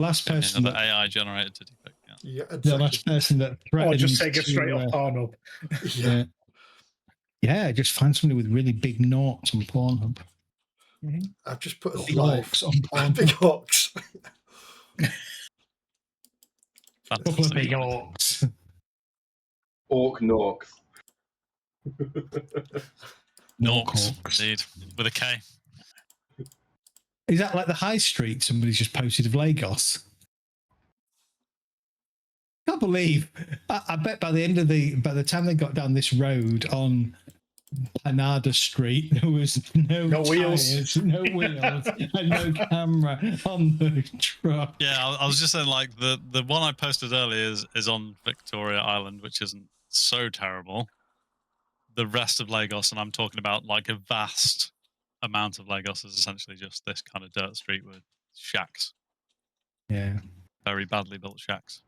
Last person. Another AI generated titty pic. Yeah, exactly. The last person that threatened. Or just take it straight off Pornhub. Yeah. Yeah, just find somebody with really big noughts on Pornhub. I've just put a Big orcs on Pornhub. Big orcs. Couple of big orcs. Orc Norks. Norks, indeed. With a K. Is that like the high street somebody's just posted of Lagos? I can't believe. I bet by the time they got down this road on Panada Street, there was no wheels, no wheels, and no camera on the truck. Yeah, I was just saying, like the one I posted earlier is on Victoria Island, which isn't so terrible. The rest of Lagos, and I'm talking about like a vast amount of Lagos, is essentially just this kind of dirt street with shacks. Yeah, very badly built shacks.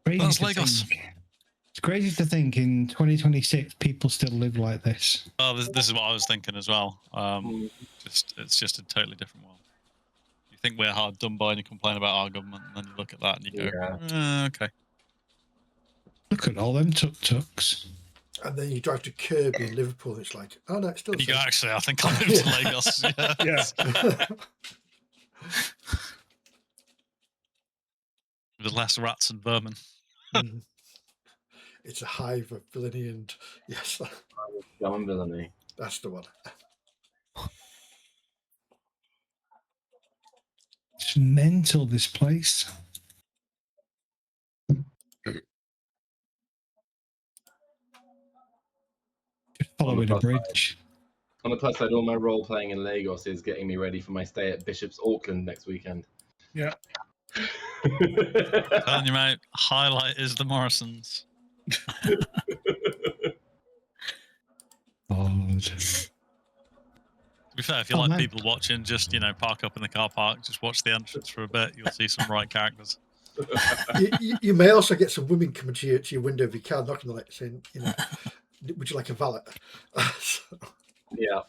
That's Lagos. It's crazy to think in 2026 people still live like this. Oh, this is what I was thinking as well. It's just a totally different world. You think we're hard done by and you complain about our government, and then you look at that and you go, okay. Look at all them tuk-tuks. And then you drive to Kirby in Liverpool, and it's like, oh no, it's still. You go, actually, I think I moved to Lagos. Yeah. With less rats and vermin. It's a hive of villainy, and yes, Dumb villainy. That's the one. It's mental, this place. Just following a bridge. On the plus side, all my role playing in Lagos is getting me ready for my stay at Bishop's Auckland next weekend. Yeah. Telling you, mate, highlight is the Morrisons. To be fair, if you like people watching, just park up in the car park, just watch the entrance for a bit. You'll see some right characters. You may also get some women coming to your window of your car, knocking on it, saying, "Would you like a valet?" Yeah.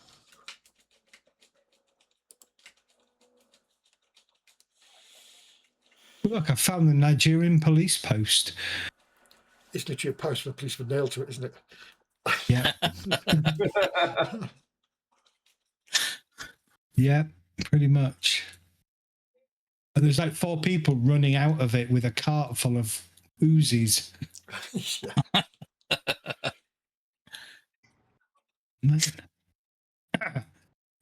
Look, I found the Nigerian police post. It's literally a post with a policeman nailed to it, isn't it? Yeah. Yeah, pretty much. And there's like 4 people running out of it with a cart full of Uzis.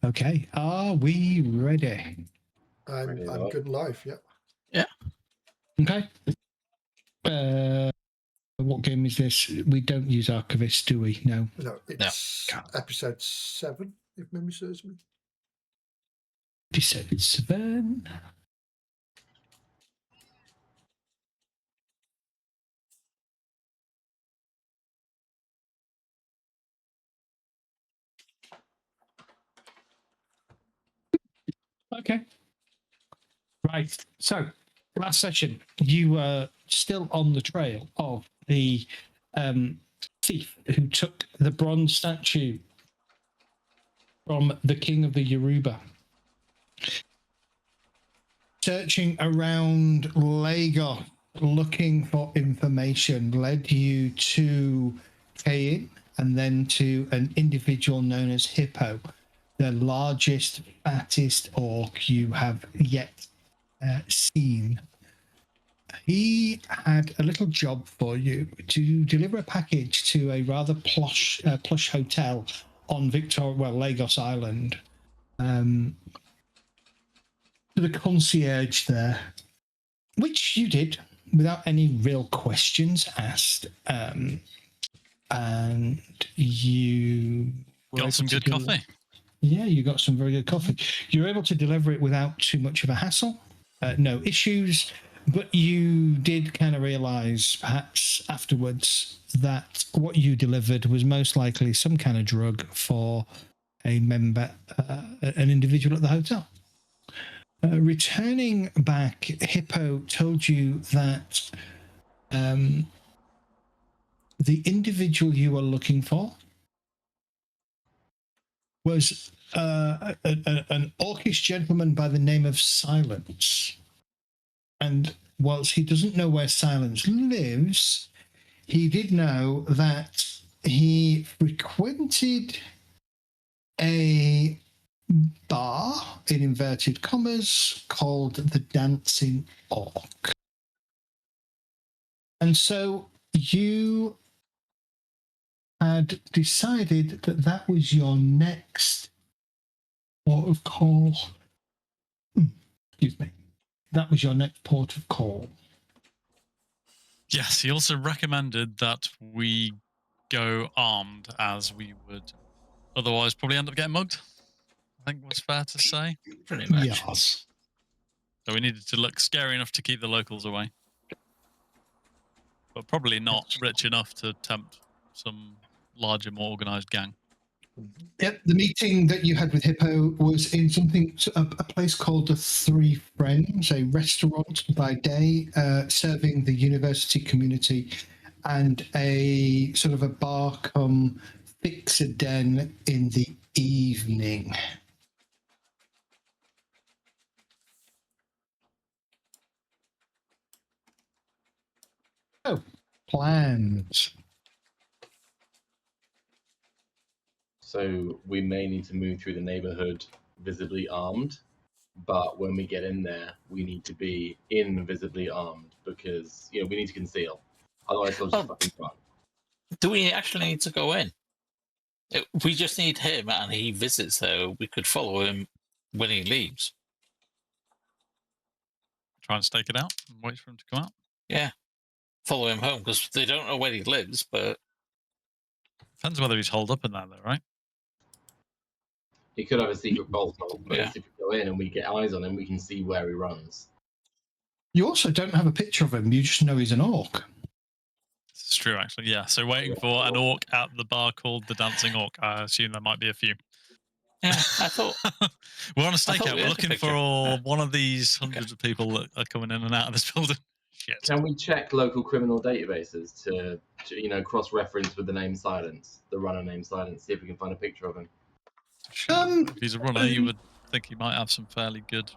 Okay, are we ready? I'm good live, yeah. Yeah. Okay. What game is this? We don't use Archivist, do we? No. No, it's episode 7, if memory serves me. Episode 7. Okay. Right. So, last session, you were still on the trail of the thief who took the bronze statue from the king of the Yoruba. Searching around Lagos, looking for information, led you to Kayin and then to an individual known as Hippo, the largest, fattest orc you have yet seen. He had a little job for you to deliver a package to a rather plush hotel on Lagos Island. To the concierge there, which you did without any real questions asked, and you got some good coffee. Yeah, you got some very good coffee. You were able to deliver it without too much of a hassle, no issues, but you did kind of realize perhaps afterwards that what you delivered was most likely some kind of drug for a member, an individual at the hotel. Returning back, Hippo told you that the individual you were looking for was an orcish gentleman by the name of Silence. And whilst he doesn't know where Silence lives, he did know that he frequented a bar, in inverted commas, called the Dancing Orc. And so you had decided that that was your next port of call. Excuse me. That was your next port of call. Yes, he also recommended that we go armed, as we would otherwise probably end up getting mugged. I think was fair to say. Pretty much. Yes. So we needed to look scary enough to keep the locals away, but probably not rich enough to tempt some larger, more organised gang. Yep, the meeting that you had with Hippo was in a place called the Three Friends, a restaurant by day serving the university community, and a sort of a bar come fixer den in the evening. Oh, plans. So we may need to move through the neighborhood visibly armed, but when we get in there, we need to be invisibly armed because we need to conceal. Otherwise, they'll just fucking run. Do we actually need to go in? We just need him, and he visits there. We could follow him when he leaves. Try and stake it out and wait for him to come out. Yeah, follow him home because they don't know where he lives. But depends whether he's holed up in there, though, right? He could have a secret bolt hole, but Yeah. if we go in and we get eyes on him, we can see where he runs. You also don't have a picture of him. You just know he's an orc. This is true, actually. Yeah. So waiting for an orc at the bar called the Dancing Orc. I assume there might be a few. yeah, I thought We're on a stakeout. we We're had a looking picture. for one of these hundreds of people that are coming in and out of this building. Shit. Can we check local criminal databases to cross-reference with the name Silence, the runner name Silence, see if we can find a picture of him? If he's a runner, you would think he might have some fairly good.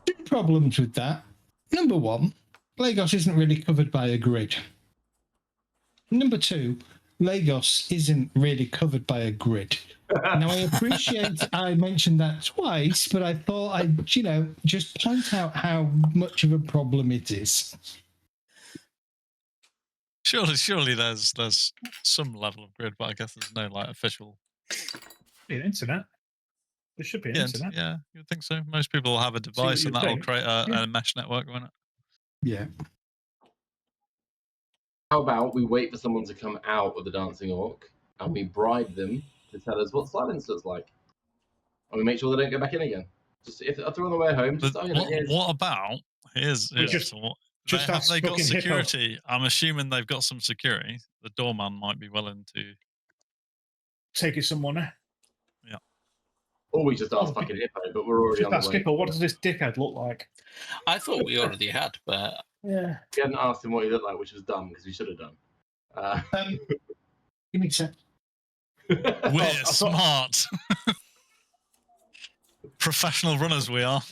Two problems with that. Number one, Lagos isn't really covered by a grid. Number two, Lagos isn't really covered by a grid. Now, I appreciate I mentioned that twice, but I thought I'd, just point out how much of a problem it is. Surely there's some level of grid, but I guess there's no official. Be an internet. There should be an Yeah, internet. yeah, you would think so. Most people will have a device, and you'd that will think. create Yeah. a mesh network, won't it? Yeah. How about we wait for someone to come out of the Dancing Orc and we bribe them to tell us what Silence looks like, and we make sure they don't go back in again. Just if they're on the way home, just What about here's just have ask they got fucking Hippo. security? I'm assuming they've got some security. The doorman might be willing to. Take it some money. or we just ask fucking Hippo, but we're already Just on the ask way. Hippo, what does this dickhead look like? I thought we already had, but Yeah. We hadn't asked him what he looked like, which was dumb because we should have done. Give me a sec. We're smart, professional runners. We are.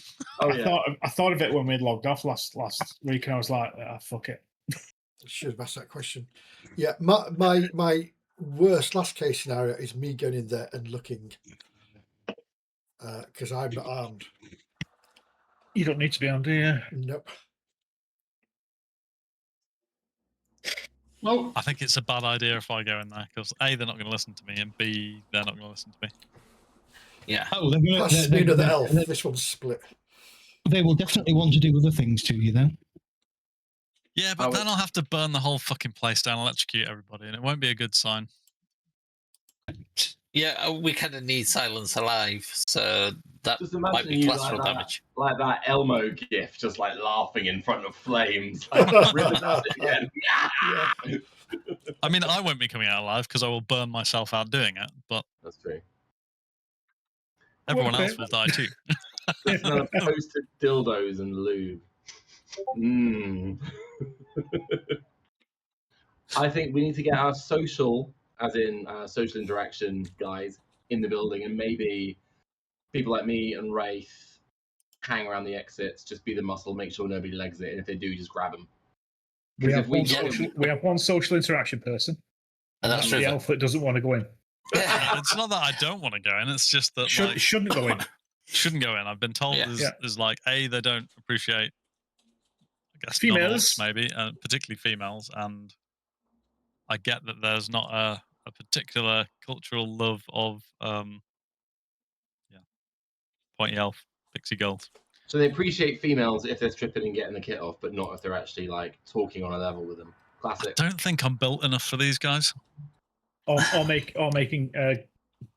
Oh I yeah. thought of it when we logged off last week, and I was like, fuck it. I should have asked that question. Yeah, my worst last case scenario is me going in there and looking, because I'm not armed. You don't need to be on, do you? Nope. Well, I think it's a bad idea if I go in there because A, they're not going to listen to me, and B, they're not going to listen to me. yeah. oh, they're gonna, That's they're- another they're- elf. they're- This one's split. They will definitely want to do other things to you, though. Yeah, but then I'll have to burn the whole fucking place down, electrocute everybody, and it won't be a good sign. Yeah, we kind of need Silence alive, so that Just might imagine be you collateral damage. like that Elmo gif, just like laughing in front of flames. Like, really does it again. Yeah. I mean, I won't be coming out alive because I will burn myself out doing it, but That's true. everyone Okay. else will die too. The smell of toasted dildos and lube. Mmm. I think we need to get our social, as in social interaction guys, in the building, and maybe people like me and Wraith hang around the exits, just be the muscle, make sure nobody legs it, and if they do, just grab them. We have, If we have one social interaction person. And that's the River. elf that doesn't want to go in. It's not that I don't want to go in. It's just that like, Shouldn't go in. shouldn't go in. I've been told there's like they don't appreciate, I guess, females maybe, particularly females, and I get that there's not a particular cultural love of pointy elf pixie girls. So they appreciate females if they're stripping and getting the kit off, but not if they're actually like talking on a level with them. Classic. I don't think I'm built enough for these guys. Or making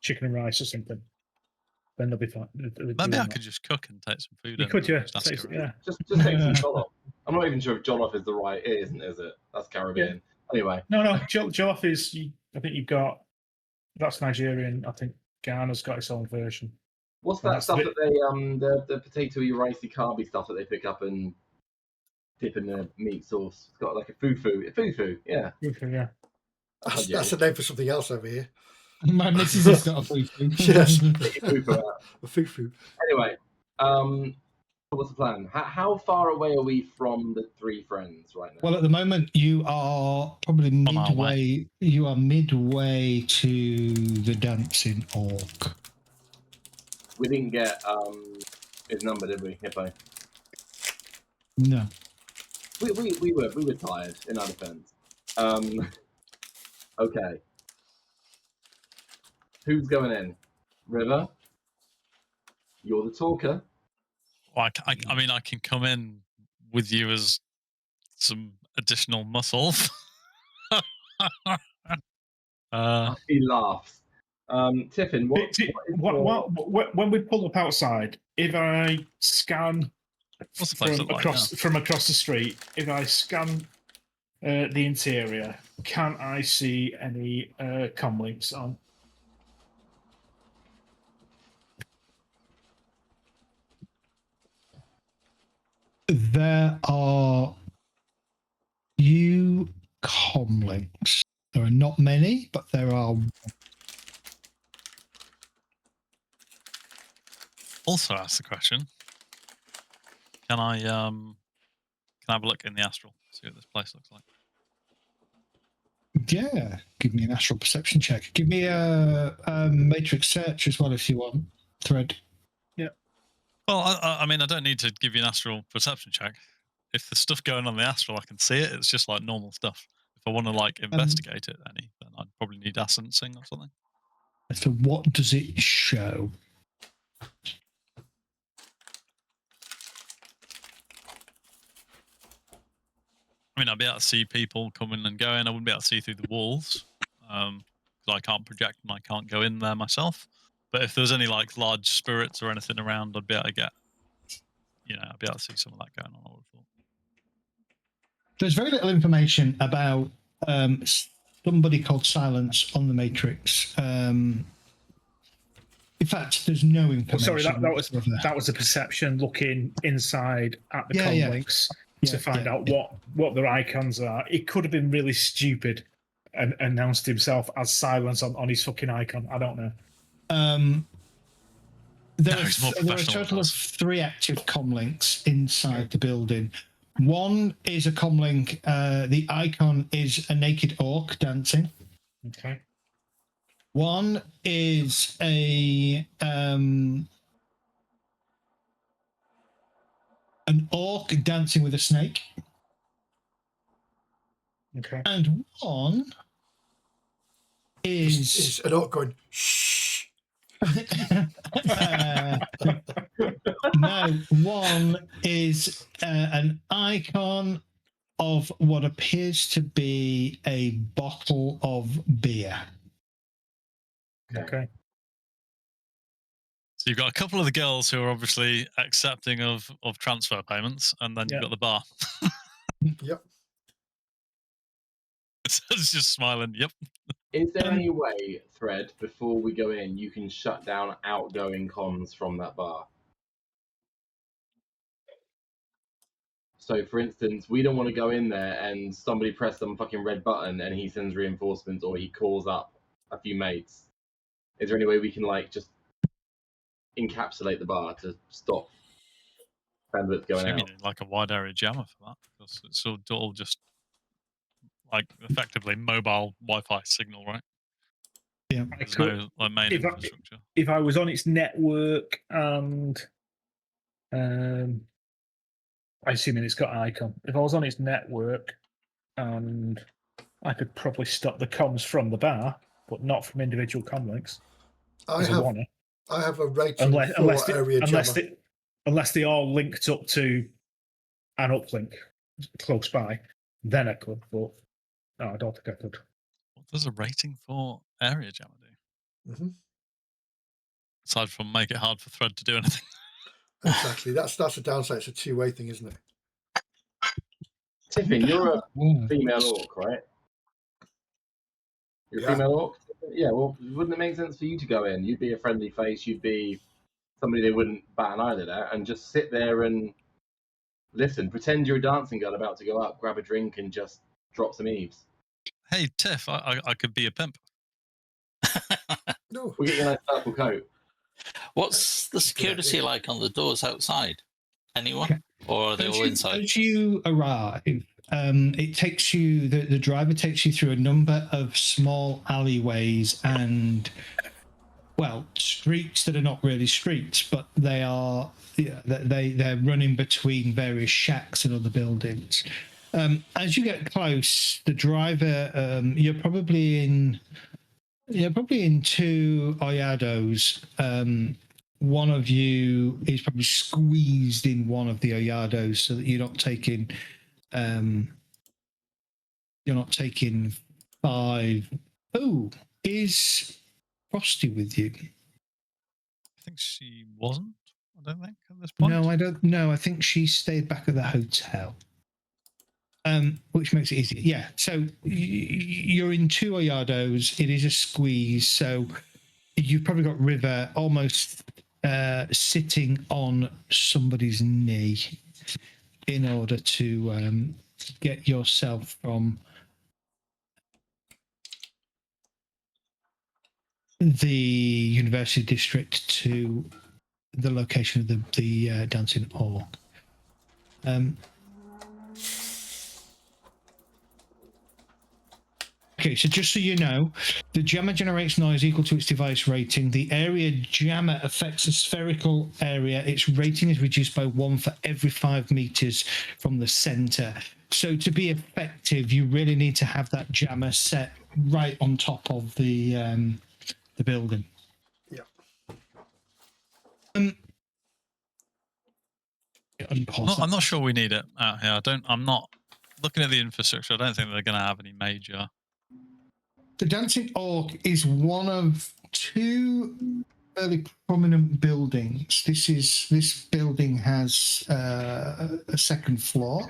chicken and rice or something. Then they'll be fine. Maybe I could just cook and take some food. You could, yeah. Just take some jollof. I'm not even sure if jollof is the right. It isn't, is it? That's Caribbean. Yeah. Anyway. No. Jollof is. I think you've got. That's Nigerian. I think Ghana's got its own version. What's that stuff that they the potatoey, ricey, carby stuff that they pick up and dip in the meat sauce? It's got like a fufu. Fufu, yeah. Fufu, yeah. That's a name for something else over here. My missus has got a fufu. Yes. A fufu. Anyway, what's the plan? How far away are we from the three friends right now? Well, at the moment, you are probably midway. You are midway to the dancing orc. We didn't get his number, did we, Hippo? No. We were tired in our defense. Okay. Who's going in? River? You're the talker. Well, I mean, I can come in with you as some additional muscle. He laughs. Tiffin, when we pull up outside, if I scan from across the street, if I scan the interior, can I see any comlinks on? There are few comlinks. There are not many, but there are. Also ask the question, can I have a look in the astral, see what this place looks like? Yeah, give me an astral perception check. Give me a matrix search as well if you want, Thread. Yeah. Well, I mean, I don't need to give you an astral perception check. If there's stuff going on in the astral, I can see it. It's just like normal stuff. If I want to like investigate it any, then I'd probably need essencing or something. So what does it show? I mean, I'd be able to see people coming and going. I wouldn't be able to see through the walls because I can't project and I can't go in there myself. But if there's any like large spirits or anything around, I'd be able to get, I'd be able to see some of that going on. I would have thought. There's very little information about somebody called Silence on the Matrix. In fact, there's no information. Sorry, that was a perception looking inside at the comlinks. To find out what their icons are. It could have been really stupid and announced himself as Silence on his fucking icon. I don't know. There are a total of 3 active comlinks inside the building. One is a comlink. The icon is a naked orc dancing. Okay. One is an orc dancing with a snake. Okay. And one is an orc going, shh. No, one is an icon of what appears to be a bottle of beer. Okay. So you've got a couple of the girls who are obviously accepting of transfer payments, and then you've got the bar. Yep. It's just smiling. Yep. Is there any way, Thread, before we go in, you can shut down outgoing comms from that bar? So, for instance, we don't want to go in there and somebody press some fucking red button and he sends reinforcements or he calls up a few mates. Is there any way we can, like, just encapsulate the bar to stop bandwidth going Assuming out. you need like a wide area jammer for that, because it's all just like effectively mobile Wi-Fi signal, right? Yeah. There's no like main infrastructure. If I was on its network and I assume it's got icon. If I was on its network and I could probably stop the comms from the bar, but not from individual comm links. I have a rating for area jammer. Unless they all linked up to an uplink close by, then I could. But no, I don't think I could. What does a rating for area jammer do? Mm-hmm. Aside from make it hard for Thread to do anything. Exactly. That's a downside. It's a two-way thing, isn't it? Tiffin, you're a female orc, right? You're a female orc? Yeah, well, wouldn't it make sense for you to go in? You'd be a friendly face, you'd be somebody they wouldn't bat an eyelid at, and just sit there and listen. Pretend you're a dancing girl about to go up, grab a drink, and just drop some eaves. Hey, Tiff, I could be a pimp. No. We'll get you a nice purple coat. What's the security like on the doors outside? Anyone? Or are they all inside? As you arrive, it takes you, the driver takes you through a number of small alleyways and, well, streets that are not really streets, but they are, they're running between various shacks and other buildings. As you get close, the driver, you're probably in two Oyados. One of you is probably squeezed in one of the Oyados so that you're not taking 5. Oh, is Frosty with you? I think she wasn't. I don't think at this point. No, I don't know. I think she stayed back at the hotel. Which makes it easier. Yeah. So you're in two Oyados. It is a squeeze. So you've probably got River almost sitting on somebody's knee in order to get yourself from the university district to the location of the dancing orc. Okay, so just so you know, the jammer generates noise equal to its device rating. The area jammer affects a spherical area. Its rating is reduced by 1 for every 5 meters from the center. So to be effective, you really need to have that jammer set right on top of the building. Yeah. I'm not sure we need it out here. I'm not looking at the infrastructure. I don't think they're going to have any major. The Dancing Orc is one of 2 fairly prominent buildings. This building has a second floor.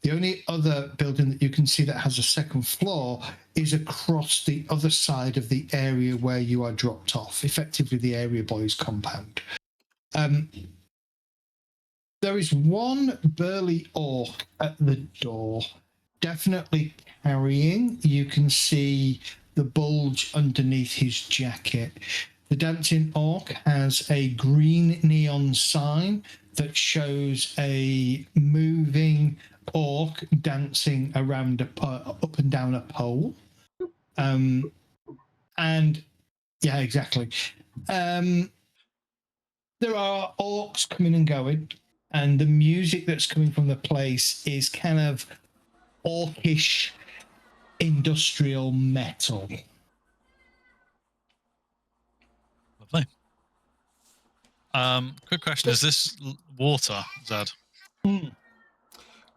The only other building that you can see that has a second floor is across the other side of the area where you are dropped off, effectively the area boys compound. There is one burly orc at the door, definitely carrying. You can see the bulge underneath his jacket. The Dancing Orc has a green neon sign that shows a moving orc dancing around up and down a pole. And yeah, exactly. There are orcs coming and going, and the music that's coming from the place is kind of orcish industrial metal. Lovely. Quick question: is this water, Zed?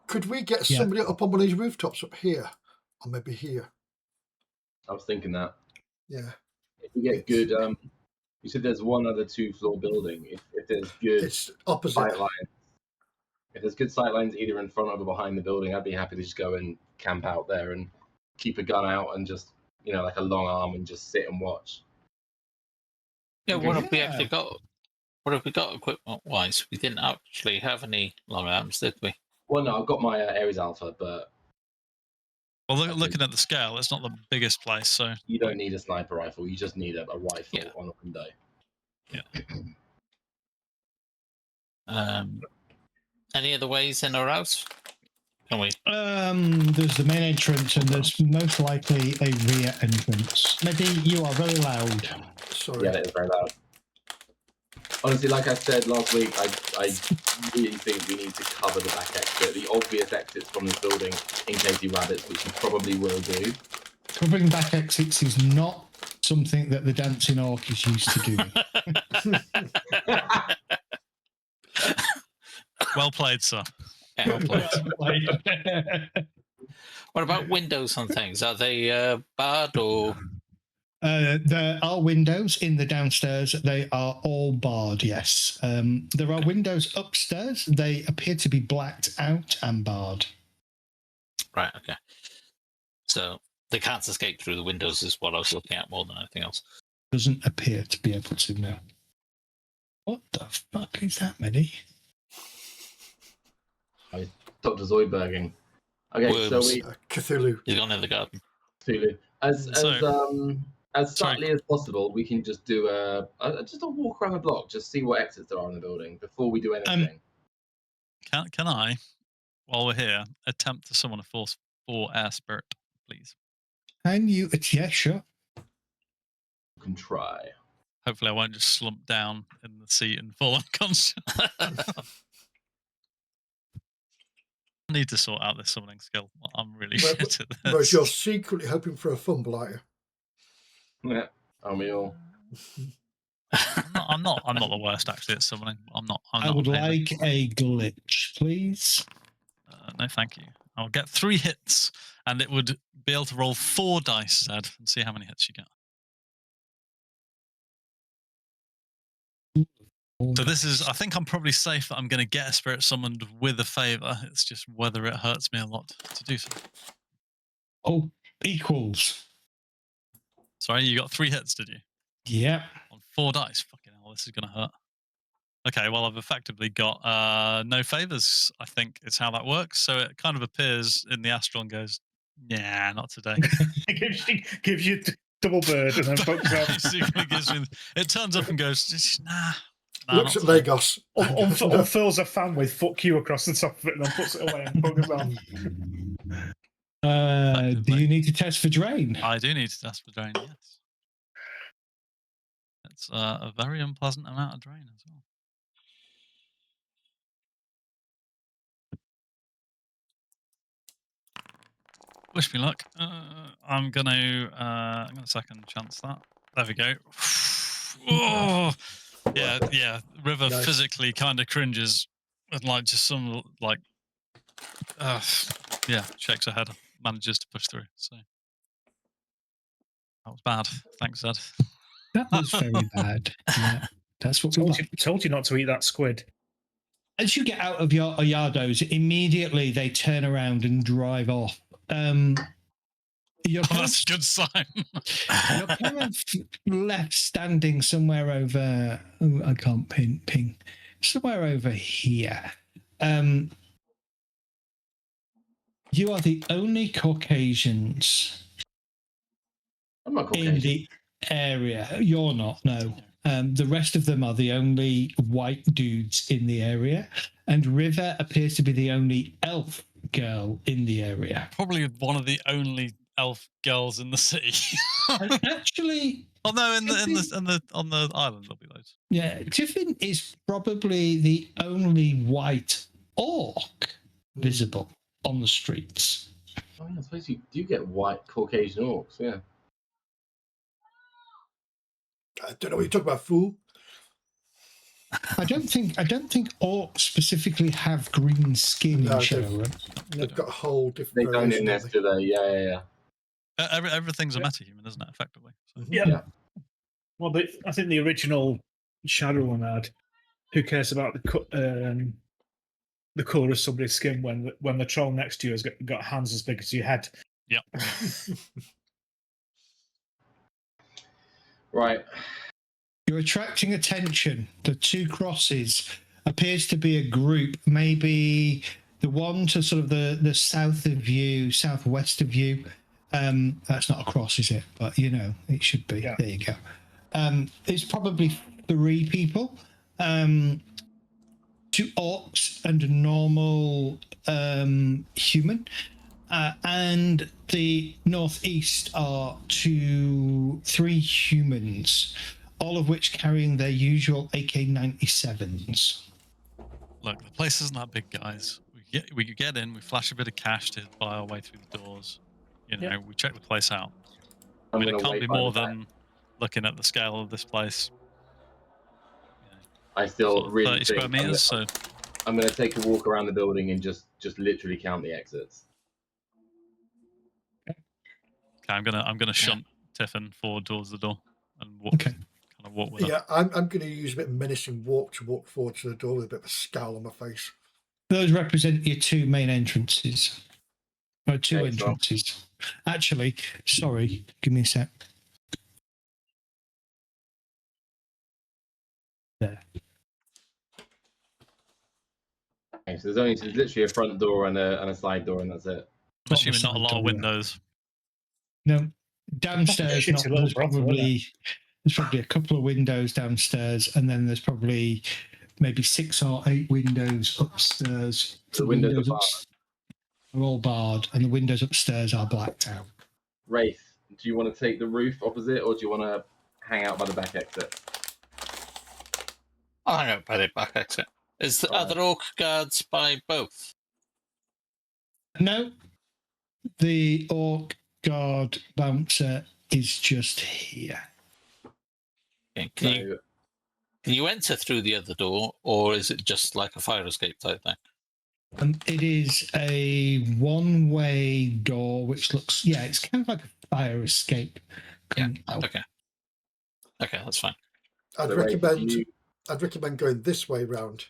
Could we get somebody up on one of these rooftops up here, or maybe here? I was thinking that. Yeah. If we get good, you said there's one other 2-floor building. If there's good It's opposite. sight lines, if there's good sight lines either in front of or behind the building, I'd be happy to just go and camp out there and keep a gun out and just, like a long arm and just sit and watch. Yeah, what have we actually got? What have we got equipment-wise? We didn't actually have any long arms, did we? Well, no, I've got my Ares Alpha, but... Well, looking at the scale, it's not the biggest place, so... You don't need a sniper rifle, you just need a rifle on open day. Yeah. Any other ways in or out? Can we? There's the main entrance, and there's most likely a rear entrance. Maybe you are very loud. Sorry. Yeah, it is very loud. Honestly, like I said last week, I really think we need to cover the back exit, the obvious exits from this building, in case he rabbits, which he probably will do. Covering back exits is not something that the dancing orc is used to doing. Well played, sir. Yeah. Well played. What about windows and things? Are they barred or? There are windows in the downstairs. They are all barred, yes. There are windows upstairs. They appear to be blacked out and barred. Right, okay. So they can't escape through the windows is what I was looking at more than anything else. Doesn't appear to be able to, no. What the fuck is that, Medi? Dr. Zoidberging. Okay, Worms. so we Cthulhu. He's gone in the garden. Cthulhu. As Sorry. subtly as possible, we can just do just a walk around the block, just see what exits there are in the building before we do anything. Can I, while we're here, attempt to summon a force 4 air spirit, please? Can you? Yeah, sure. You can try. Hopefully, I won't just slump down in the seat and fall unconscious. I need to sort out this summoning skill. I'm really shit at this. Whereas you're secretly hoping for a fumble, are you? Yeah, aren't we all? I'm not the worst actually at summoning. I would like a glitch, please. No, thank you. I'll get 3 hits, and it would be able to roll 4 dice, Zed, and see how many hits you get. So this is, I think I'm probably safe that I'm going to get a spirit summoned with a favor. It's just whether it hurts me a lot to do so. Oh, equals. Sorry, you got 3 hits, did you? Yep. On 4 dice. Fucking hell, this is going to hurt. Okay, well, I've effectively got no favors, I think is how that works. So it kind of appears in the astral and goes, yeah, not today. It gives you double bird and then fucks up. Basically gives me, it turns up and goes, nah. Looks at not today. Lagos. Unfurls a fan with "fuck you" across the top of it and then puts it away and buggers on. Do you need to test for drain? I do need to test for drain, yes. It's a very unpleasant amount of drain as well. Wish me luck. I'm gonna second chance that. There we go. Oh, yeah. River Nice. physically kind of cringes and like just some like, shakes her head, manages to push through. So that was bad. Thanks, Ed. That was very bad. Yeah, that's what we like. Told you not to eat that squid. As you get out of your Yardos, immediately they turn around and drive off. You're That's a good sign. you're kind of left standing somewhere over. Oh, I can't ping. Somewhere over here. You are the only Caucasians I'm not in Caucasian. the area. You're not, no. The rest of them are the only white dudes in the area, and River appears to be the only elf girl in the area. Probably one of the only elf girls in the city. And actually, oh no, on the island there'll be loads. yeah, Tiffin is probably the only white orc visible on the streets. Oh, yeah, I suppose you do get white Caucasian orcs, yeah. I don't know what you're talking about, fool. I don't think orcs specifically have green skin No, in Shadowrun. They've got a whole different. They don't in variation, this, don't do they? Yeah. Everything's a metahuman, isn't it? Effectively. So. they? Yeah. Well, I think the original Shadowrun had "Who cares about the colour of somebody's skin when the troll next to you has got hands as big as your head." Yep. Right. You're attracting attention. The 2 crosses appears to be a group, maybe the one to sort of the south of you, southwest of you. That's not a cross, is it? But you know, it should be. Yeah. There you go. It's probably 3 people. 2 two orcs and a normal human. And the northeast are three humans, all of which carrying their usual AK-97s. Look, the place isn't that big, guys. We get in, we flash a bit of cash to buy our way through the doors. You know, we check the place out. I mean, it can't be more than looking at the scale of this place. You know, I still sort of really 30 square meters. So I'm going to take a walk around the building and just literally count the exits. okay, I'm gonna shunt Tiffin forward towards the door and walk, Okay. kind of walk with her. Yeah, I'm going to use a bit of menacing walk to walk forward to the door with a bit of a scowl on my face. Those represent your two main entrances. Or two Okay, entrances. Actually, sorry, give me a sec. There. Okay, so there's literally a front door and a side door, and that's it. I'm assuming not a lot of windows. No, downstairs. Shitty little brothel, There's probably a couple of windows downstairs, and then there's probably maybe 6 or 8 windows upstairs. The windows are all barred, and the windows upstairs are blacked out. Wraith, do you want to take the roof opposite, or do you want to hang out by the back exit? I'll hang out by the back exit. Are there orc guards by both? No, the orc guard bouncer is just here. Okay, can you enter through the other door, or is it just like a fire escape type thing? It is a one-way door, which looks, it's kind of like a fire escape. Okay, that's fine. I'd recommend going this way round.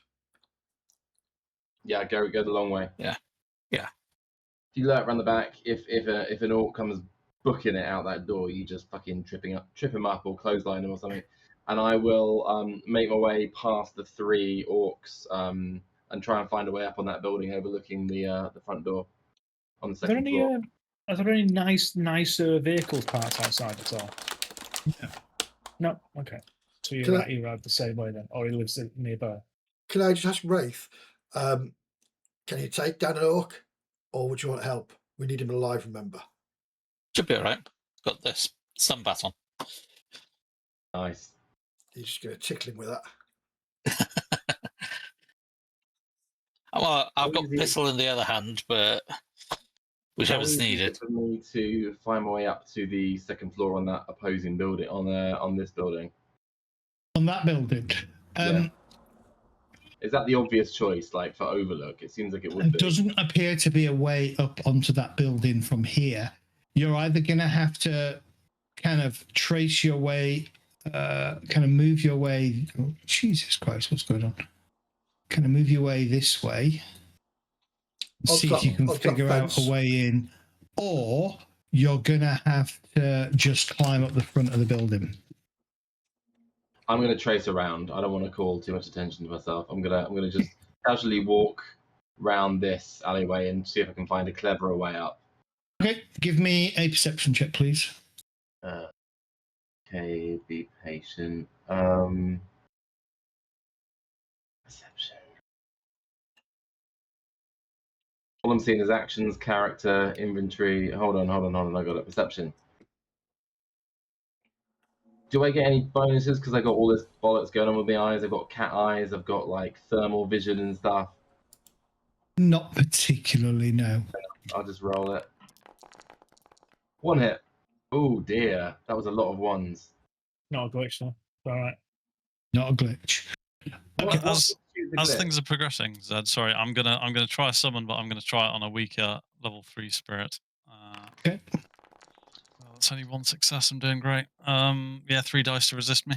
Yeah, go the long way. Yeah. If you lurk around the back, if an orc comes booking it out that door, you just fucking trip him up or clothesline him or something. And I will make my way past the 3 orcs and try and find a way up on that building overlooking the front door on the second floor. Are there any nicer vehicles parked outside at all? Yeah. No? Okay. So you ride the same way then, or he lives nearby? Can I just ask Wraith, can you take down an orc, or would you want help? We need him alive, remember? Should be alright. Got this sunbat on. Nice. You're just going to tickle him with that. Well, I've got pistol in the other hand, but whichever's needed. For me to find my way up to the second floor on that opposing building, on this building. On that building. Is that the obvious choice, like for Overlook? It seems like it would It be. doesn't appear to be a way up onto that building from here. You're either going to have to kind of trace your way, kind of move your way. Oh, Jesus Christ, what's going on? Kind of move your way this way. See if you can figure out a way in. Or you're going to have to just climb up the front of the building. I'm going to trace around. I don't want to call too much attention to myself. I'm gonna just casually walk round this alleyway and see if I can find a cleverer way up. Okay, give me a perception check, please. Okay, be patient. Perception. All I'm seeing is actions, character, inventory. Hold on. I got it. Perception. Do I get any bonuses because I got all this bollocks going on with my eyes? I've got cat eyes. I've got like thermal vision and stuff. Not particularly, no. I'll just roll it. 1 hit. Oh dear, that was a lot of ones. Not a glitch, though. All right. Not a glitch. Okay, as things are progressing, Zed, sorry, I'm gonna try a summon, but I'm gonna try it on a weaker level 3 spirit. Okay. Well, that's only 1 success. I'm doing great. Yeah, 3 dice to resist me.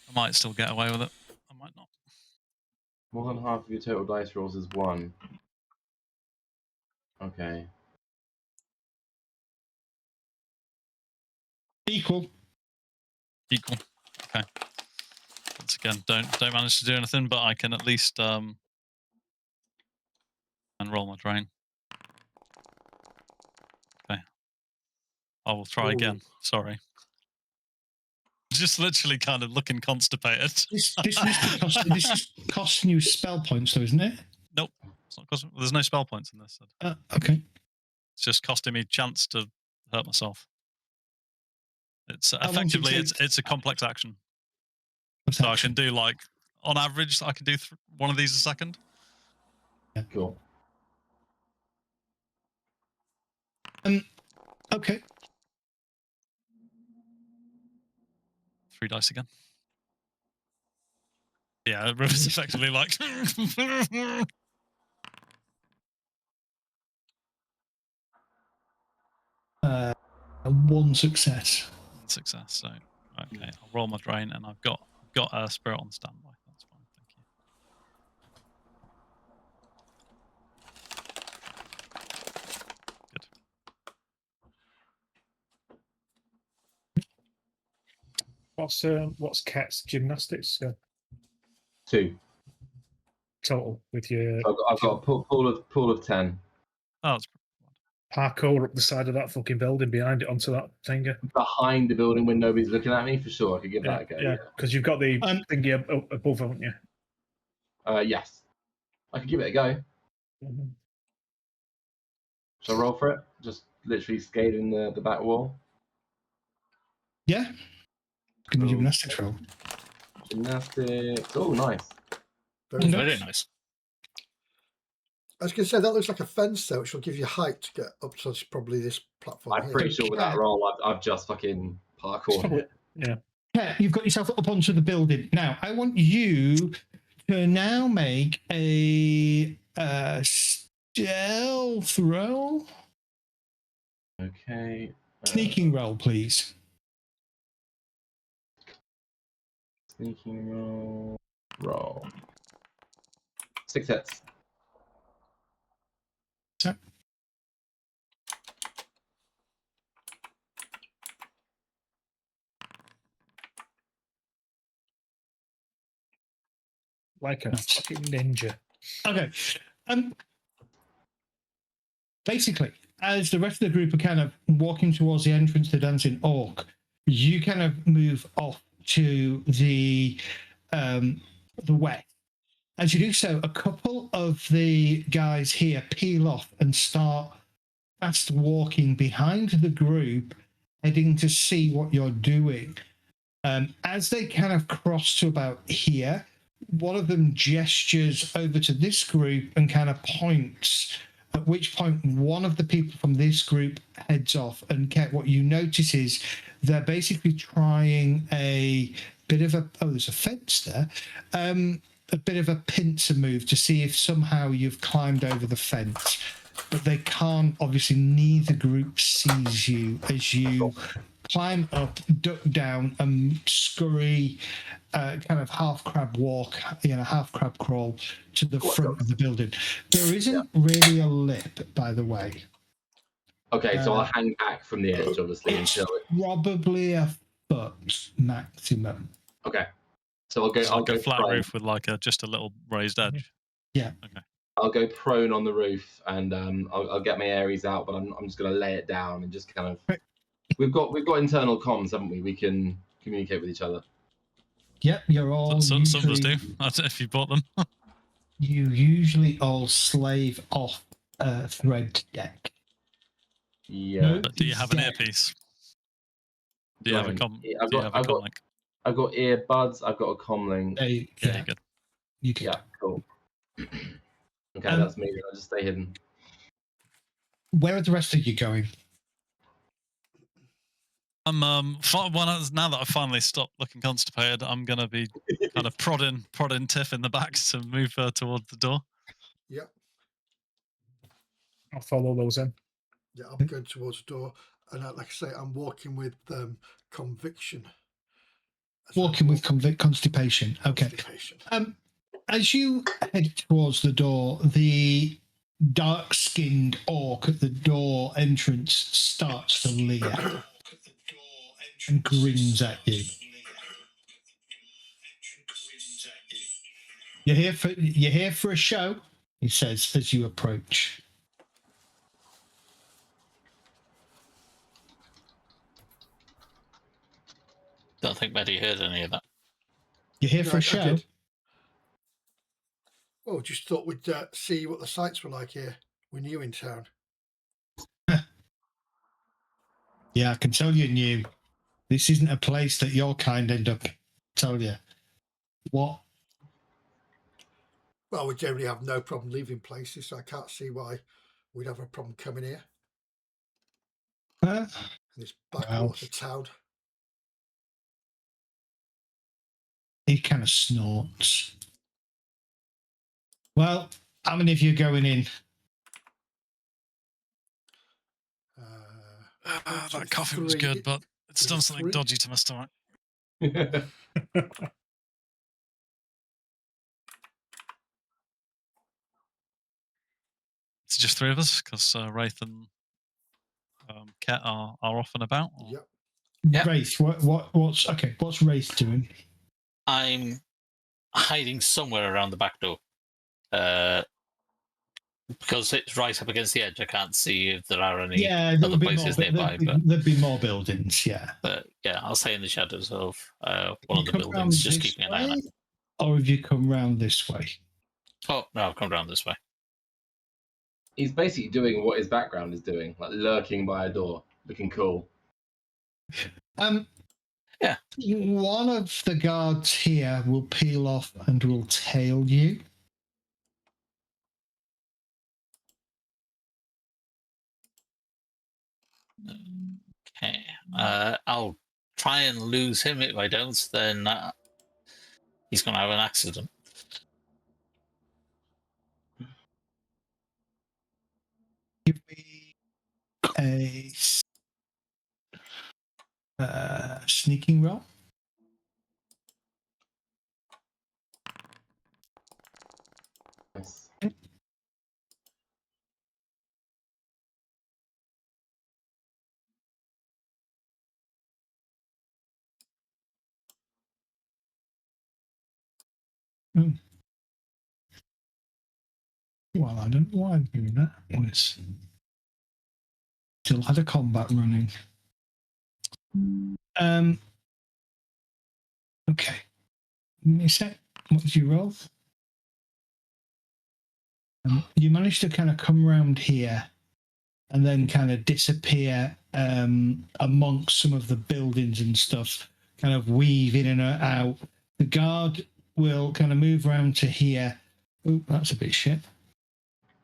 I might still get away with it. I might not. More than half of your total dice rolls is 1. Okay. Equal. Okay. Once again, don't manage to do anything, but I can at least and roll my drain. Okay. I will try again. Sorry. just literally kind of looking constipated. This is costing you spell points, though, isn't it? Nope. It's not costing, there's no spell points in this. Okay. It's just costing me a chance to hurt myself. It's How long does it effectively take? it's a complex action. What's So I action? can do like on average I can do one of these a second. Cool. Okay. 3 dice again. Yeah, River's effectively like One success. success. So okay, I'll roll my drain, and I've got a spirit on standby. That's fine, thank you. Good. What's Cat's gymnastics 2. total with your I've got a pool of 10. Oh, that's parkour up the side of that fucking building behind it onto that finger? Behind the building when nobody's looking at me, for sure. I could give that a go. Yeah, because you've got the thingy above, haven't you? Yes. I could give it a go. Mm-hmm. Shall I roll for it? Just literally scaling the back wall. Yeah. Give me a gymnastics roll. Gymnastics. Oh, nice. Very nice. I was going to say, that looks like a fence there, which will give you height to get up to probably this platform I'm here. pretty sure with that roll, I've just fucking parkoured. Yeah. Yeah, you've got yourself up onto the building. Now, I want you to now make a stealth roll. Okay. Sneaking roll, please. Sneaking roll. 6 hits. So, Like a fucking ninja. okay. Basically, as the rest of the group are kind of walking towards the entrance to Dancing Orc, you kind of move off to the west. As you do so, a couple of the guys here peel off and start fast walking behind the group, heading to see what you're doing. As they kind of cross to about here, one of them gestures over to this group and kind of points, at which point one of the people from this group heads off. And what you notice is they're basically trying a bit of there's a fence there, a bit of a pincer move to see if somehow you've climbed over the fence. But they can't. Obviously, neither group sees you as you climb up, duck down, and scurry, kind of half crab walk, half crab crawl to the front of the building. There isn't really a lip, by the way. Okay, so I'll hang back from the edge, obviously, It's until probably a foot maximum. Okay, so I'll go a flat prone. roof with like just a little raised edge. Yeah. Okay. I'll go prone on the roof, and I'll get my Aries out, but I'm just gonna lay it down and just kind of. Right. We've got internal comms, haven't we? We can communicate with each other. Yep, you're all. Some of us do. I don't know if you bought them. You usually all slave off a thread deck. Yeah. No, But do you have an deck. earpiece? Do you have a com? Yeah, do you have a com link? I've got earbuds. I've got a comm link. Yeah, good. You can. Yeah, cool. Okay, that's me. I'll just stay hidden. Where are the rest of you going? I'm now that I've finally stopped looking constipated, I'm gonna be kind of prodding Tiff in the back to move her towards the door. Yeah. I'll follow those in. Yeah, I'm going towards the door. And like I say, I'm walking with conviction. Walking with constipation. Okay. As you head towards the door, the dark-skinned orc at the door entrance starts to leer and grins at you. You're here for a show, he says as you approach. Don't think Betty heard any of that. You're here No, for I a show? did. Oh, just thought we'd see what the sights were like here. We're new in town. Yeah, I can tell you're new. This isn't a place that your kind end up. Tell you. What? Well, we generally have no problem leaving places, so I can't see why we'd have a problem coming here. Well, And this backwater town. he kind of snorts. Well, how many of you are going in? That coffee was good, but it's done something dodgy to my stomach. It's just 3 of us because Wraith and Ket are off and about. Or? Yep. Yep. Wraith, what's Wraith doing? I'm hiding somewhere around the back door. Because it's right up against the edge, I can't see if there are any other places nearby. There'd be more buildings, yeah. But yeah, I'll stay in the shadows of one of the buildings, just keeping an eye on it. Or have you come round this way? Oh, no, I've come round this way. He's basically doing what his background is doing, like lurking by a door, looking cool. Yeah. One of the guards here will peel off and will tail you. Okay. I'll try and lose him. If I don't, then he's going to have an accident. Give me a sneaking roll. Nice. Well, I don't know why I'm doing that. Still had a combat running. Okay. Give me a sec. What did you roll? You managed to kind of come around here and then kind of disappear amongst some of the buildings and stuff, kind of weave in and out. The guard will kind of move around to here. Oh, that's a bit shit.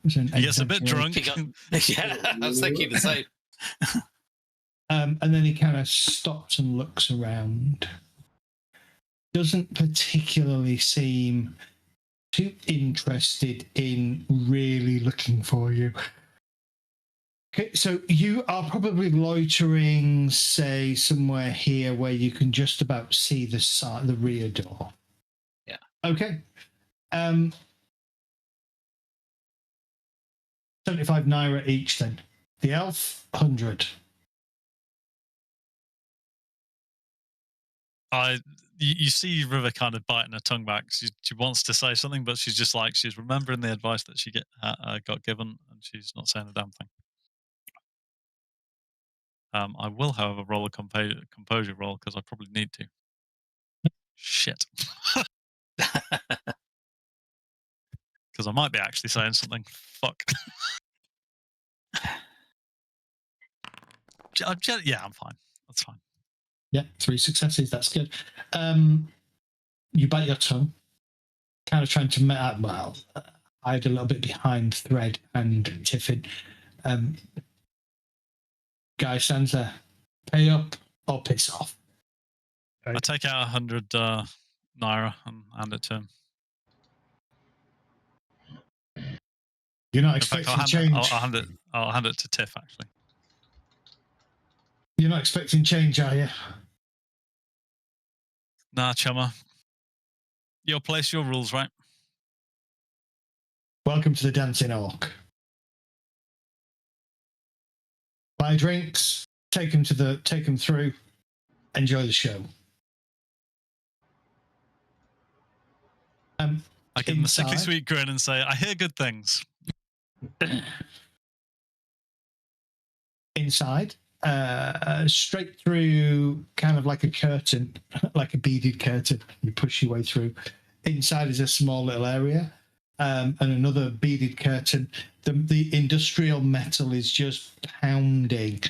He gets a bit drunk. Yeah, I was thinking the same. And then he kind of stops and looks around. Doesn't particularly seem too interested in really looking for you. Okay, so you are probably loitering, say, somewhere here where you can just about see the rear door. Yeah. Okay. 75 naira each then. The elf, 100. You see River kind of biting her tongue back. She wants to say something, but she's just like, she's remembering the advice that she got given, and she's not saying a damn thing. I will, however, roll a composure roll because I probably need to. Shit. Because I might be actually saying something. Fuck. Yeah, I'm fine. That's fine. Yeah, 3 successes. That's good. You bite your tongue, kind of trying to hide a little bit behind Thread and Tiffin. Guy stands there. Pay up or piss off. I take out 100 naira and hand it to him. You're not expecting change. I'll hand it to Tiff, actually. You're not expecting change, are you? Nah, chummer. Your place, your rules, right? Welcome to the Dancing Orc. Buy drinks, take them through, enjoy the show. I give him a sickly sweet grin and say, I hear good things. Inside, straight through, kind of like a curtain, like a beaded curtain. You push your way through. Inside is a small little area, and another beaded curtain. The industrial metal is just pounding.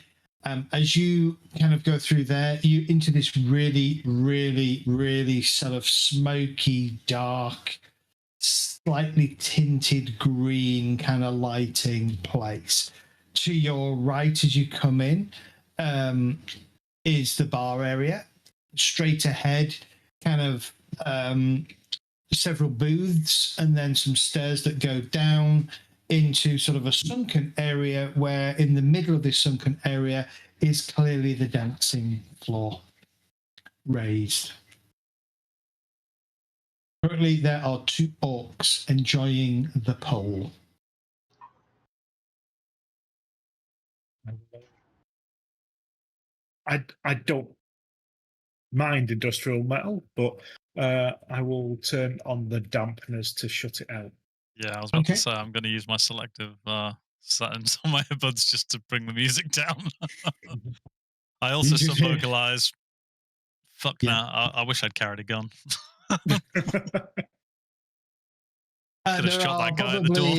As you kind of go through there, you into this really, really, really sort of smoky, dark, slightly tinted green kind of lighting place. To your right, as you come in, is the bar area. Straight ahead, kind of several booths, and then some stairs that go down into sort of a sunken area, where in the middle of this sunken area is clearly the dancing floor raised. Currently, there are 2 orcs enjoying the pole. I don't mind industrial metal, but I will turn on the dampeners to shut it out. Yeah, I was about to say I'm going to use my selective settings on my earbuds just to bring the music down. I also still vocalize. Fuck now. I wish I'd carried a gun. Could have shot that guy at the door.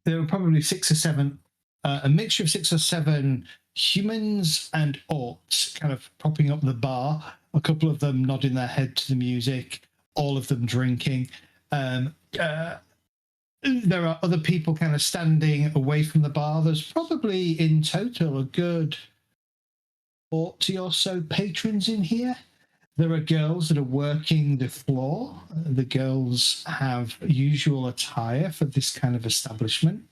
There were probably 6 or 7, a mixture of 6 or 7 humans and orcs kind of propping up the bar. A couple of them nodding their head to the music, all of them drinking. There are other people kind of standing away from the bar. There's probably in total a good 40 or so patrons in here. There are girls that are working the floor. The girls have usual attire for this kind of establishment,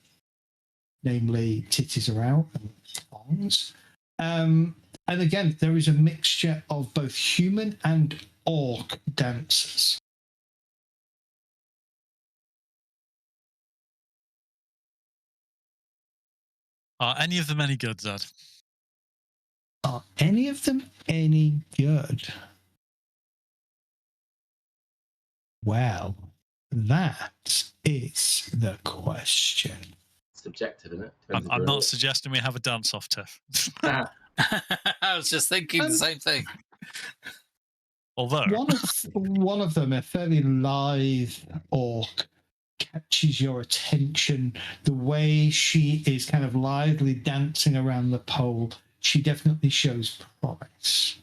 namely titties are out and thongs. And again, there is a mixture of both human and orc dancers. Are any of them any good, Zed? Are any of them any good? Well, that is the question. Subjective, isn't it? I'm not suggesting we have a dance-off, Tiff. I was just thinking the same thing. Although one of them, a fairly lithe orc, catches your attention. The way she is kind of lithely dancing around the pole, she definitely shows promise.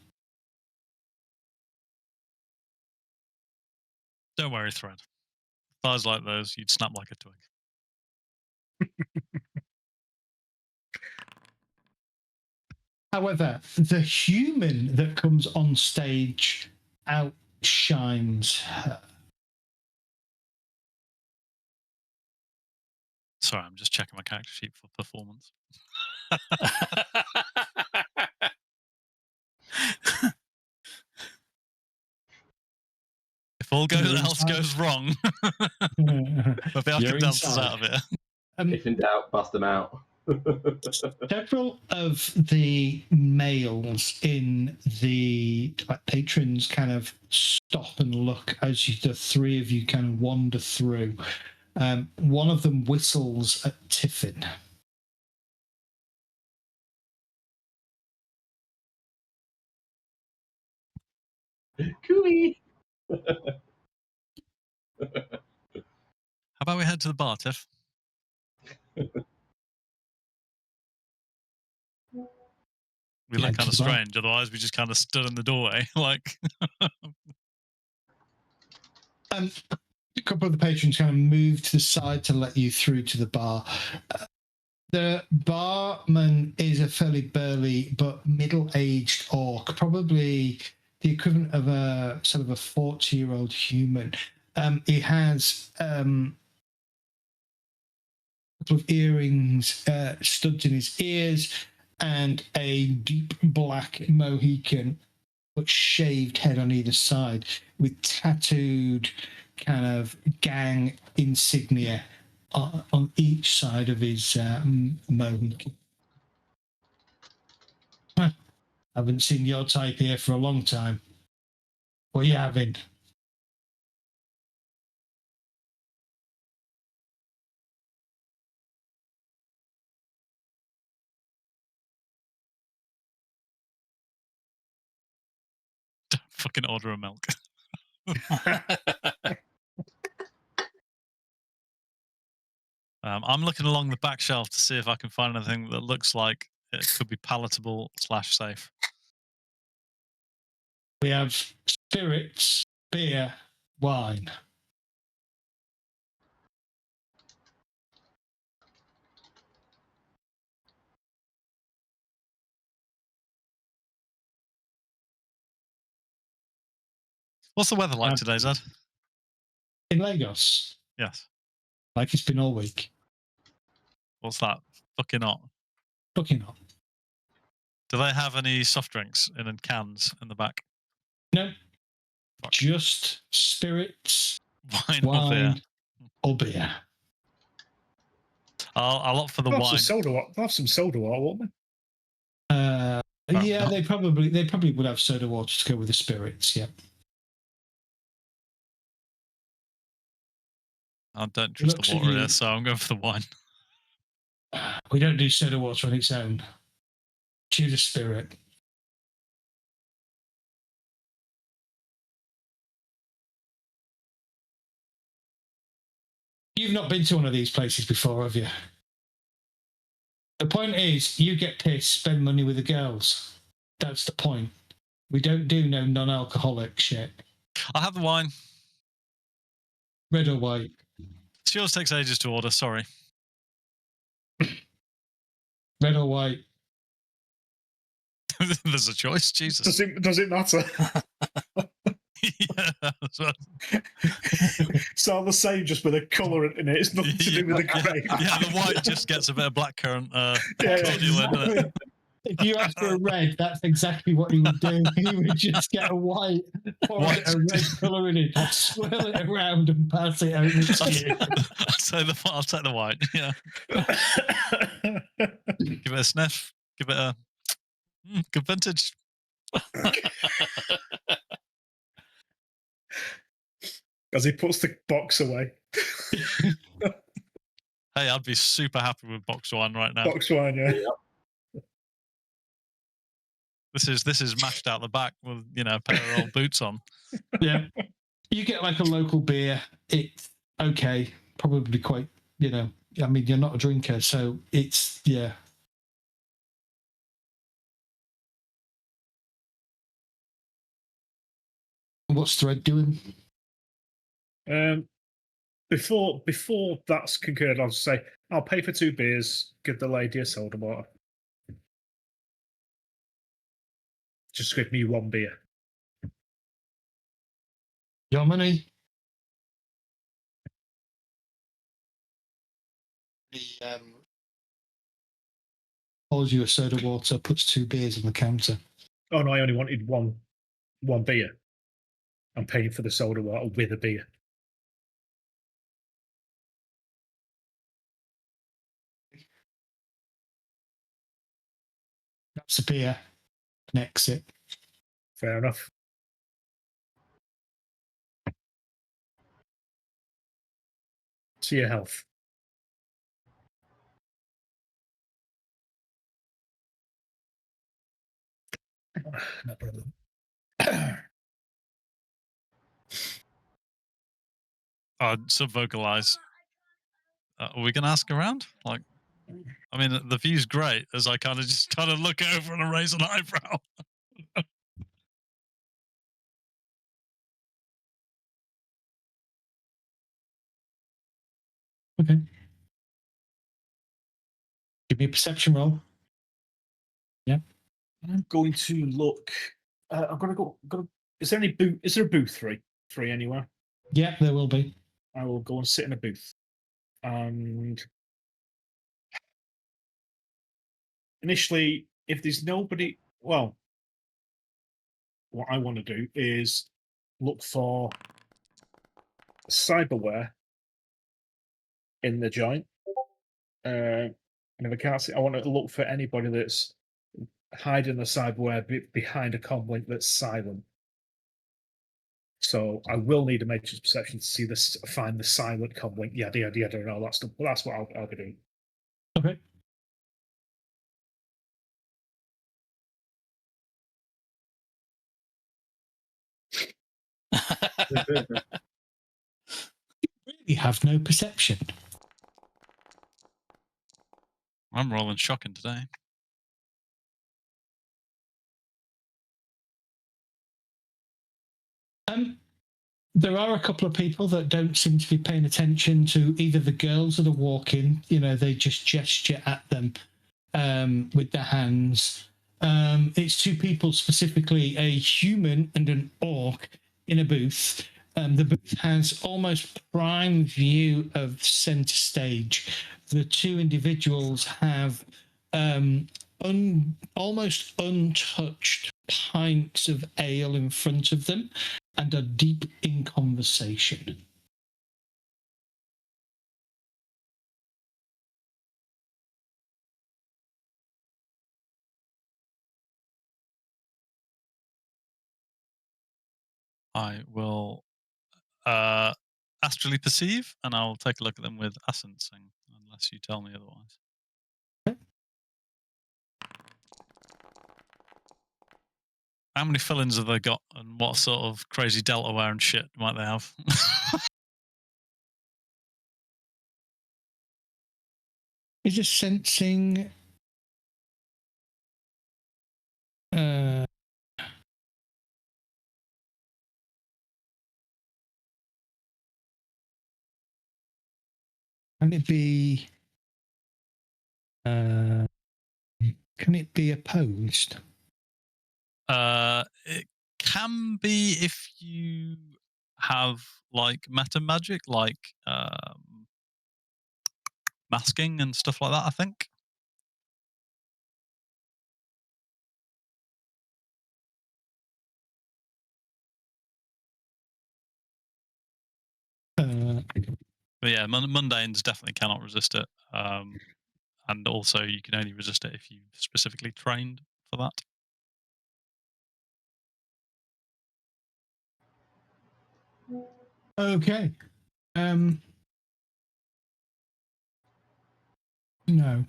don't worry, Thread. Thighs like those, you'd snap like a twig. However, the human that comes on stage outshines her. Sorry, I'm just checking my character sheet for performance. If all else goes wrong, maybe I can dance us out of it. If in doubt, bust them out. Several of the males in the patrons kind of stop and look as the 3 of you kind of wander through. One of them whistles at Tiffin. Cooey. How about we head to the bar, Tiff? We look kind of strange, otherwise we just kind of stood in the doorway, like... A couple of the patrons kind of move to the side to let you through to the bar. The barman is a fairly burly but middle-aged orc, probably the equivalent of a sort of a 40-year-old human. He has a couple of earrings, studs in his ears, and a deep black Mohican but shaved head on either side with tattooed kind of gang insignia on each side of his Mohican. Huh. Haven't seen your type here for a long time. What are you having? fucking order of milk. I'm looking along the back shelf to see if I can find anything that looks like it could be palatable / safe. We have spirits, beer, wine. What's the weather like today, Zed? In Lagos, Yes. like it's been all week. What's that? Fucking hot. Fucking hot. Do they have any soft drinks in cans in the back? No. Fuck. Just spirits, Wine or beer? Or beer. I'll opt for the They'll wine. They'll have some soda water, won't they? Yeah, not. they probably would have soda water to go with the spirits. Yeah. I don't trust Looks the at water you. here, so I'm going for the wine. We don't do soda water on its own. Choose a spirit. You've not been to one of these places before, have you? The point is, you get pissed, spend money with the girls. That's the point. We don't do no non-alcoholic shit. I'll have the wine. Red or white? Yours takes ages to order, sorry. Red or white? There's a choice, Jesus. Does it matter? Yeah, that's right. It's all the same, just with a colour in it. It's nothing to do with the grape. Yeah, the white just gets a bit of blackcurrant Yeah, cordial in it. Exactly. If you asked for a red, that's exactly what he would do. He would just get a white, pour White. a red colour in it, swirl it around and pass it over to you. I'll take the white, yeah. Give it a sniff. Give it a good vintage. As he puts the box away. Hey, I'd be super happy with box wine right now. Box wine, yeah. This is mashed out the back with, you know, a pair of old boots on. Yeah. You get like a local beer, it's okay. Probably quite, you know, I mean, you're not a drinker, so it's, yeah. What's Thread doing? Before that's concurred, I'll say I'll pay for 2 beers. Give the lady a soda water. Just give me 1 beer. Your money? He pours you a soda water, puts 2 beers on the counter. Oh no, I only wanted one beer. I'm paying for the soda water with a beer. That's a beer. An exit. Fair enough. To your health. No problem. Sub-vocalize. Are we going to ask around? Like, I mean, the view's great as I kind of look over and raise an eyebrow. Okay. Give me a perception roll. Yeah. I'm going to look. I'm going to go. Is there any booth? Is there a booth three anywhere? Yeah, there will be. I will go and sit in a booth. And initially, if there's nobody, well, what I want to do is look for cyberware in the joint. And if I can't see, I want to look for anybody that's hiding the cyberware behind a comm link that's silent. So I will need a matrix perception to see this, find the silent comm link, yada yada yada, and all that stuff. But that's what I'll be doing. Okay. really have no perception. I'm rolling shocking today. There are a couple of people that don't seem to be paying attention to either the girls that are walking. You know, they just gesture at them with their hands. It's two people, specifically a human and an orc, in a booth. The booth has almost prime view of center stage. The two individuals have almost untouched pints of ale in front of them and are deep in conversation. I will astrally perceive, and I'll take a look at them with ascensing, unless you tell me otherwise. Okay. How many fill-ins have they got, and what sort of crazy delta wear and shit might they have? Is it sensing? Can it be? Can it be opposed? It can be if you have like meta magic, like masking and stuff like that, I think. But yeah, mundanes definitely cannot resist it. And also you can only resist it if you've specifically trained for that. Okay. No.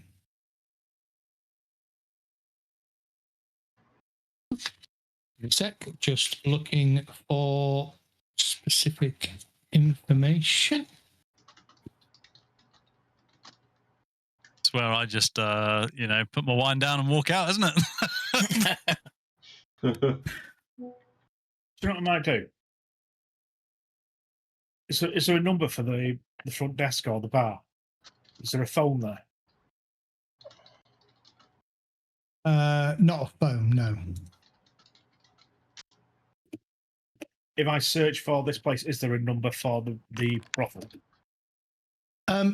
A sec, just looking for specific information. It's where I just, you know, put my wine down and walk out, isn't it? Do you know what I might do? Is there a number for the front desk or the bar? Is there a phone there? Not a phone, no. If I search for this place, is there a number for the brothel?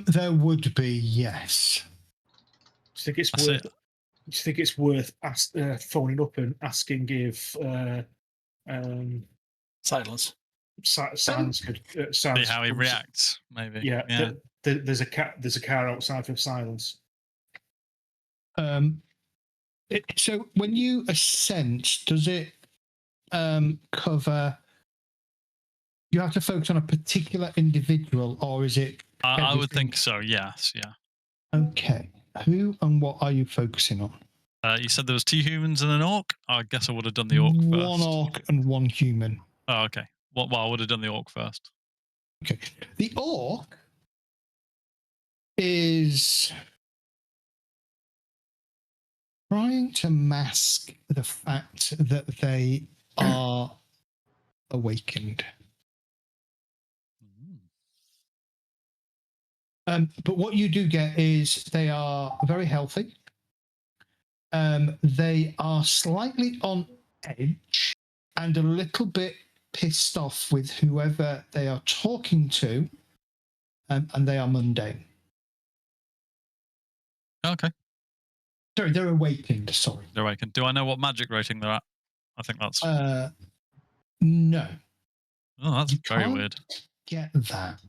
There would be, yes. Do you think it's worth phoning up and asking if silence could see how he reacts? Maybe. Yeah. There's a car outside for silence. So when you ascend, does it cover? You have to focus on a particular individual, or is it? I would think so. Yes. Yeah. Okay. Who and what are you focusing on? You said there was 2 humans and an orc. I guess I would have done the orc first. 1 orc and 1 human. Oh, okay. Well, I would have done the orc first. Okay. The orc is trying to mask the fact that they are awakened. But what you do get is they are very healthy. They are slightly on edge and a little bit pissed off with whoever they are talking to, and they are mundane. Okay. Sorry, they're awakened. Sorry. They're awakened. Do I know what magic rating they're at? I think that's... No. Oh, that's very weird. Get that.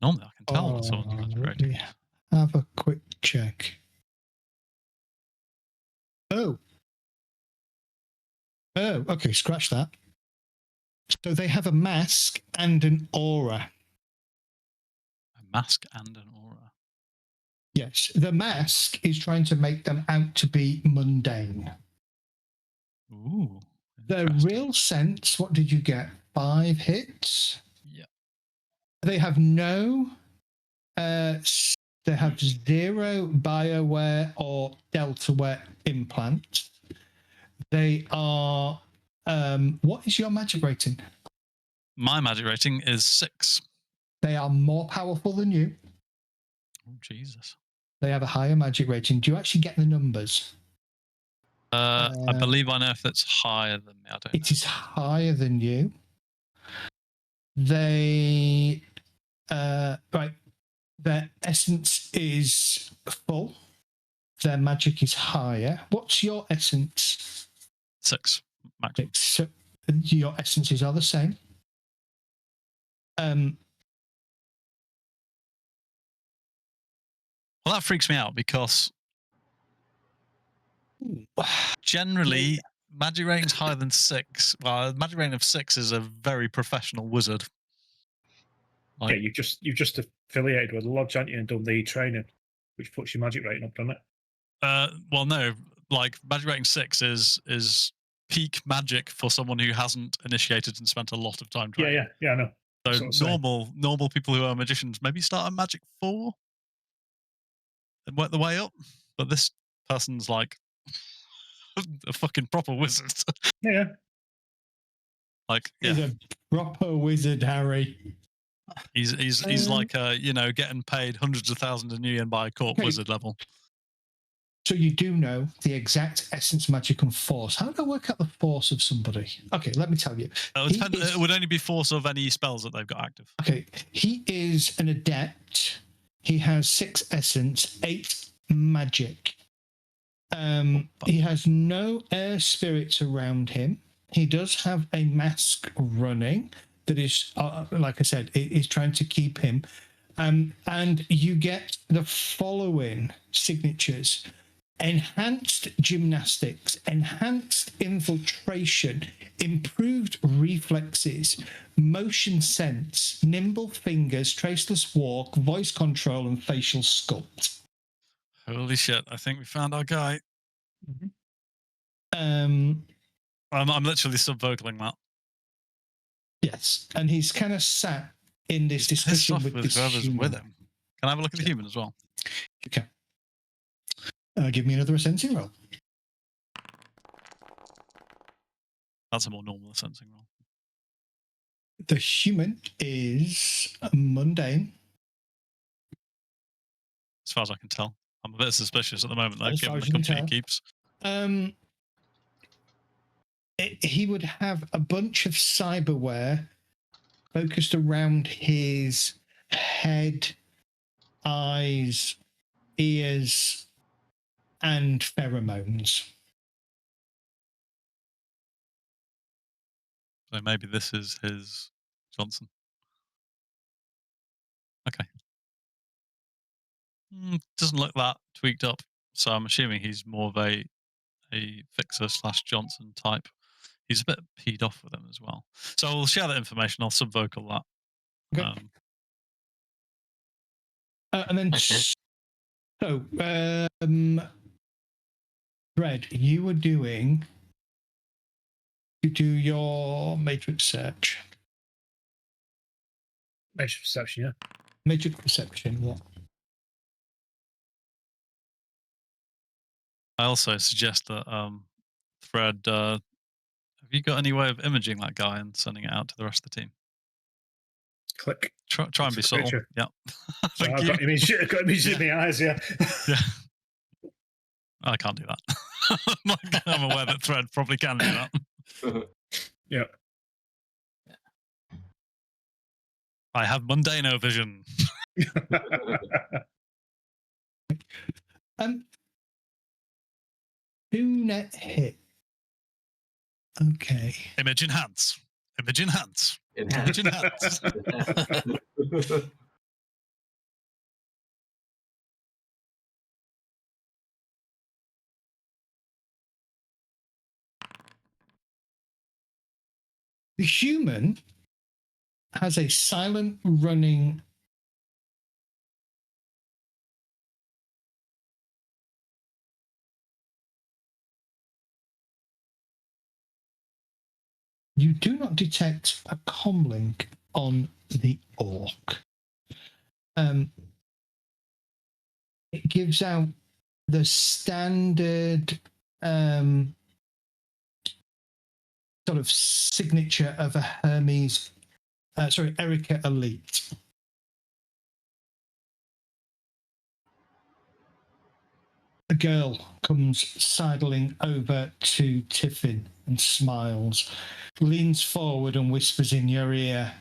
Normally I can tell what someone's magic rating. Have a quick check. Oh, okay, scratch that. So they have a mask and an aura. A mask and an aura. Yes, the mask is trying to make them out to be mundane. Ooh. The interesting. real sense, what did you get? 5 hits? Yeah. They have no, they have 0 BioWare or Deltaware implants. They are, what is your magic rating? My magic rating is 6. They are more powerful than you. Oh, Jesus. They have a higher magic rating. Do you actually get the numbers? I believe I know if it's higher than me. I don't know. It is higher than you. They, right, their essence is full. Their magic is higher. What's your essence? 6 maximum. 6. So your essences are the same. Well, that freaks me out because generally magic rating's higher than 6. Well, a magic rating of 6 is a very professional wizard. Yeah, you've just affiliated with a lodge, haven't you, and done the training, which puts your magic rating up, doesn't it? Well, no, like magic rating 6 is peak magic for someone who hasn't initiated and spent a lot of time training. Yeah, I know. So normal people who are magicians maybe start at magic 4 and work the way up. But this person's like a fucking proper wizard. Yeah. Like, he's a proper wizard, Harry. He's like getting paid hundreds of thousands of Nuyen by a court wizard level. So you do know the exact essence, magic, and force. How do I work out the force of somebody? Okay, let me tell you. It would only be force of any spells that they've got active. Okay, he is an adept. He has 6 essence, 8 magic. He has no air spirits around him. He does have a mask running that is, like I said, it is trying to keep him. And you get the following signatures: enhanced gymnastics, enhanced infiltration, improved reflexes, motion sense, nimble fingers, traceless walk, voice control, and facial sculpt. Holy shit, I think we found our guy. I'm literally sub-vocaling that. Yes, and he's kind of sat in this discussion with this whoever's human. with him. Can I have a look at the human as well? Okay. Give me another sensing roll. That's a more normal sensing roll. The human is mundane. As far as I can tell. I'm a bit suspicious at the moment, though, As far given as the you can company tell. he keeps. He would have a bunch of cyberware focused around his head, eyes, ears, and pheromones. So maybe this is his Johnson. Okay. Doesn't look that tweaked up, so I'm assuming he's more of a fixer / Johnson type. He's a bit peed off with him as well. So I'll share that information. I'll subvocal that. Okay. And then, so, Fred, you were doing to do your matrix search. Matrix perception, yeah. Matrix perception, yeah. I also suggest that Fred, have you got any way of imaging that guy and sending it out to the rest of the team? Click. Try and be subtle. Picture. Yeah. So I've got images in the eyes, yeah. Yeah. I can't do that. I'm aware that Fred probably can do that. Yeah. I have mundano vision. Do net hit. Okay. Image enhance. Image enhance. Image enhance. The human has a silent running you do not detect a comlink on the orc. It gives out the standard sort of signature of a Hermes, Erica Elite. A girl comes sidling over to Tiffin and smiles, leans forward and whispers in your ear,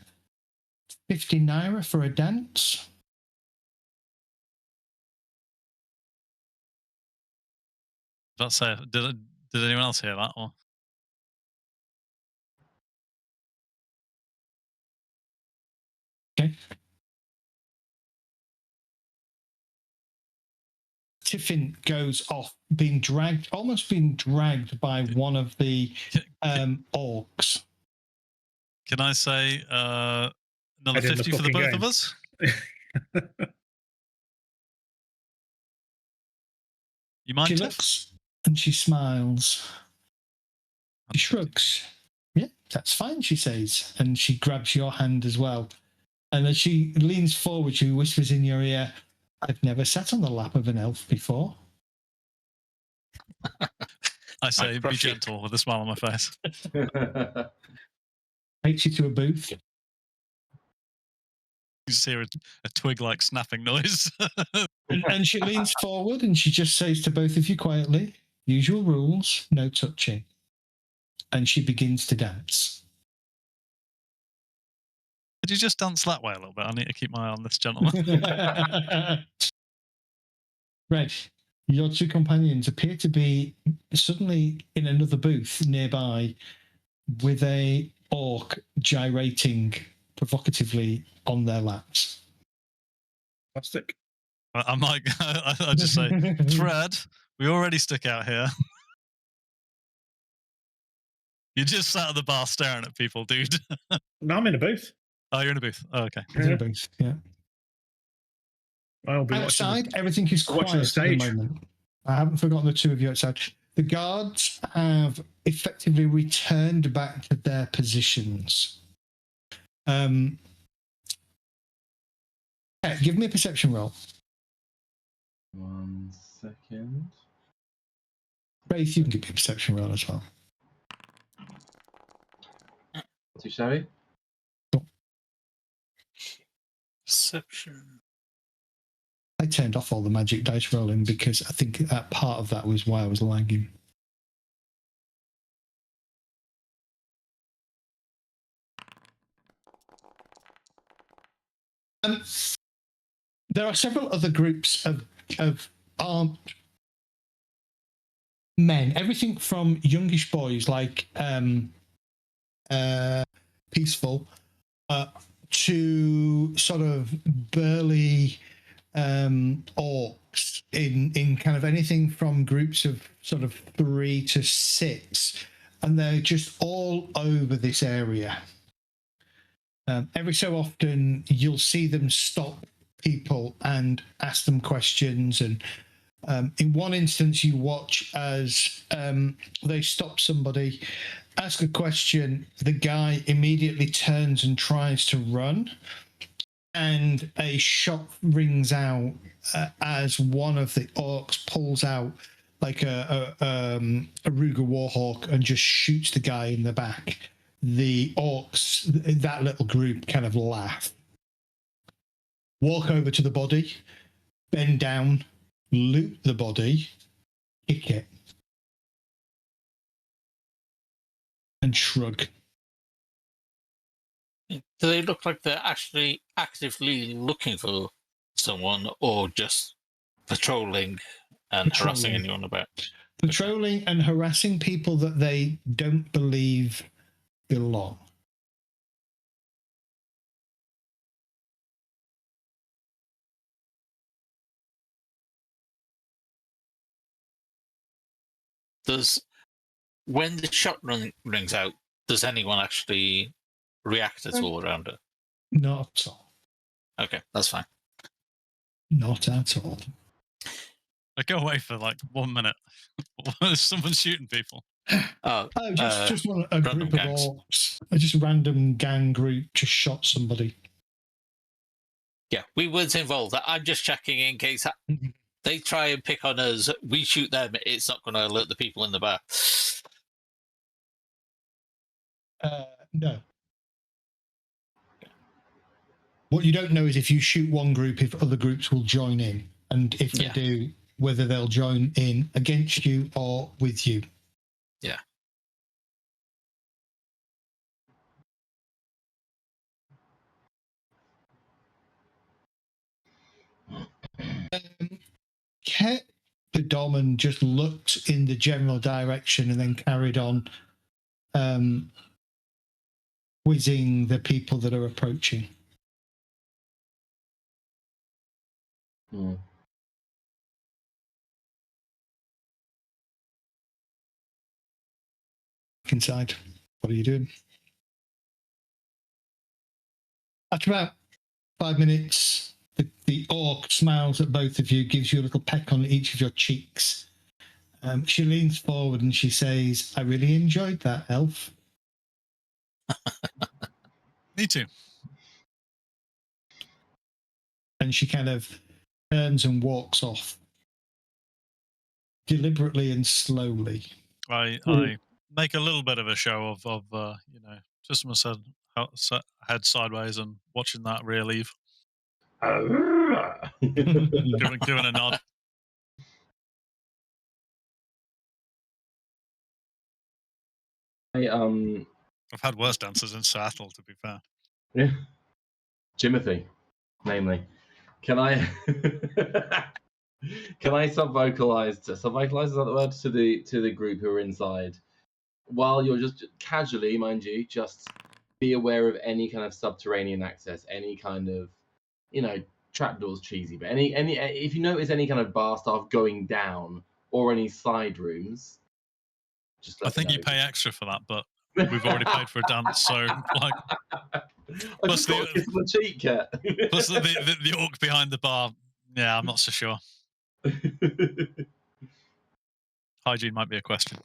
50 naira for a dance? Let's say, did anyone else hear that? Or? Okay. Tiffin goes off, almost being dragged by one of the orcs. Can I say another 50 for the both of us? You mind? She looks and she smiles. She shrugs. Yeah, that's fine, she says. And she grabs your hand as well. And as she leans forward, she whispers in your ear, I've never sat on the lap of an elf before. I say, be gentle with a smile on my face. Takes you to a booth. You just hear a twig-like snapping noise. and she leans forward and she just says to both of you quietly, usual rules, no touching. And she begins to dance. Could you just dance that way a little bit? I need to keep my eye on this gentleman. Red, your two companions appear to be suddenly in another booth nearby with a orc gyrating provocatively on their laps. Fantastic. I'm like, I just say, Thread, we already stick out here. You just sat at the bar staring at people, dude. No, I'm in a booth. Oh, you're in a booth. Oh, okay. He's in a booth, yeah. I'll be outside, everything is quiet the stage. at the moment. I haven't forgotten the two of you outside. The guards have effectively returned back to their positions. Give me a perception roll. 1 second. Wraith, you can give me a perception roll as well. Too shabby. Perception. I turned off all the magic dice rolling because I think that part of that was why I was lagging. There are several other groups of armed men, everything from youngish boys like Peaceful to sort of burly orcs in kind of anything from groups of sort of 3 to 6, and they're just all over this area. Every so often you'll see them stop people and ask them questions, and in one instance you watch as they stop somebody, ask a question, the guy immediately turns and tries to run, and a shot rings out as one of the orcs pulls out like a Ruger Warhawk and just shoots the guy in the back. The orcs, that little group, kind of laugh, walk over to the body, bend down, loot the body, kick it, and shrug. Do they look like they're actually actively looking for someone, or just patrolling and harassing anyone about? Patrolling and harassing people that they don't believe belong. When the shot rings out, does anyone actually react at all around it? Not at all. Okay, that's fine. Not at all. I go away for like 1 minute. Someone's shooting people. Oh, just one, a random group of gangs. orcs. Just a random gang group just shot somebody. Yeah, we weren't involved. I'm just checking in case they try and pick on us. We shoot them. It's not going to alert the people in the bar. No. What you don't know is if you shoot one group, if other groups will join in, and if they do, whether they'll join in against you or with you. Yeah. Kept the dom and just looked in the general direction and then carried on quizzing the people that are approaching. Hmm. Inside. What are you doing? After about 5 minutes, the orc smiles at both of you, gives you a little peck on each of your cheeks. She leans forward and she says, I really enjoyed that, elf. Me too. And she kind of turns and walks off. Deliberately and slowly. I make a little bit of a show of just my head sideways and watching that rear leave. giving a nod. I've had worse dancers in Seattle, to be fair. Yeah. Jimothy, namely. Can I sub-vocalize? Sub-vocalize, is that the word? To the group who are inside, while you're just casually, mind you, just be aware of any kind of subterranean access, any kind of, trapdoors cheesy, but any if you notice any kind of bar staff going down or any side rooms, just I think you pay extra for that, but we've already paid for a dance, so like. Plus the cheek cat. Plus the orc behind the bar. Yeah, I'm not so sure. Hygiene might be a question.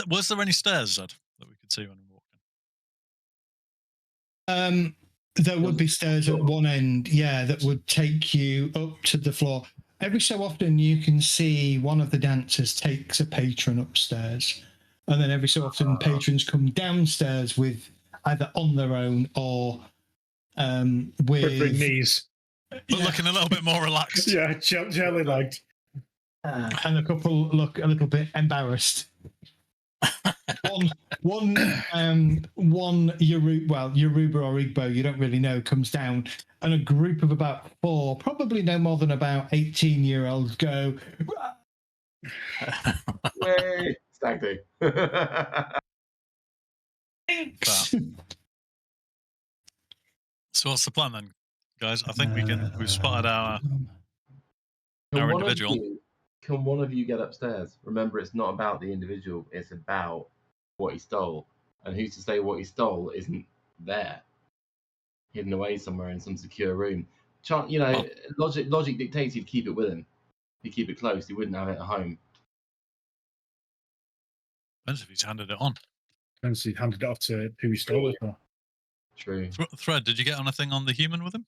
Was there any stairs, Zed, that we could see when we walked in? There would be stairs at one end, that would take you up to the floor. Every so often you can see one of the dancers takes a patron upstairs. And then every so often patrons come downstairs with either on their own or with knees. But looking a little bit more relaxed. Yeah, jelly legged. And a couple look a little bit embarrassed. One Yoruba or Igbo, you don't really know, comes down, and a group of about 4, probably no more than about 18-year-olds go. Way stag do. So what's the plan then, guys? I think we've spotted our individual. Can one of you get upstairs? Remember, it's not about the individual, it's about what he stole. And who's to say what he stole isn't there, hidden away somewhere in some secure room? Logic dictates he'd keep it with him. He'd keep it close, he wouldn't have it at home. Depends if he's handed it on. Depends if he handed it off to who he stole it for. True. Thread, did you get anything on the human with him?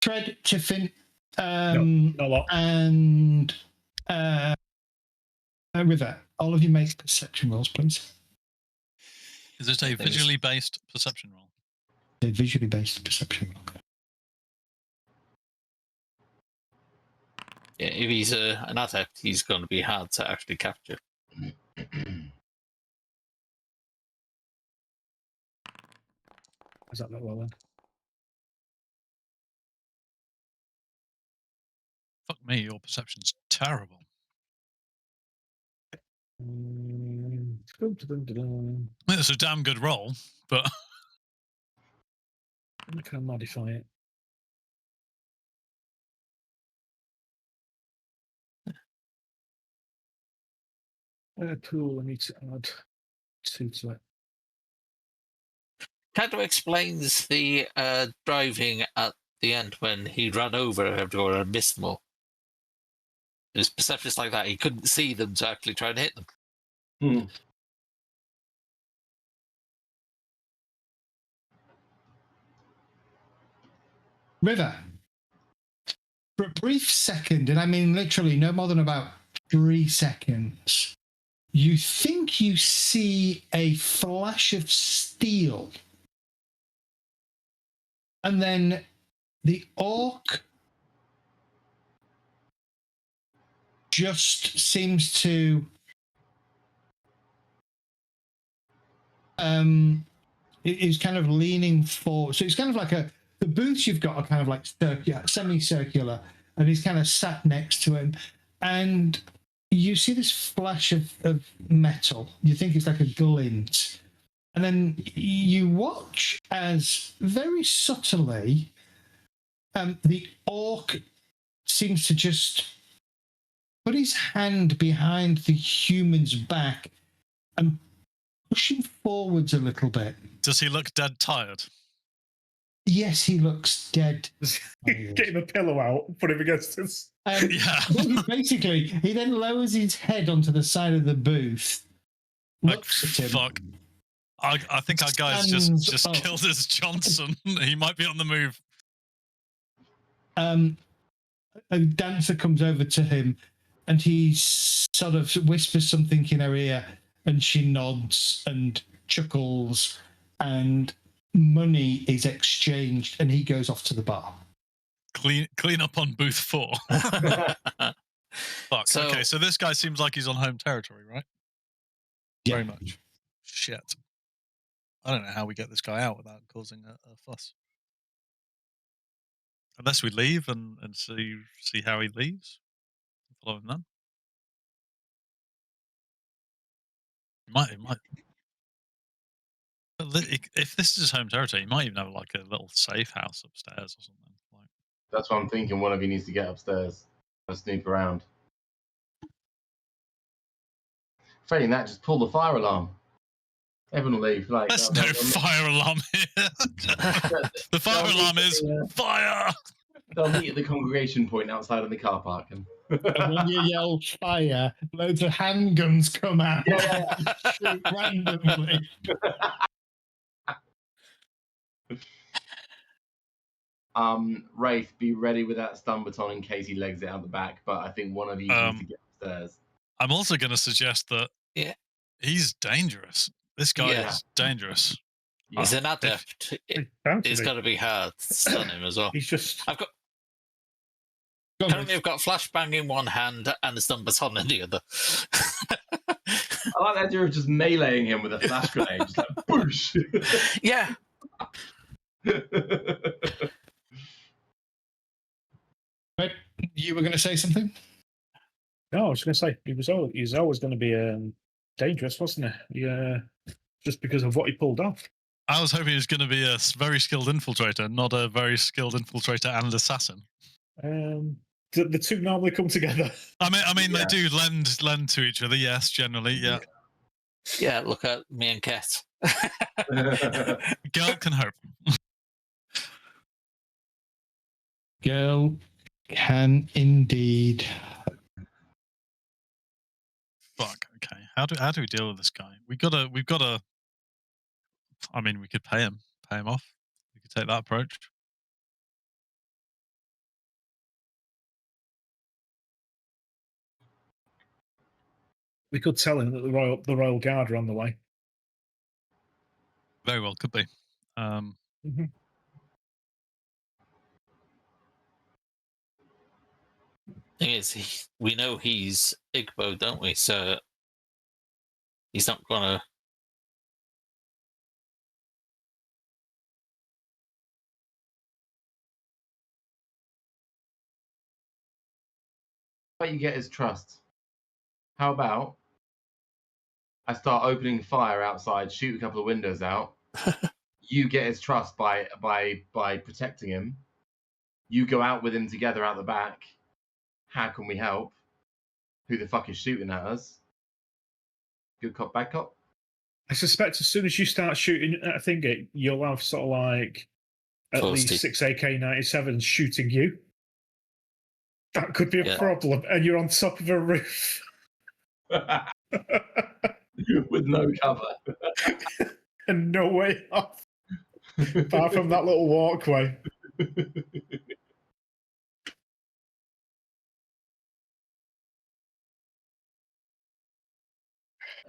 Thread, Tiffin, not a lot. and River. All of you make perception rolls, please. Is it a visually based perception roll? A visually based perception roll. Yeah, if he's an adept, he's going to be hard to actually capture. Is that not well then? Fuck me, your perception's terrible. It's a damn good roll, but I'm not going to modify it. Cool, I need to add 2 to it. Shadow explains the driving at the end when he ran over everyone and missed them all. his perception's like that. He couldn't see them to actually try and hit them. Hmm. River. For a brief second, and I mean literally no more than about 3 seconds, you think you see a flash of steel. And then the orc just seems to is kind of leaning forward. So it's kind of like the booths you've got are kind of like semicircular, and he's kind of sat next to him, and you see this flash of metal. You think it's like a glint, and then you watch as very subtly the orc seems to just put his hand behind the human's back and push him forwards a little bit. Does he look dead tired? Yes, he looks dead. Get him a pillow out, put him against us. Yeah. Basically, he then lowers his head onto the side of the booth, looks at him. Fuck. I think our guy's just killed his Johnson. He might be on the move. A dancer comes over to him, and he sort of whispers something in her ear, and she nods and chuckles, and money is exchanged, and he goes off to the bar. Clean up on booth 4. Fuck. So- Okay, so this guy seems like he's on home territory, right? Yeah. Very much. Shit. I don't know how we get this guy out without causing a fuss. Unless we leave and see how he leaves. Follow him then. He might. If this is his home territory, he might even have like a little safe house upstairs or something. Like, That's what I'm thinking. One of you needs to get upstairs and snoop around. Failing that, just pull the fire alarm. Everyone will leave. Like, there's no fire alarm here. The fire alarm is fire. They'll meet at the congregation point outside in the car park. And when you yell fire, loads of handguns come out. Shoot randomly. Wraith, be ready with that stun baton in case he legs it out the back. But I think one of you needs to get upstairs. I'm also going to suggest that he's dangerous. This guy is dangerous. He's an adept. It's got to be hard to stun him as well. He's just. Currently, I've got flashbang in one hand and a stun baton in the other. I like the idea of just meleeing him with a flash grenade, just like boosh. Yeah. Right. You were going to say something? No, I was going to say he was always going to be dangerous, wasn't he? Yeah, just because of what he pulled off. I was hoping he was going to be a very skilled infiltrator, not a very skilled infiltrator and assassin. The two normally come together. I mean, they do lend to each other. Yes, generally, yeah. Yeah, look at me and Ket. Girl can hope. Girl can indeed. Fuck. Okay. How do we deal with this guy? We've got to. I mean, we could pay him off. We could take that approach. We could tell him that the Royal Guard are on the way. Very well, could be. Thing is, we know he's Igbo, don't we? So he's not gonna. How about you get his trust? How about I start opening fire outside, shoot a couple of windows out. You get his trust by protecting him. You go out with him together out the back. How can we help? Who the fuck is shooting at us? Good cop, bad cop? I suspect as soon as you start shooting at a thingy, you'll have sort of like at least 6 AK-97s shooting you. That could be a problem, and you're on top of a roof. With no cover. And no way off. Apart from that little walkway.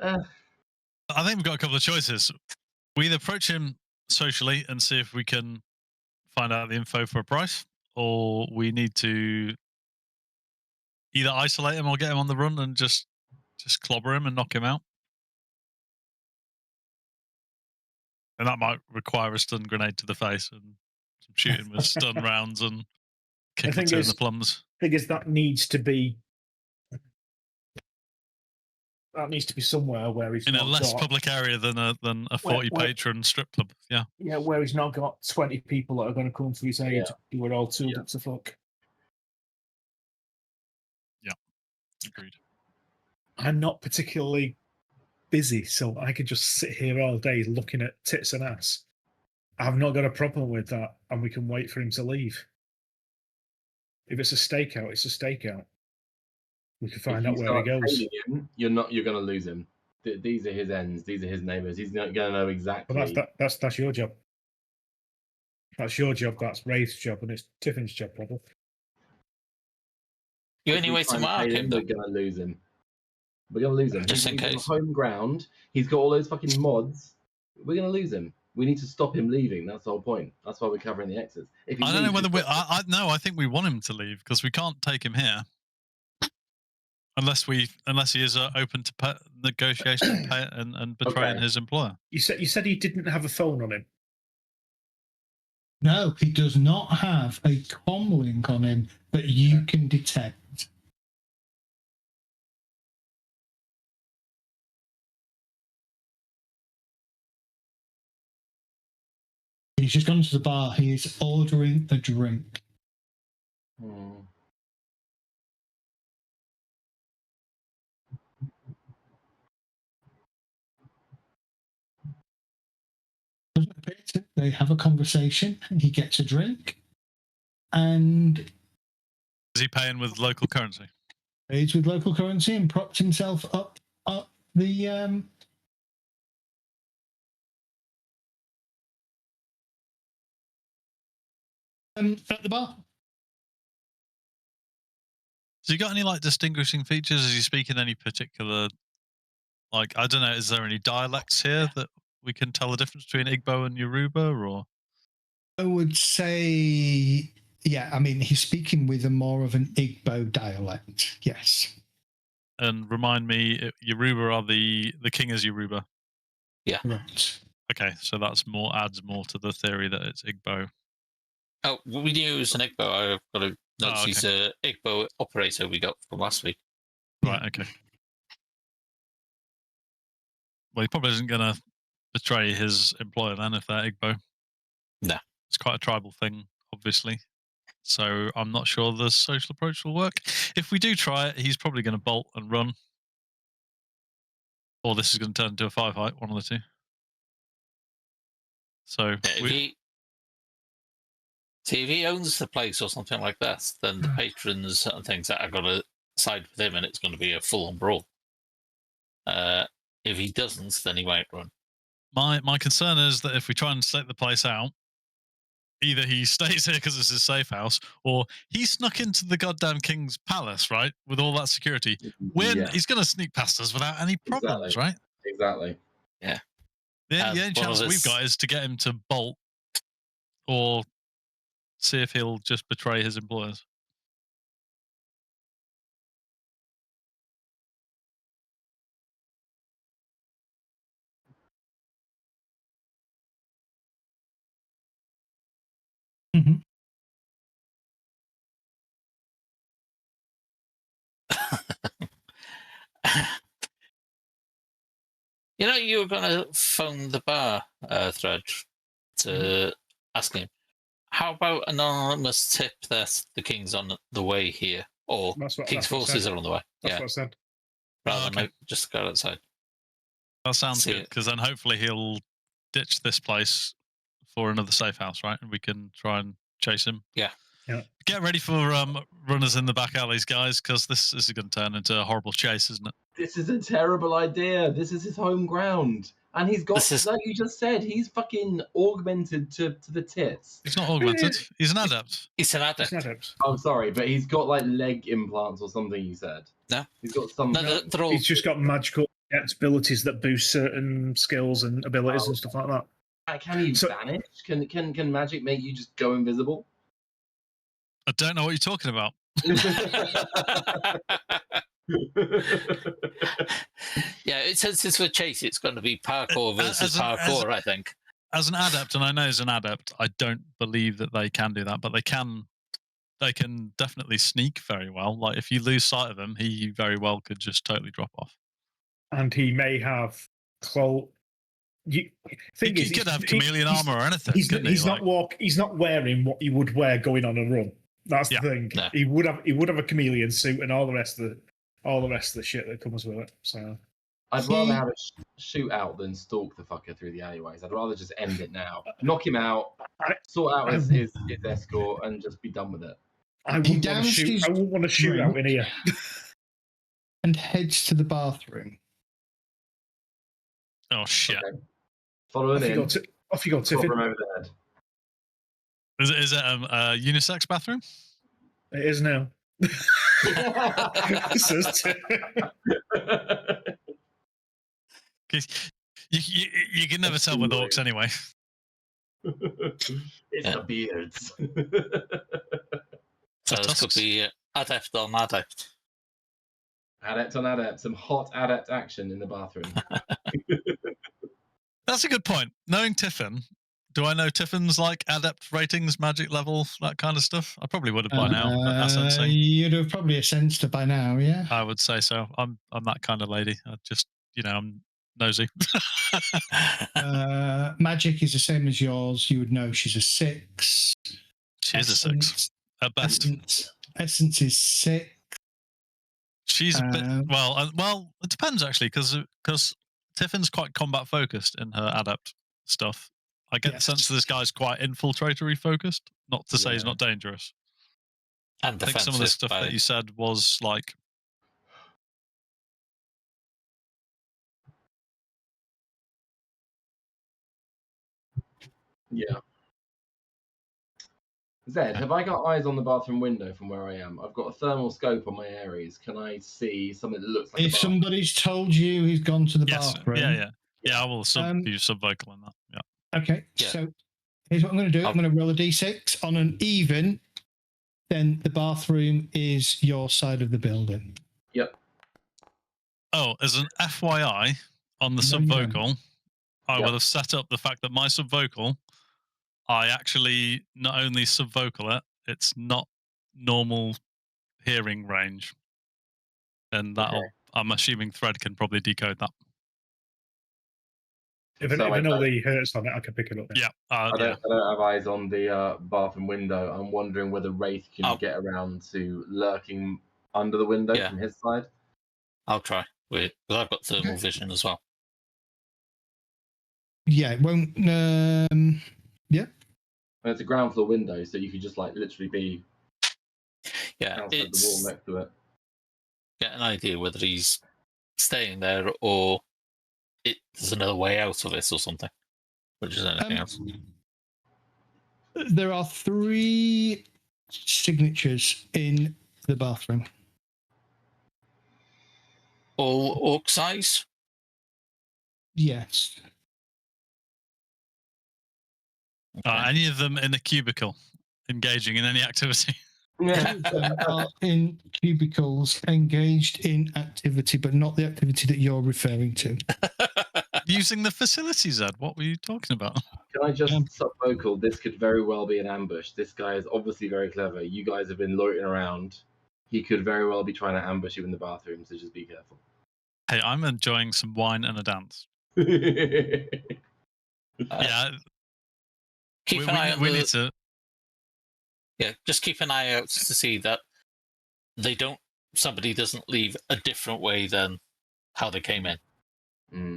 I think we've got a couple of choices. We either approach him socially and see if we can find out the info for a price, or we need to either isolate him or get him on the run and just clobber him and knock him out. And that might require a stun grenade to the face and some shooting with stun rounds and kick it in the plums. I think that needs to be somewhere where he's in a less public area than a 40 patron strip club. Yeah. Yeah, where he's not got 20 people that are going to come to his aid. Yeah. We're all tooled up to fuck. Yeah. Agreed. I'm not particularly busy, so I could just sit here all day looking at tits and ass. I've not got a problem with that, and we can wait for him to leave. If it's a stakeout, it's a stakeout. We can find out where he goes. Him, you're going to lose him. These are his ends. These are his neighbours. He's not going to know exactly. Well, that's your job. That's your job. That's Wraith's job, and it's Tiffin's job, probably. You only way to mark him. We're going to lose him. We're going to lose him. Just in case. On home ground. He's got all those fucking mods. We're going to lose him. We need to stop him leaving. That's the whole point. That's why we're covering the exits. I don't know whether I think we want him to leave because we can't take him here unless he is open to negotiation and betraying his employer. You said he didn't have a phone on him. No, he does not have a comm link on him that you can detect. He's just gone to the bar. He is ordering a drink. Doesn't appear to. They have a conversation. He gets a drink, and is he paying with local currency? Pays with local currency and props himself up the at the bar. Has he got any distinguishing features? Is he speaking any particular I don't know, is there any dialects here that we can tell the difference between Igbo and Yoruba or? I would say I mean he's speaking with more of an Igbo dialect, yes. And remind me, Yoruba are the king is Yoruba. Yeah. Right. Okay, so that's adds more to the theory that it's Igbo. Oh, we knew it was an Igbo. I've got to notice he's an Igbo operator we got from last week. Right, okay. Well, he probably isn't going to betray his employer then if they're Igbo. No. It's quite a tribal thing, obviously. So I'm not sure the social approach will work. If we do try it, he's probably going to bolt and run. Or this is going to turn into a firefight, one of the two. So if he owns the place or something like that, then the patrons and things that are going to side with him and it's going to be a full-on brawl. If he doesn't, then he won't run. My concern is that if we try and stake the place out, either he stays here because it's his safe house, or he snuck into the goddamn king's palace, right, with all that security. He's going to sneak past us without any problems, right? Exactly. Yeah. The only chance we've got is to get him to bolt or see if he'll just betray his employers. Mm-hmm. You were going to phone the bar thread to ask him, how about an anonymous tip that the king's on the way here? Or king's forces are on the way? That's what I said. Rather than just go outside. That sounds good, because then hopefully he'll ditch this place for another safe house, right? And we can try and chase him. Yeah. Get ready for runners in the back alleys, guys, because this is going to turn into a horrible chase, isn't it? This is a terrible idea. This is his home ground. And he's got, like you just said, he's fucking augmented to the tits. He's not augmented. He's an adept. He's an adept. I'm sorry, but he's got like leg implants or something, you said. No. He's got some... No, he's just got magical abilities that boost certain skills and abilities and stuff like that. Can he vanish? Can magic make you just go invisible? I don't know what you're talking about. Yeah, since it's for chase, it's going to be parkour versus parkour, I think. As an adept, and I know as an adept, I don't believe that they can do that, but they can definitely sneak very well. Like if you lose sight of him, he very well could just totally drop off. And he may have he could have chameleon armor or anything. He's not wearing what he would wear going on a run. That's the thing. No. He would have a chameleon suit and all the rest of the shit that comes with it. So I'd rather have a shootout than stalk the fucker through the alleyways. I'd rather just end it now. Knock him out, sort out his escort, and just be done with it. I wouldn't want to shoot out in here. And heads to the bathroom. Oh shit! Okay. Follow him in. Off you go, Tiffin. From over the head. Is it a unisex bathroom? It is now. You can never tell with orcs anyway. It's the beards. So this could be adept on adept. Adept on adept. Some hot adept action in the bathroom. That's a good point. Knowing Tiffin, do I know Tiffin's like adept ratings, magic level, that kind of stuff? I probably would have by now. But you'd have probably sensed it by now, yeah. I would say so. I'm that kind of lady. I just, I'm nosy. Magic is the same as yours. You would know she's a 6. She's a 6 at best. Essence is 6. She's a bit well. It depends actually, because Tiffin's quite combat focused in her adept stuff. I get the sense that this guy's quite infiltratory focused. Not to say he's not dangerous. And I think some of the stuff that you said was like. Yeah. Zed, have I got eyes on the bathroom window from where I am? I've got a thermal scope on my Aries. Can I see something that looks like if somebody's told you he's gone to the bathroom? Yeah, I will use subvocal on that. Yeah. Okay, so here's what I'm going to do. I'm going to roll a d6 on an even. Then the bathroom is your side of the building. Yep. Oh, as an FYI, on the subvocal, I would have set up the fact that my subvocal, I actually not only subvocal it, it's not normal hearing range. And I'm assuming Thread can probably decode that. If I know the hertz on it, I can pick it up. Yeah. I don't have eyes on the bathroom window. I'm wondering whether Wraith can get around to lurking under the window from his side. I'll try. But I've got thermal vision as well. Yeah, it won't. Yeah. And it's a ground floor window, so you could just like literally be outside the wall next to it. Get an idea whether he's staying there or there's another way out of it or something. Which is anything else. There are 3 signatures in the bathroom. All orc size? Yes. Any of them in the cubicle engaging in any activity? Are in cubicles engaged in activity, but not the activity that you're referring to. Using the facilities, Ed. What were you talking about? Can I just subvocal? This could very well be an ambush. This guy is obviously very clever. You guys have been loitering around. He could very well be trying to ambush you in the bathroom, so just be careful. Hey, I'm enjoying some wine and a dance. Yeah. Keep an eye we need to. Yeah, just keep an eye out to see that somebody doesn't leave a different way than how they came in.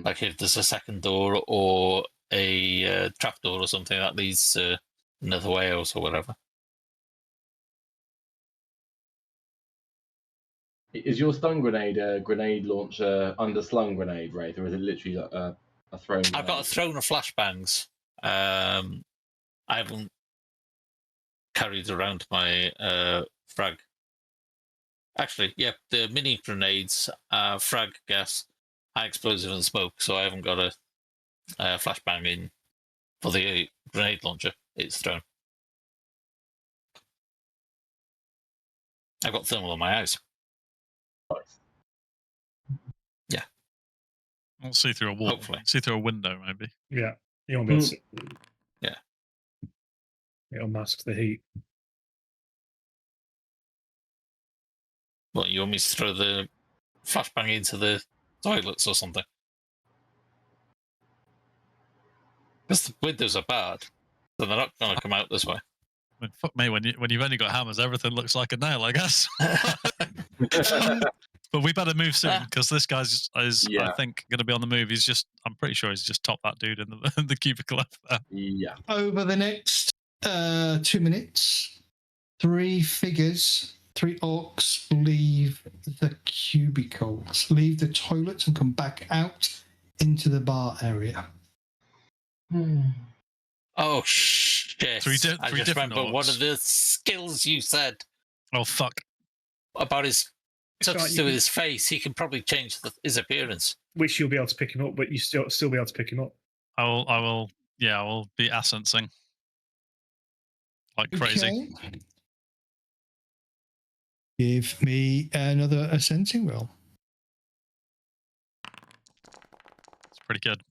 Like if there's a second door or a trapdoor or something that leads to another way out or whatever. Is your stun grenade a grenade launcher underslung grenade, Wraith, or is it literally a thrown grenade? I've got a thrown of flashbangs. I haven't carried around my frag. Actually, yeah, the mini grenades, frag gas, high explosive and smoke, so I haven't got a flashbang in for the grenade launcher. It's thrown. I've got thermal on my eyes. Nice. Yeah. I'll see through a wall. Hopefully. See through a window, maybe. Yeah, you won't be able to. Yeah. It'll mask the heat. What, you want me to throw the flashbang into the toilets or something? Because the windows are bad, so they're not going to come out this way. I mean, fuck me, when you've only got hammers, everything looks like a nail, I guess. But we better move soon because this guy's is I think going to be on the move. I'm pretty sure he's just topped that dude in the cubicle up there. Yeah. Over the next 2 minutes, 3 figures, 3 orcs leave the cubicles, leave the toilets, and come back out into the bar area. Oh shit! Three I just different remember one orcs. of the skills you said Oh fuck! about his It's touch like to you do with can- his face. He can probably change his appearance. Which you'll be able to pick him up, but you still be able to pick him up. I will be ascensing like crazy. Okay. Give me another ascending roll. It's pretty good.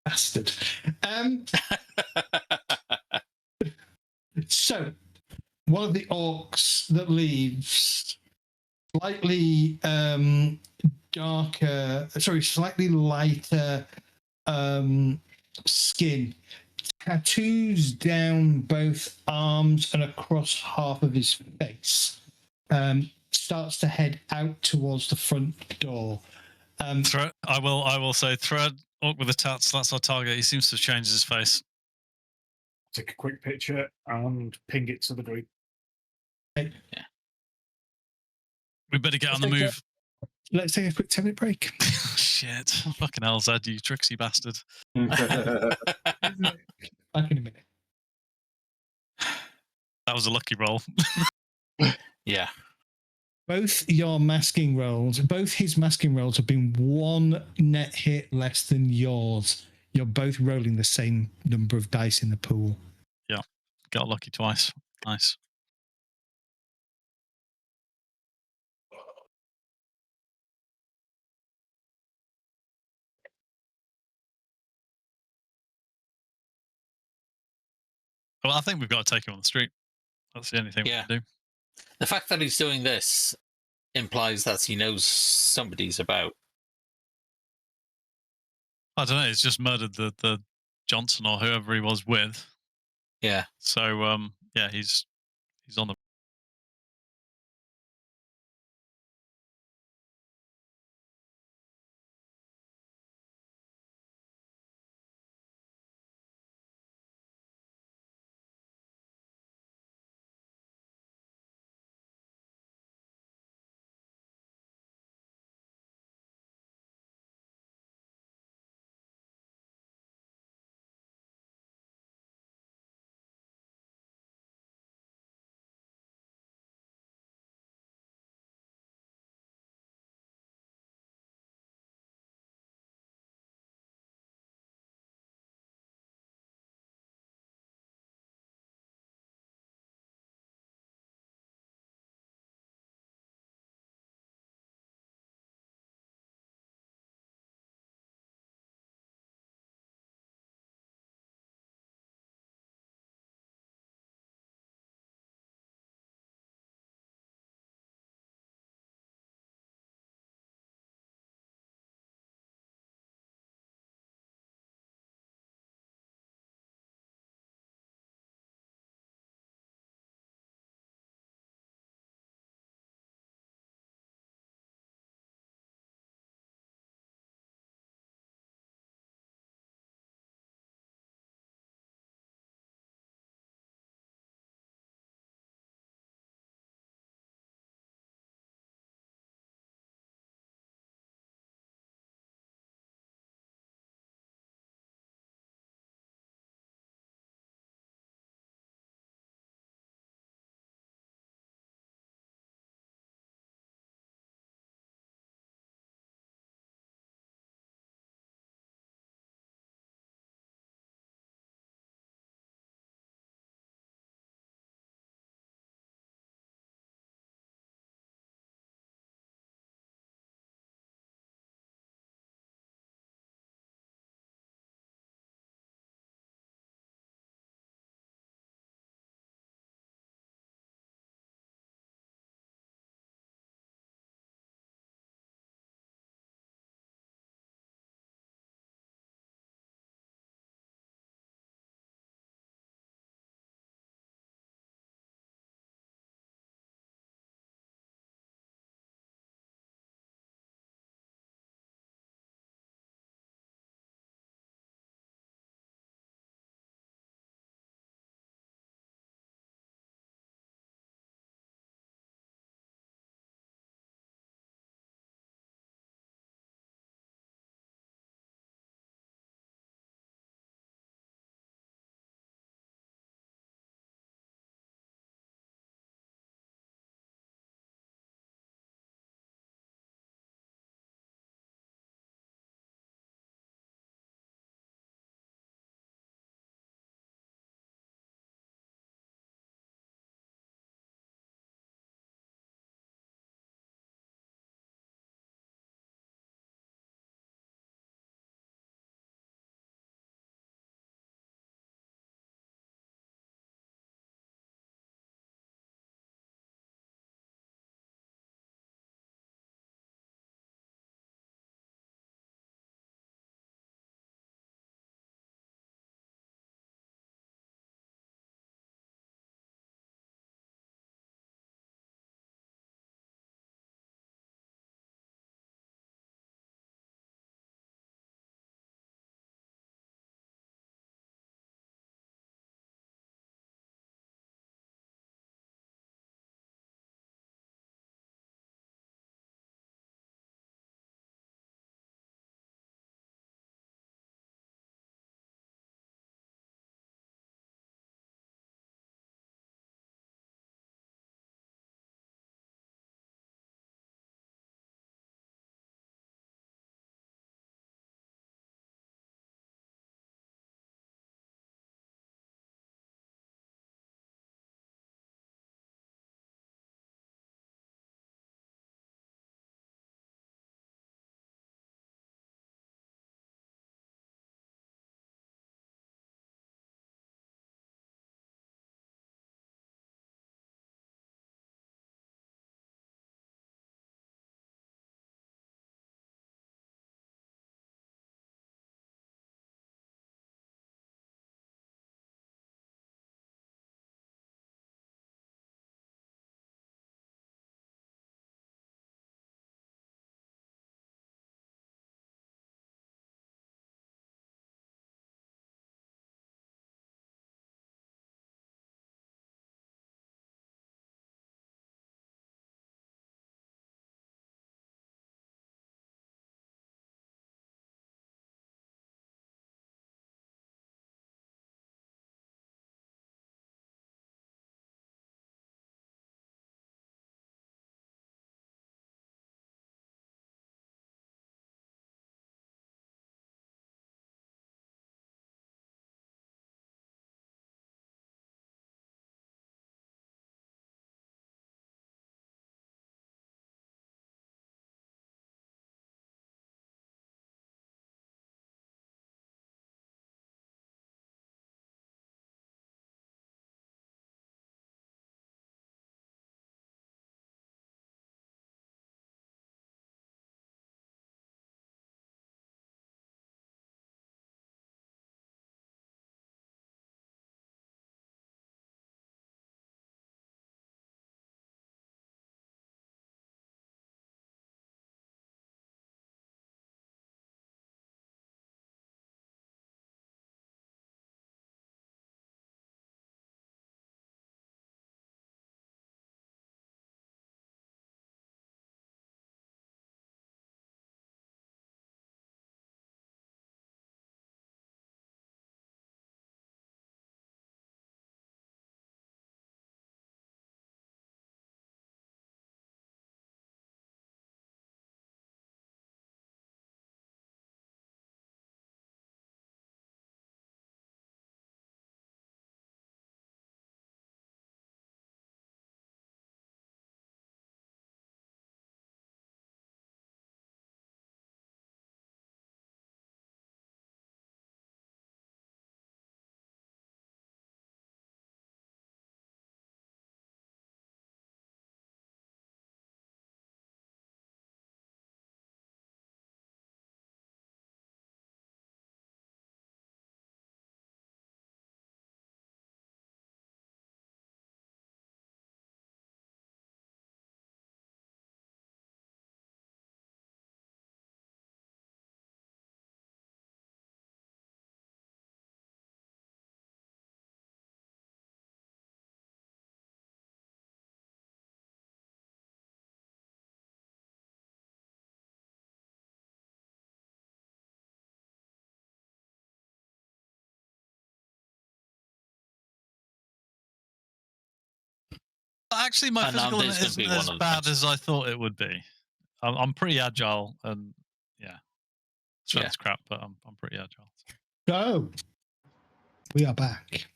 Bastard. So, one of the orcs that leaves, slightly slightly lighter skin, tattoos down both arms and across half of his face, starts to head out towards the front door. I will say thread orc with the tats. That's our target. He seems to have changed his face. Take a quick picture and ping it to the group. Okay. Yeah. We better get on the move. Let's take a quick 10-minute break. Shit! Fucking hell, Zed, you tricksy bastard. Back in a minute. That was a lucky roll. Yeah. Both his masking rolls have been 1 net hit less than yours. You're both rolling the same number of dice in the pool. Yeah, got lucky twice. Nice. Well, I think we've got to take him on the street. That's the only thing we can do. The fact that he's doing this implies that he knows somebody's about. I don't know. He's just murdered the Johnson or whoever he was with. Yeah. So yeah, he's on the actually, my And physical limit Andy's gonna isn't be as one of the bad best. as I thought it would be. I'm pretty agile, and yeah, strength's crap, but I'm pretty agile. So we are back.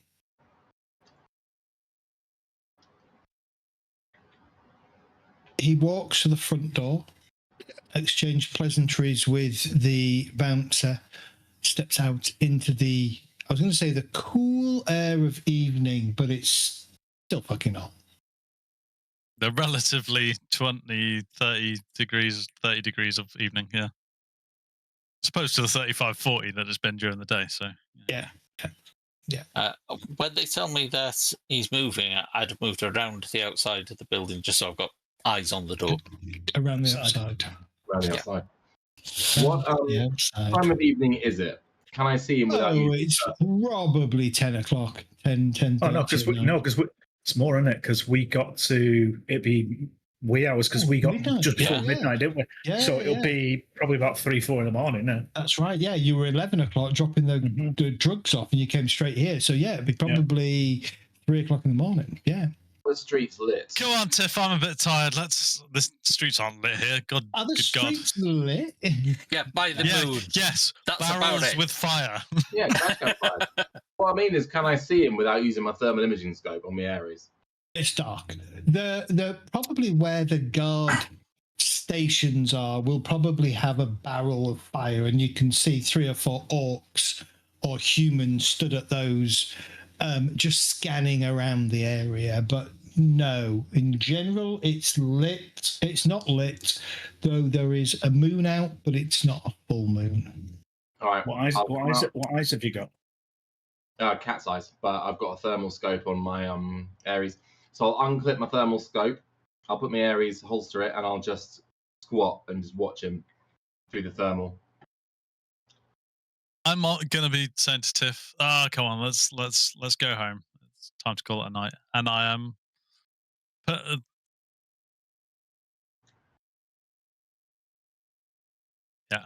He walks to the front door, exchanges pleasantries with the bouncer, steps out into the, I was going to say the cool air of evening, but it's still fucking hot. They're relatively 30 degrees of evening, yeah. As opposed to the 35, 40 that it's been during the day, so. Yeah. When they tell me that he's moving, I'd have moved around the outside of the building just so I've got eyes on the door. Around the outside. Around the outside. What time of evening is it? Can I see him without you? It's probably 10 o'clock. 10. Oh, no, because it's more, isn't it? Because we got to, it'd be wee hours because we got midnight. Just before midnight, didn't we? Yeah, so it'll be probably about 3-4 in the morning now. That's right. Yeah, you were 11 o'clock dropping the drugs off and you came straight here. So yeah, it'd be probably 3 o'clock in the morning. Yeah. The street's lit. Come on, Tiff, I'm a bit tired. The streets aren't lit here. God, Are the good streets God. lit? Yeah, by the moon. Yes, that's barrels about it. with fire. Yeah, exactly. What I mean is, can I see him without using my thermal imaging scope on the Ares? It's dark. The probably where the guard stations are will probably have a barrel of fire, and you can see 3 or 4 orcs or humans stood at those, just scanning around the area. But no, in general, it's lit. It's not lit, though there is a moon out, but it's not a full moon. All right. What eyes have you got? Cat's eyes, but I've got a thermal scope on my Ares. So I'll unclip my thermal scope, I'll put my Ares, holster it, and I'll just squat and just watch him through the thermal. I'm not gonna be saying to Tiff, come on, let's go home. It's time to call it a night. And I am and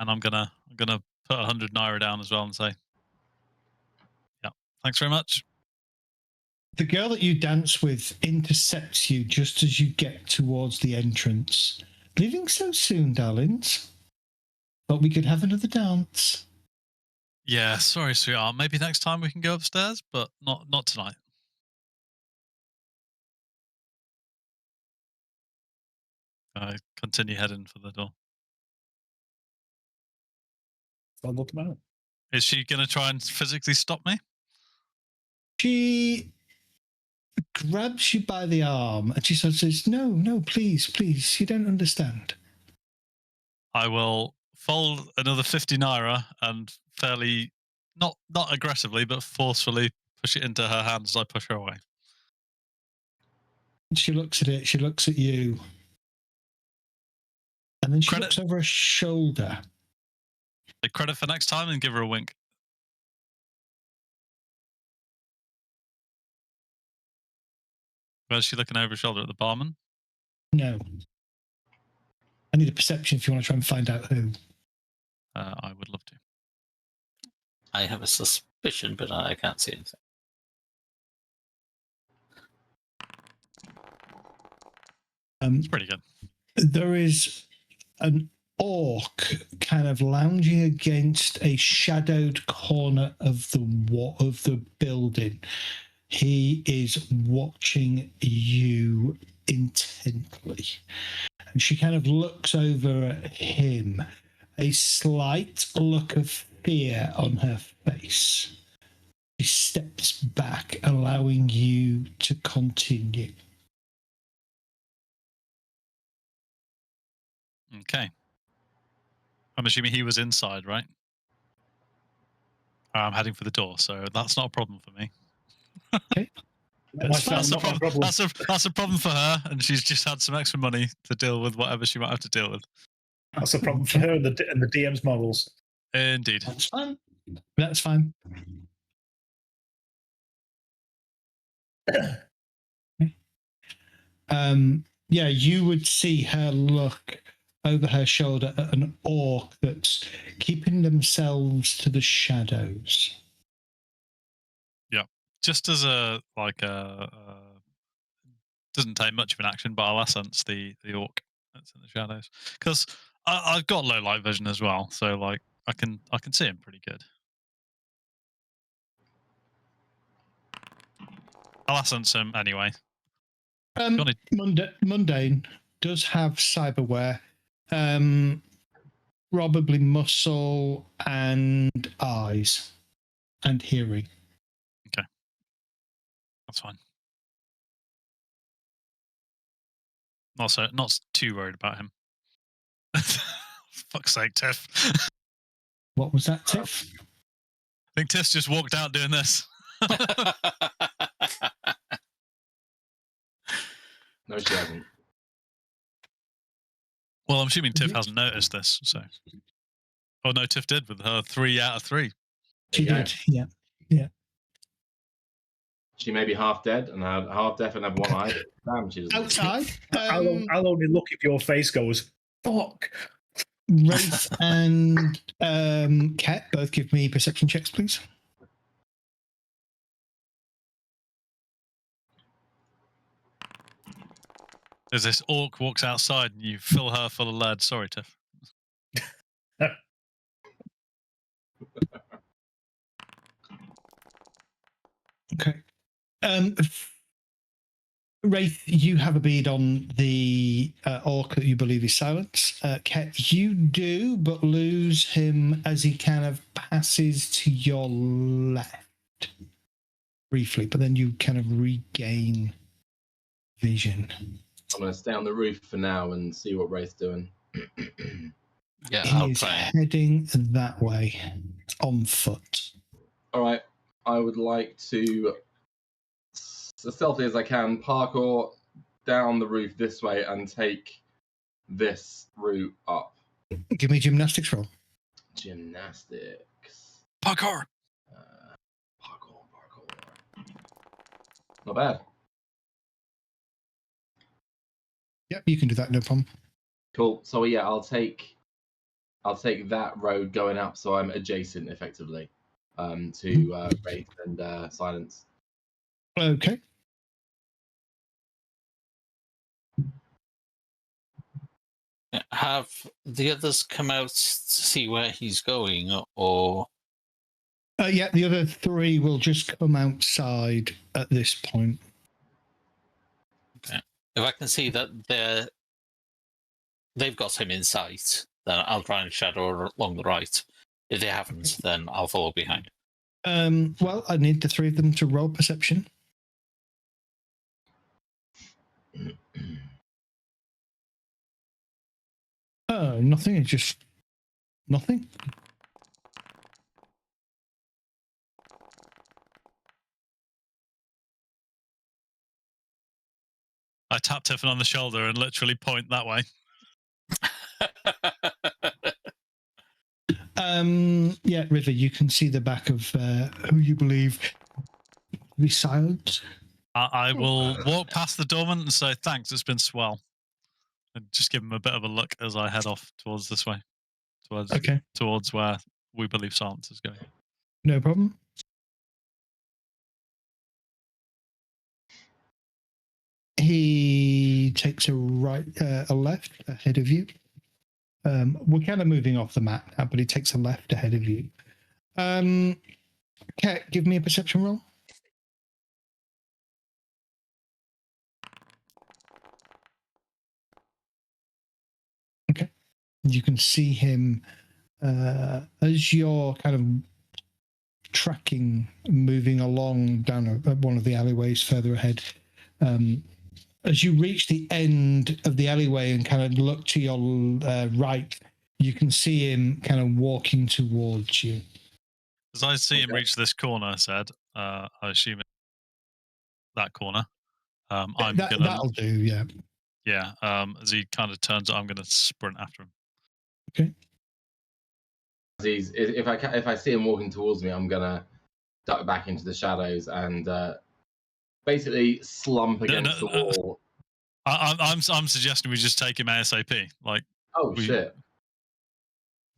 I'm gonna put 100 naira down as well and say, yeah, thanks very much. The girl that you dance with intercepts you just as you get towards the entrance. Leaving so soon, darlings? Thought we could have another dance. Yeah, sorry, sweetheart. Maybe next time we can go upstairs, but not tonight. I continue heading for the door. I'll look them out. Is she going to try and physically stop me? She grabs you by the arm and she sort of says, no, please, you don't understand. I will fold another 50 naira and fairly, not aggressively, but forcefully push it into her hand as I push her away. She looks at it, she looks at you. And then she looks over her shoulder. Take credit for next time and give her a wink. Where's she looking over her shoulder? At the barman? No. I need a perception if you want to try and find out who. I would love to. I have a suspicion, but I can't see anything. It's pretty good. There is an orc kind of lounging against a shadowed corner of the building. He is watching you intently. And she kind of looks over at him, a slight look of fear on her face. She steps back, allowing you to continue. Okay. I'm assuming he was inside, right? I'm heading for the door, so that's not a problem for me. Okay. That's a problem for her, and she's just had some extra money to deal with whatever she might have to deal with. That's a problem for her and the DM's models. Indeed. That's fine. That's fine. Yeah, you would see her look over her shoulder at an orc that's keeping themselves to the shadows. Yeah, just as a doesn't take much of an action, but I'll essence the orc that's in the shadows because I've got low light vision as well, so like I can see him pretty good. I'll essence him anyway. Mundane does have cyberware, probably muscle and eyes and hearing. Okay, that's fine. Also, not too worried about him. Fuck's sake, Tiff. What was that, Tiff? I think Tiff's just walked out doing this. No, she hasn't. Well, I'm assuming Tiff hasn't noticed this, so. Oh no, Tiff did with her 3 out of 3. She did, yeah. She may be half dead and half deaf and have one eye. Damn, she doesn't. Outside. I'll only look if your face goes, fuck. Wraith and Ket, both give me perception checks, please. As this orc walks outside and you fill her full of lead. Sorry, Tiff. Okay. Wraith, you have a bead on the orc that you believe is silence. Ket, you do, but lose him as he kind of passes to your left briefly, but then you kind of regain vision. I'm going to stay on the roof for now and see what Wraith's doing. Yeah, He is heading that way on foot. All right. I would like to, as stealthy as I can, parkour down the roof this way and take this route up. Give me a gymnastics roll. Gymnastics. Parkour. Parkour. Not bad. Yep, you can do that, no problem. Cool. So yeah, I'll take that road going up, so I'm adjacent effectively to Wraith and Silence. Okay. Have the others come out to see where he's going, or? Yeah, the other 3 will just come outside at this point. Okay. If I can see that they've got him in sight, then I'll try and shadow along the right. If they haven't, then I'll follow behind. Well, I need the 3 of them to roll perception. Oh, nothing. It's just nothing. I tap Tiffin on the shoulder and literally point that way. Yeah, River, you can see the back of who you believe to be silent. I will walk past the doorman and say, thanks, it's been swell. And just give him a bit of a look as I head off towards this way. Towards where we believe Silence is going. No problem. He takes a left ahead of you. We're kind of moving off the map now, but he takes a left ahead of you. Ket, give me a perception roll. Okay. You can see him as you're kind of tracking, moving along down one of the alleyways further ahead. As you reach the end of the alleyway and kind of look to your right, you can see him kind of walking towards you. As I see him reach this corner, I said, I assume that corner. That'll do, yeah. Yeah, as he kind of turns, I'm going to sprint after him. Okay. If I see him walking towards me, I'm going to duck back into the shadows and basically slump against the wall. I'm suggesting we just take him ASAP. Like, shit!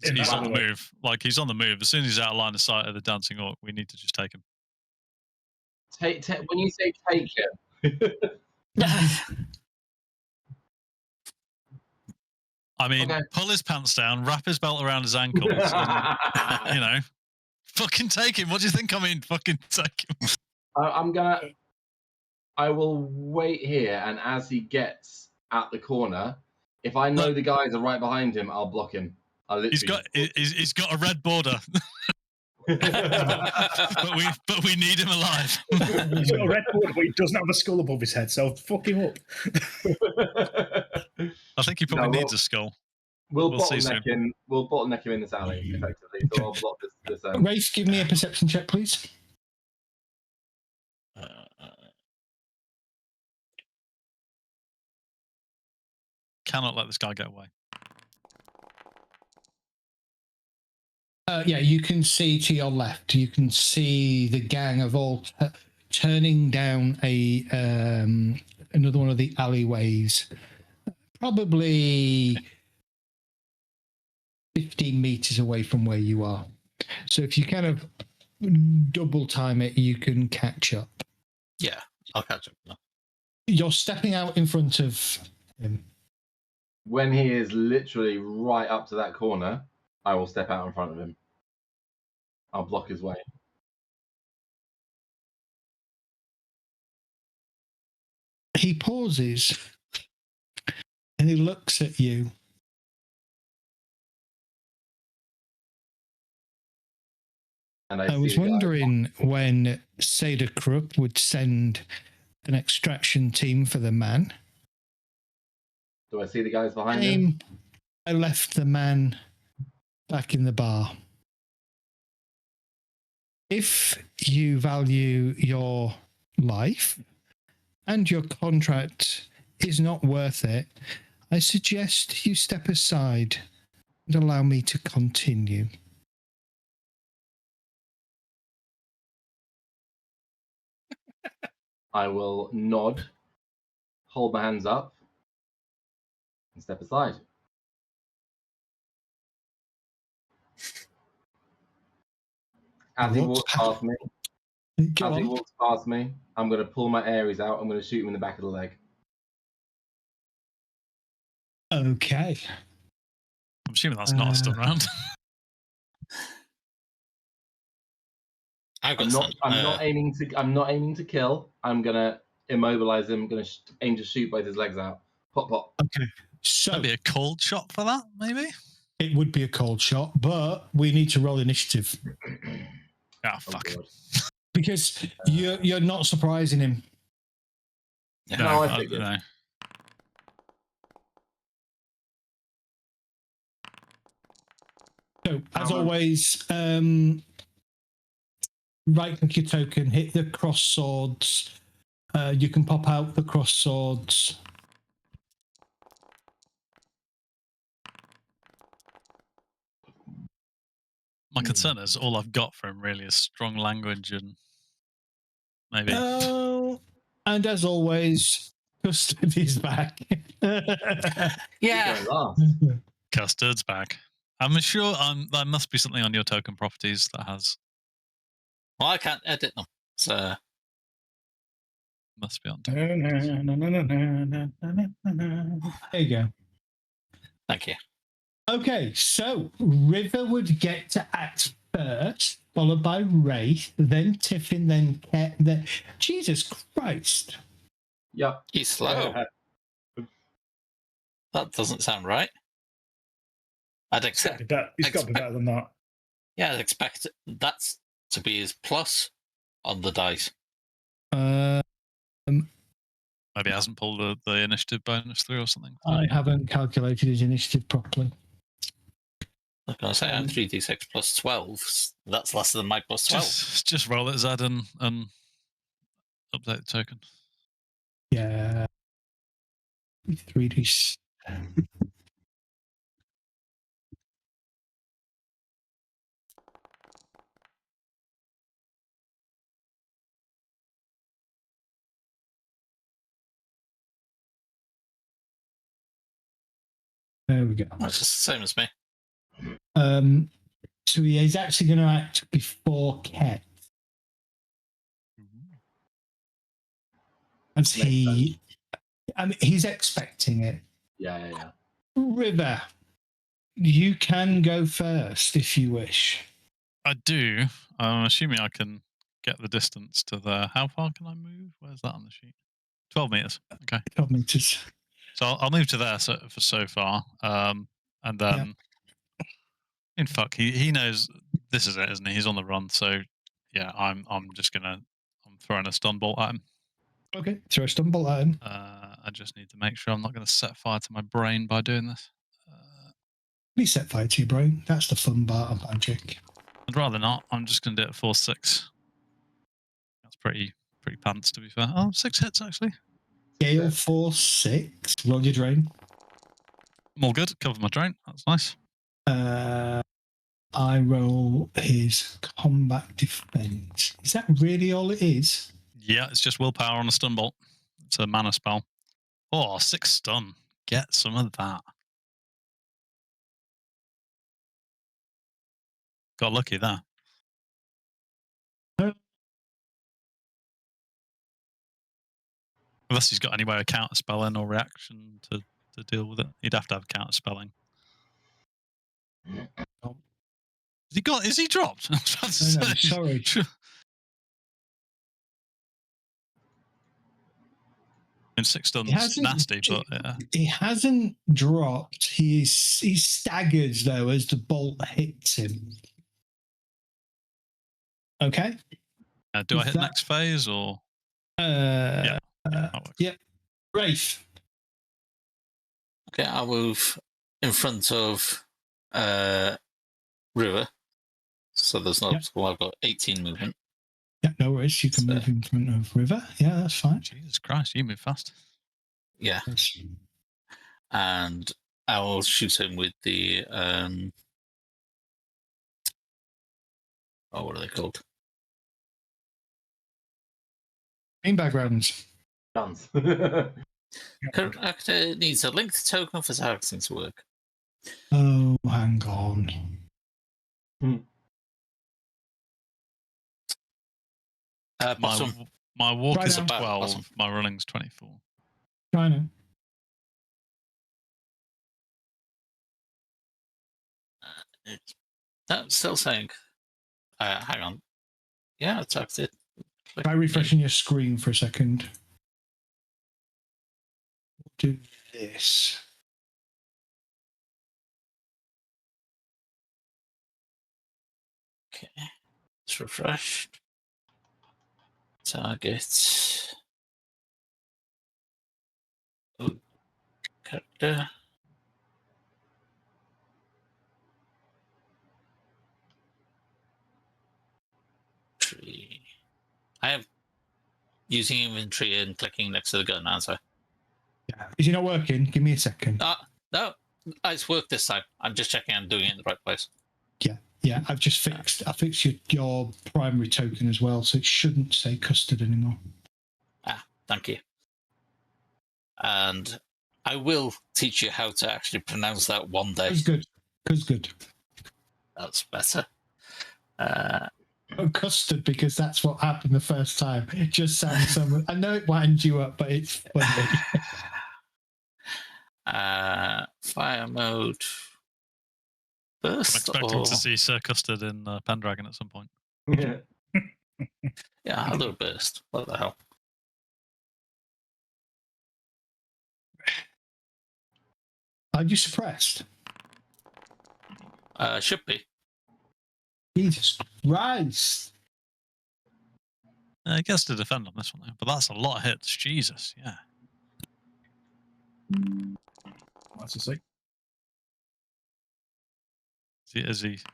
He's on the move. Like, he's on the move. As soon as he's out of line of sight of the dancing orc, we need to just take him. When you say take him, I mean, Okay. pull his pants down, wrap his belt around his ankles, and, you know, fucking take him. What do you think? I mean, fucking take him. I will wait here, and as he gets at the corner, if I know the guys are right behind him, I'll block him. He's got a red border. but we need him alive. He's got a red border, but he doesn't have a skull above his head, so fuck him up. I think he probably needs a skull. We'll bottleneck him. We'll bottleneck him in this alley effectively. So I'll block this. Rafe, give me a perception check, please. Cannot let this guy get away. Yeah, you can see to your left. You can see the gang of all turning down a another one of the alleyways, probably 15 meters away from where you are. So if you kind of double time it, you can catch up. Yeah, I'll catch up now. You're stepping out in front of him. When he is literally right up to that corner, I will step out in front of him. I'll block his way. He pauses and he looks at you. And I was wondering when Seda Krupp would send an extraction team for the man. Do I see the guys behind him? I left the man back in the bar. If you value your life and your contract is not worth it, I suggest you step aside and allow me to continue. I will nod, hold my hands up, and step aside. As he walks past me, I'm going to pull my Aries out. I'm going to shoot him in the back of the leg. Okay. I'm assuming that's not a stun round. I'm not aiming to kill. I'm going to immobilize him. I'm going to aim to shoot both his legs out. Pop, pop. Okay. So that'd be a cold shot for that, maybe? It would be a cold shot, but we need to roll initiative. Oh, fuck. Because you're not surprising him. No, I figured. No. So, as always, right-click your token, hit the cross swords. You can pop out the cross swords. My concern is all I've got for him really is strong language and maybe. And as always, Custard is back. Yeah. Custard's back. I'm sure there must be something on your token properties that has. Well, I can't edit them, so. Must be on. There you go. Thank you. Okay, so River would get to act first, followed by Wraith, then Tiffin, then Ket, then... Jesus Christ. Yep. He's slow. That doesn't sound right. I'd accept... He's got to be better than that. Yeah, I'd expect that's to be his plus on the dice. Maybe he hasn't pulled the initiative bonus through or something. I haven't calculated his initiative properly. I was going to say, I'm 3d6 plus 12. That's less than my plus 12. Just roll it, Zed, and update the token. Yeah. 3d. There we go. That's just the same as me. So he is actually going to act before Ket. As he I mean, he's expecting it. Yeah. River, you can go first if you wish. I do. I'm assuming I can get the distance to there. How far can I move? Where's that on the sheet? 12 meters. Okay. 12 meters. So I'll move to there so far. And then, in fuck, he knows this is it, isn't he? He's on the run. So yeah, I'm throwing a stun bolt at him. Okay, throw a stun bolt at him. I just need to make sure I'm not going to set fire to my brain by doing this. Please set fire to your brain. That's the fun part of magic. I'd rather not. I'm just going to do it 4-6. That's pretty pants, to be fair. Oh, 6 hits, actually. Gale 4-6. Roll your drain. I'm all good. Cover my drain. That's nice. I roll his combat defense. Is that really all it is? Yeah, it's just willpower on a stun bolt. It's a mana spell. Oh, 6 stun. Get some of that. Got lucky there. Unless he's got any way of counter spelling or reaction to deal with it. He'd have to have counter spelling. Is he dropped? No, sorry. And 6 stun's nasty, but yeah. He hasn't dropped. He staggers though as the bolt hits him. Okay. Do I hit next phase or? Yeah. Rafe. Okay, I'll move in front of River. So there's no obstacle. I've got 18 movement. Yeah, no worries. You can move in front of River. Yeah, that's fine. Jesus Christ, you move fast. Yeah. And I will shoot him with the what are they called? Beanbag rounds. Guns. Current actor needs a linked token for targeting to work. Oh, hang on. Bottom. My walk Right is now. 12. Bottom. My running's 24. China. That's still saying. Hang on. Yeah, attacked it. Try refreshing your screen for a second. Do this. Okay. It's refreshed. Target. Oh, character. Tree. I am using inventory and clicking next to the gun, aren't I? Yeah. Is it not working? Give me a second. No, it's worked this time. I'm just checking I'm doing it in the right place. Yeah, I've just fixed. I fixed your primary token as well, so it shouldn't say custard anymore. Thank you. And I will teach you how to actually pronounce that one day. Cause good. That's better. Custard, because that's what happened the first time. It just sounds so. I know it winds you up, but it's funny. Fire mode. Burst. I'm expecting to see Sir Custard in Pendragon at some point. Yeah. Yeah, I'll do a burst. What the hell? Are you suppressed? Should be. Jesus Christ. I guess to defend on this one, but that's a lot of hits. Jesus, yeah. That's a see. Is he? Just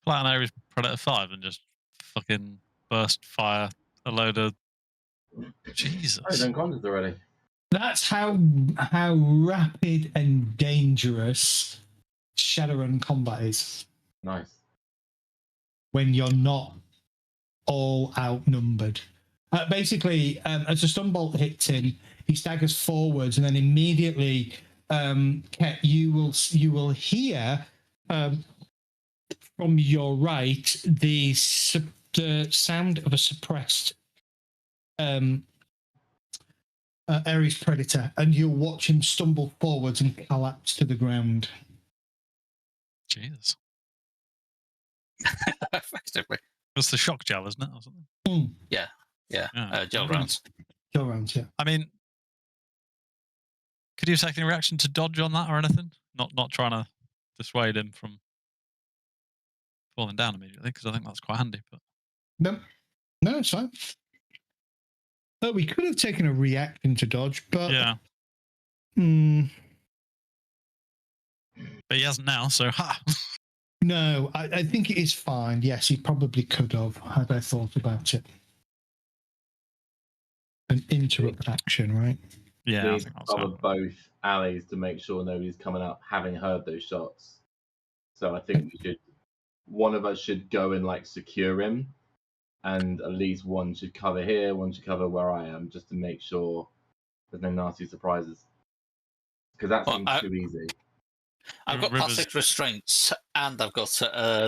play an Ares Predator 5 and just fucking burst fire a load of. Jesus. I've done content already. That's how rapid and dangerous Shadowrun combat is. Nice. When you're not all outnumbered. Basically, as a stun bolt hits him, he staggers forwards, and then immediately Ket, you will hear from your right the sound of a suppressed Ares predator, and you'll watch him stumble forwards and collapse to the ground. Jesus. Effectively. That's the shock gel, isn't it? Or something? Yeah. Gel Right. rounds. Gel rounds, yeah. I mean, could you take any reaction to dodge on that or anything? Not trying to dissuade him from falling down immediately, because I think that's quite handy. But No, it's fine. We could have taken a reaction to dodge, but yeah, but he hasn't now. So ha. No, I think it is fine. Yes, he probably could have had I thought about it. An interrupt action, right? Yeah, We I need to think that's cover it. both alleys to make sure nobody's coming up having heard those shots. So I think one of us should go and like secure him, and at least one should cover here, one should cover where I am, just to make sure there's no nasty surprises. Because that seems too easy. I've got plastic restraints and I've got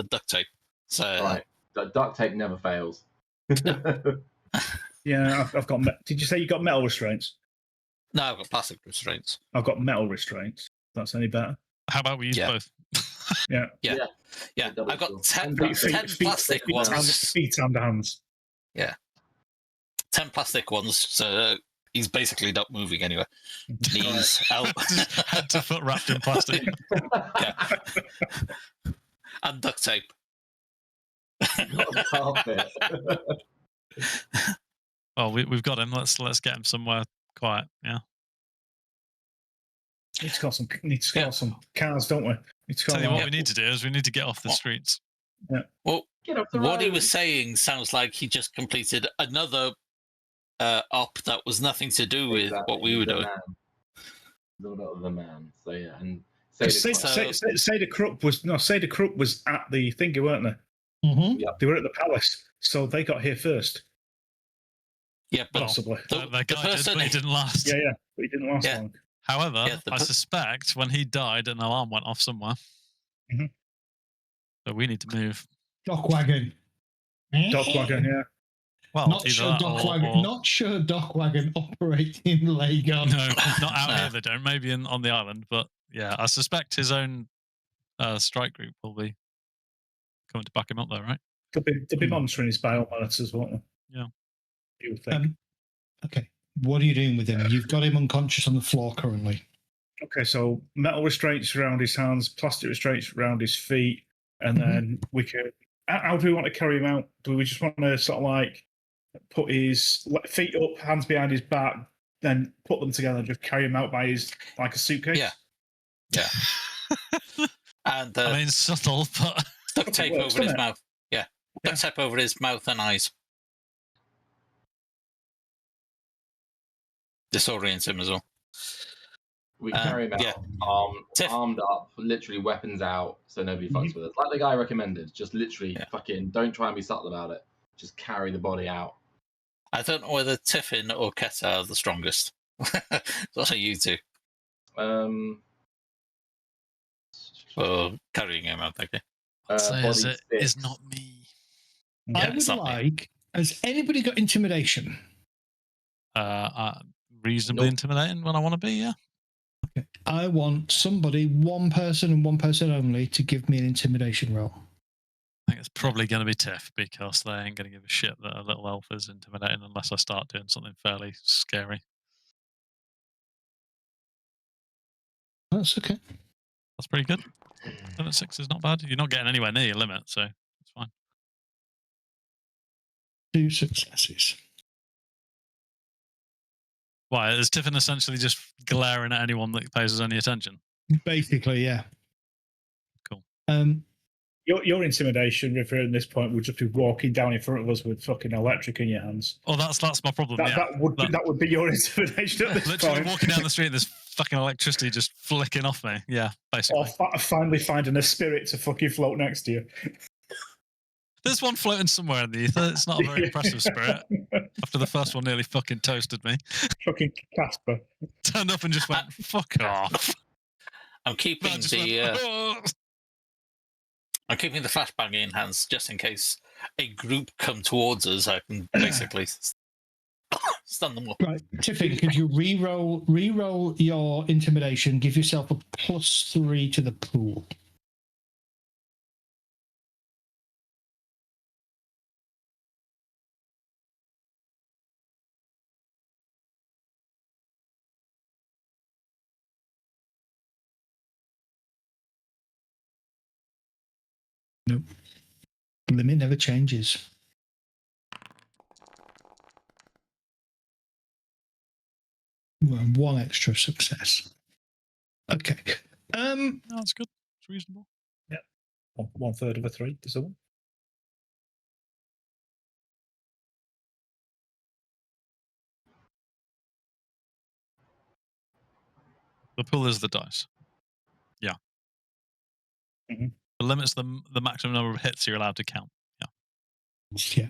duct tape. So right, duct tape never fails. Yeah, I've got. Did you say you got metal restraints? No, I've got plastic restraints. I've got metal restraints. That's any better? How about we use both? Yeah. I've got 10 plastic ones. Feet and hands. Yeah. 10 plastic ones, so he's basically not moving anyway. Knees out. Head to foot wrapped in plastic. Yeah. And duct tape. Not a carpet. Well, we've got him. Let's get him somewhere quiet. Yeah. Need to call some cars, don't we? Tell you what we need to do is we need to get off the streets. Yeah. Well, Get off the what he road. was saying sounds like he just completed another op that was nothing to do with Exactly, what we were the doing. The man. So yeah, and Say the Crook was at the thingy, weren't they? Mm-hmm. Yeah. They were at the palace, so they got here first. Yeah, but Possibly. The guy did, but he didn't last. Yeah, but he didn't last long. However, Yeah, I suspect when he died, an alarm went off somewhere. Mhm. So we need to move. Dock wagon. Dock wagon, yeah. Well, Not either sure that dock or, wagon. or- Not sure dock wagon operates in Lagos. No, not out here. They don't. Maybe on the island, but yeah, I suspect his own strike group will be coming to back him up there, right? They'll be monitoring his biomonitors, won't they? Yeah. You would think. Okay. What are you doing with him? You've got him unconscious on the floor currently. Okay, so metal restraints around his hands, plastic restraints around his feet, and then we could. How do we want to carry him out? Do we just want to sort of like put his feet up, hands behind his back, then put them together and just carry him out by his like a suitcase? Yeah. And I mean, subtle, but duct tape works, over his doesn't it? mouth. Yeah. Duct tape over his mouth and eyes. Disorient him as well. we carry him out, armed up, literally weapons out, so nobody fucks with us. Like the guy recommended, just literally fucking don't try and be subtle about it. Just carry the body out. I don't know whether Tiffin or Keta are the strongest. What are you two? For carrying him out, okay. I'd say body it is not me. I Yeah, would it's not me. like. Has anybody got intimidation? Reasonably intimidating when I want to be, yeah. Okay. I want somebody, one person and one person only, to give me an intimidation roll. I think it's probably going to be Tiff because they ain't going to give a shit that a little elf is intimidating unless I start doing something fairly scary. That's okay. That's pretty good. 7-6 is not bad. You're not getting anywhere near your limit, so it's fine. 2 successes. Why? Is Tiffin essentially just glaring at anyone that pays us any attention? Basically, yeah. Cool. Your intimidation, referring at this point, would just be walking down in front of us with fucking electric in your hands. Oh, that's my problem. That would be your intimidation at this literally point. walking down the street, there's fucking electricity just flicking off me. Yeah, basically. Or finally finding a spirit to fucking float next to you. There's one floating somewhere in the ether. It's not a very impressive spirit. After the first one nearly fucking toasted me. Fucking Casper. Turned up and just went, fuck off. I'm keeping Man, just the went, I'm keeping the flashbang in hands just in case a group come towards us. I can basically stun them up. Right, Tiffin, could you re-roll your intimidation? Give yourself a +3 to the pool. Nope. Limit never changes. Well, one extra success. Okay. no, that's good. It's reasonable. Yeah. 1/3 of a 3 to someone. The pool is the dice. Yeah. Mm-hmm. It limits the maximum number of hits you're allowed to count. Yeah. Yeah.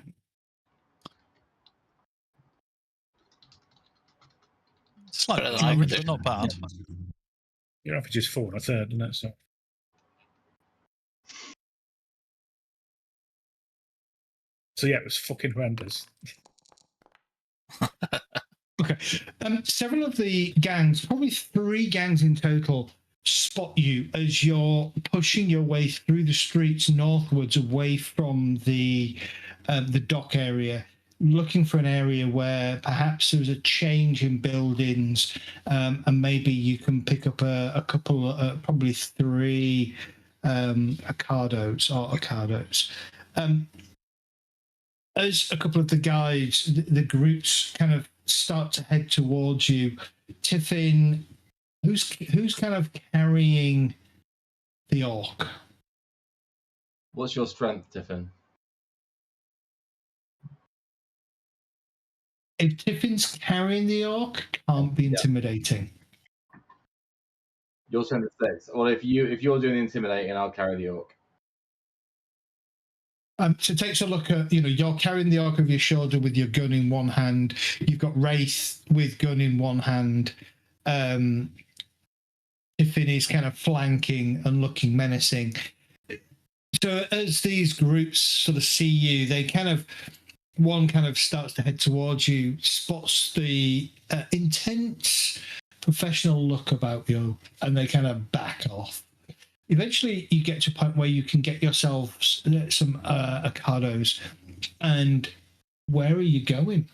Slightly Better below than I average, would but not bad. Your average is 4 1/3, isn't it? So yeah, it was fucking horrendous. Okay. Several of the gangs, probably 3 gangs in total, spot you as you're pushing your way through the streets northwards away from the dock area, looking for an area where perhaps there's a change in buildings, and maybe you can pick up a couple, probably 3 Occados. As a couple of the guys, the groups kind of start to head towards you, Tiffin, who's kind of carrying the orc? What's your strength, Tiffin? If Tiffin's carrying the orc, can't be intimidating. Your strength is 6. Well, if you're doing the intimidating, I'll carry the orc. So it takes a look at, you're carrying the orc over your shoulder with your gun in one hand. You've got Wraith with gun in one hand. Tiffin is kind of flanking and looking menacing. So as these groups sort of see you, they one kind of starts to head towards you, spots the intense professional look about you, and they kind of back off. Eventually, you get to a point where you can get yourselves some Occados. And where are you going?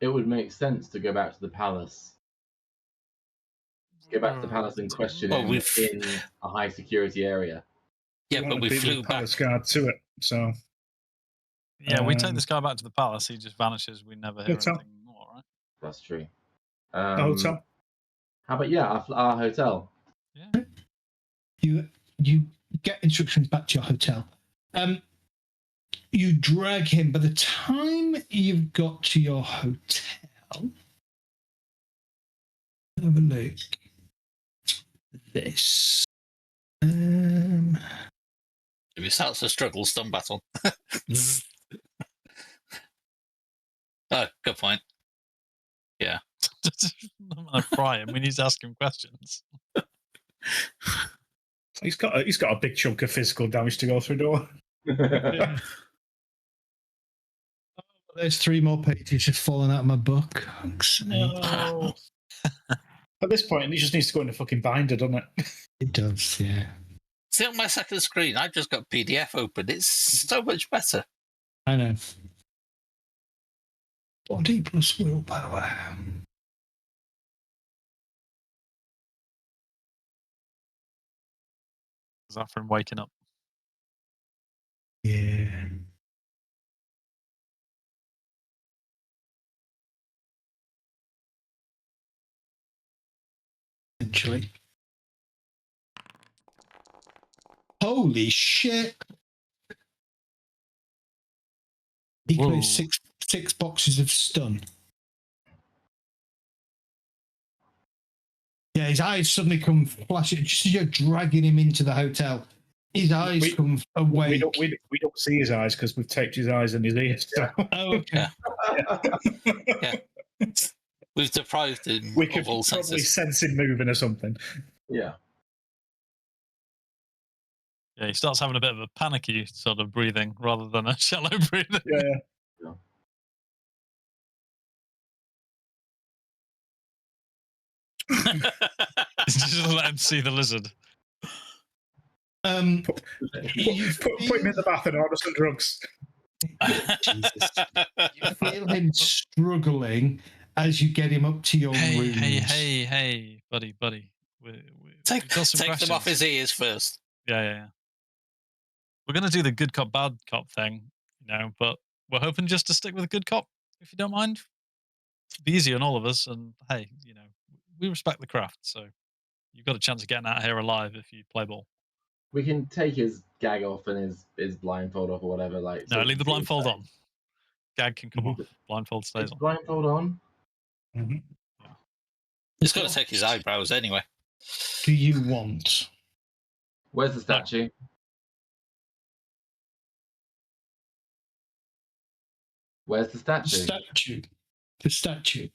It would make sense to go back to the palace. Go back to the palace and question him in a high security area. Yeah, but we flew back. Palace guard to it, so. Yeah, we take this guy back to the palace. He just vanishes. We never hear anything more, right? That's true. A hotel. How about our hotel? Yeah. You get instructions back to your hotel. You drag him. By the time you've got to your hotel, have a look. This. If it starts to struggle, stun battle. Oh, good point. Yeah. I'm gonna fry him. We need to ask him questions. He's got a big chunk of physical damage to go through, door. There's 3 more pages just falling out of my book. No. At this point, he just needs to go in the fucking binder, doesn't it? It does, yeah. See on my second screen, I've just got PDF open. It's so much better. I know. Body plus willpower. Is that from waking up? Yeah. Essentially. Holy shit! Equally 6 boxes of stun. Yeah, his eyes suddenly come flashing. Just as you're dragging him into the hotel, his eyes come awake. We don't see his eyes because we've taped his eyes and his ears. So. Oh, okay. Yeah. We've deprived him We could of all probably senses. sense him moving or something. Yeah. Yeah, he starts having a bit of a panicky sort of breathing rather than a shallow breathing. Yeah. Just let him see the lizard. You Put him in the bath and order some drugs. Jesus. You feel him struggling as you get him up to your rooms. Hey, buddy. Take we've got some them off questions. his ears first. Yeah. We're going to do the good cop, bad cop thing, but we're hoping just to stick with a good cop, if you don't mind. It'll be easy on all of us, and hey, we respect the craft, so you've got a chance of getting out of here alive if you play ball. We can take his gag off and his blindfold off or whatever. No, leave the blindfold on. Gag can come off. Blindfold stays on. Blindfold on? Mm-hmm. Yeah. He's got to take his eyebrows anyway. Do you want? Where's the statue? Where's the statue? The statue.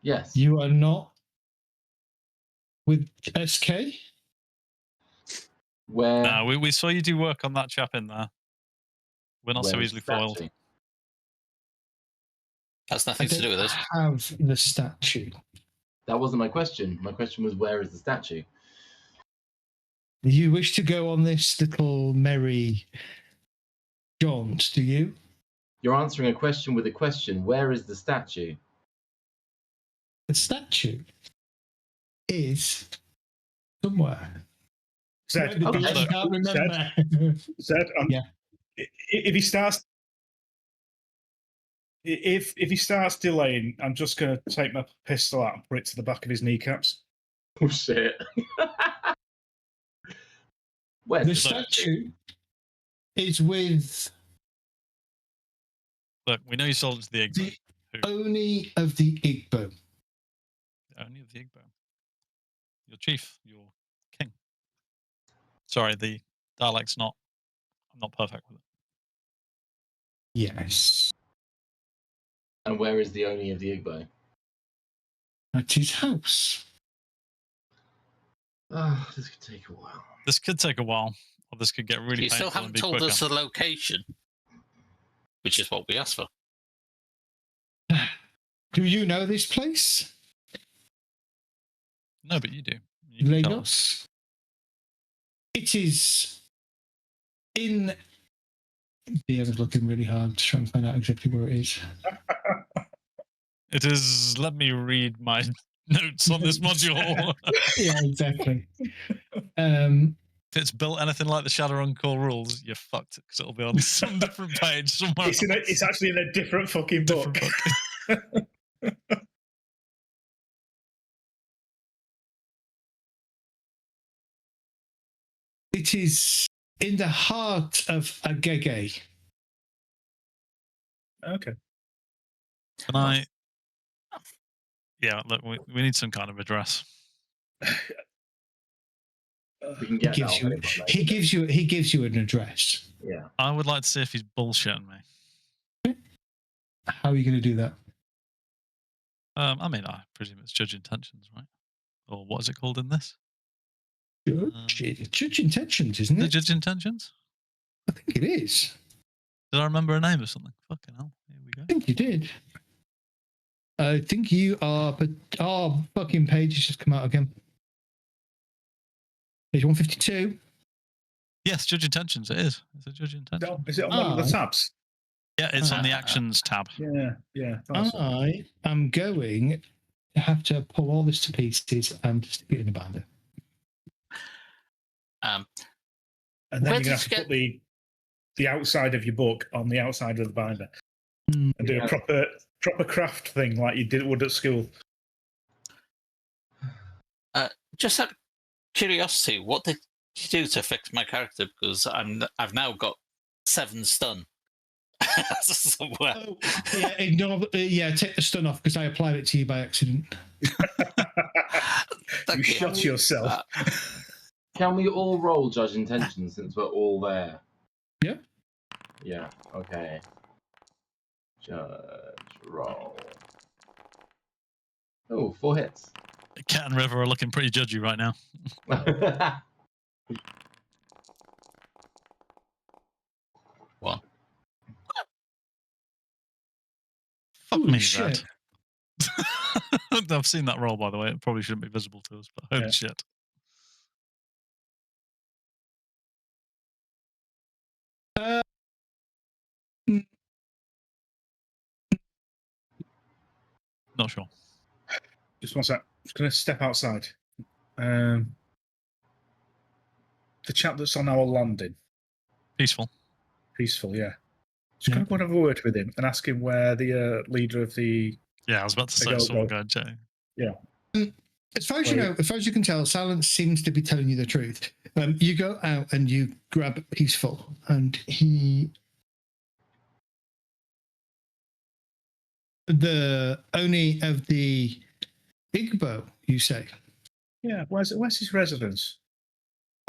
Yes. You are not with SK? Where? No, we saw you do work on that chap in there. We're not so easily foiled. That's nothing to do with us. Have the statue. That wasn't my question. My question was, where is the statue? You wish to go on this little merry jaunt, do you? You're answering a question with a question. Where is the statue? The statue is somewhere. Zed, I can't remember. Zed, yeah. If he starts, if he starts delaying, I'm just going to take my pistol out and put it to the back of his kneecaps. Oh shit! Where's the statue is with. Look, we know you sold it to the Igbo. Only of the Igbo. Only of the Igbo. Your chief, your king. Sorry, the dialect's I'm not perfect with it. Yes. And where is the only of the Igbo? At his house. Oh, this could take a while. This could take a while, or this could get really You still haven't told us the location, which is what we asked for. Do you know this place? No, but you do. Lagos. It is in. I was looking really hard to try and find out exactly where it is. It is. Let me read my notes on this module. Yeah, exactly. If it's built anything like the ShadowRun core rules, you're fucked because it'll be on some different page somewhere. It's actually in a different fucking book. It is in the heart of Agege. Okay. Can I? Yeah, look, we need some kind of address. We can get he gives you an address. Yeah. I would like to see if he's bullshitting me. How are you going to do that? I mean, I presume it's judge intentions, right? Or what is it called in this? Judge intentions, isn't it? The judge intentions? I think it is. Did I remember a name or something? Fucking hell. Here we go. I think you did. I think you are, but our fucking page has just come out again. Page 152. Yes, judge intentions. It is. It's a judge intention. No, is it on one of the tabs? Yeah, it's on the actions tab. Yeah. I am going to have to pull all this to pieces and stick it in a binder. And then you're going to have to put the outside of your book on the outside of the binder. And do a proper craft thing like you would at school. Just out of curiosity, what did you do to fix my character? Because I've now got 7 stun. Somewhere. Oh, yeah, take the stun off because I applied it to you by accident. You shot yourself. Can we all roll judge intentions since we're all there? Yeah. Yeah, okay. Judge roll. Oh, 4 hits. Cat and River are looking pretty judgy right now. One. Fuck Holy me, shit. Zed. I've seen that roll, by the way. It probably shouldn't be visible to us, but holy shit. Not sure. Just one sec. Just going to step outside. The chap that's on our landing. Peaceful. Peaceful, yeah. Just going to go and have a word with him and ask him where the leader of the... Yeah, I was about to say someone go and check. Yeah. As far as you know, as far as you can tell, Silence seems to be telling you the truth. You go out and you grab Peaceful, and the Oni of the Igbo, you say? Yeah, where's his residence?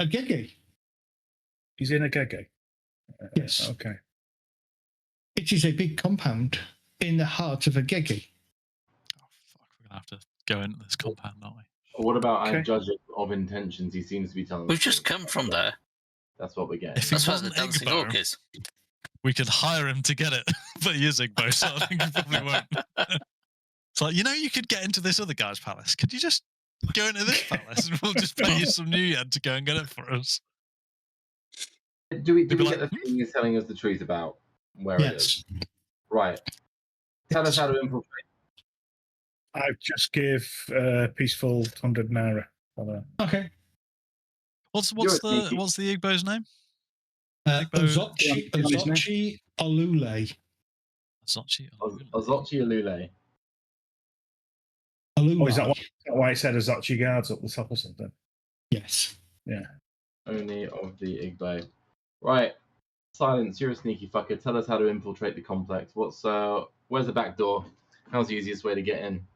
Agege. He's in Agege? Yes. Okay. It is a big compound in the heart of Agege. Oh, fuck. We're going to have to go into this compound, aren't we? What about our judge of intentions? He seems to be telling us. We've just come from there. That's what we get. If That's he where the wasn't dancing Igbo, orc is. we could hire him to get it. But he is Igbo, so I think he probably won't. It's like, you could get into this other guy's palace. Could you just go into this palace and we'll just pay you some Nuyen to go and get it for us? Do we get the thing he's telling us the truth about where it is? Right. Tell us how to infiltrate. I just give Peaceful 100 naira. Okay. What's the Igbo's name? Ozochi Olule. Ozochi Olule. Oh, is that why it said Ozochi guards up the top or something? Yes. Yeah. Only of the Igbo. Right. Silence, you're a sneaky fucker. Tell us how to infiltrate the complex. Where's the back door? How's the easiest way to get in?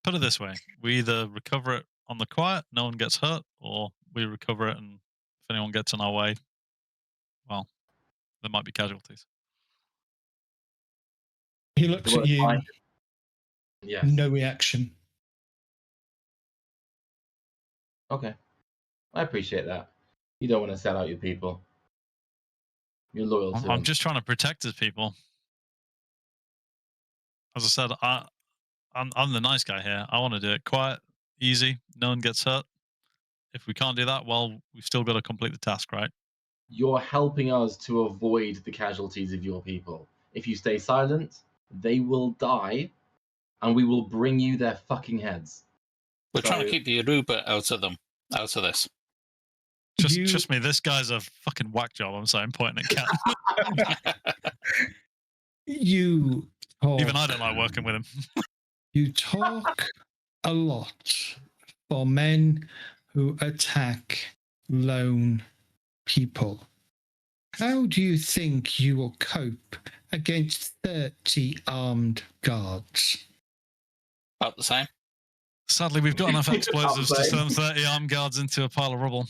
Put it this way. We either recover it on the quiet, no one gets hurt, or we recover it and if anyone gets in our way, well, there might be casualties. He looks at you. Yes. No reaction. Okay. I appreciate that. You don't want to sell out your people. You're loyal to them. I'm just trying to protect his people. As I said, I'm the nice guy here. I want to do it quiet, easy, no one gets hurt. If we can't do that, well, we've still got to complete the task, right? You're helping us to avoid the casualties of your people. If you stay silent, they will die, and we will bring you their fucking heads. We're trying to keep the Yoruba out of this. Trust me, this guy's a fucking whack job, I'm saying, pointing at Cat. Even I don't like working with him. You talk a lot for men who attack lone people. How do you think you will cope against 30 armed guards? About the same. Sadly, we've got enough explosives to turn 30 armed guards into a pile of rubble.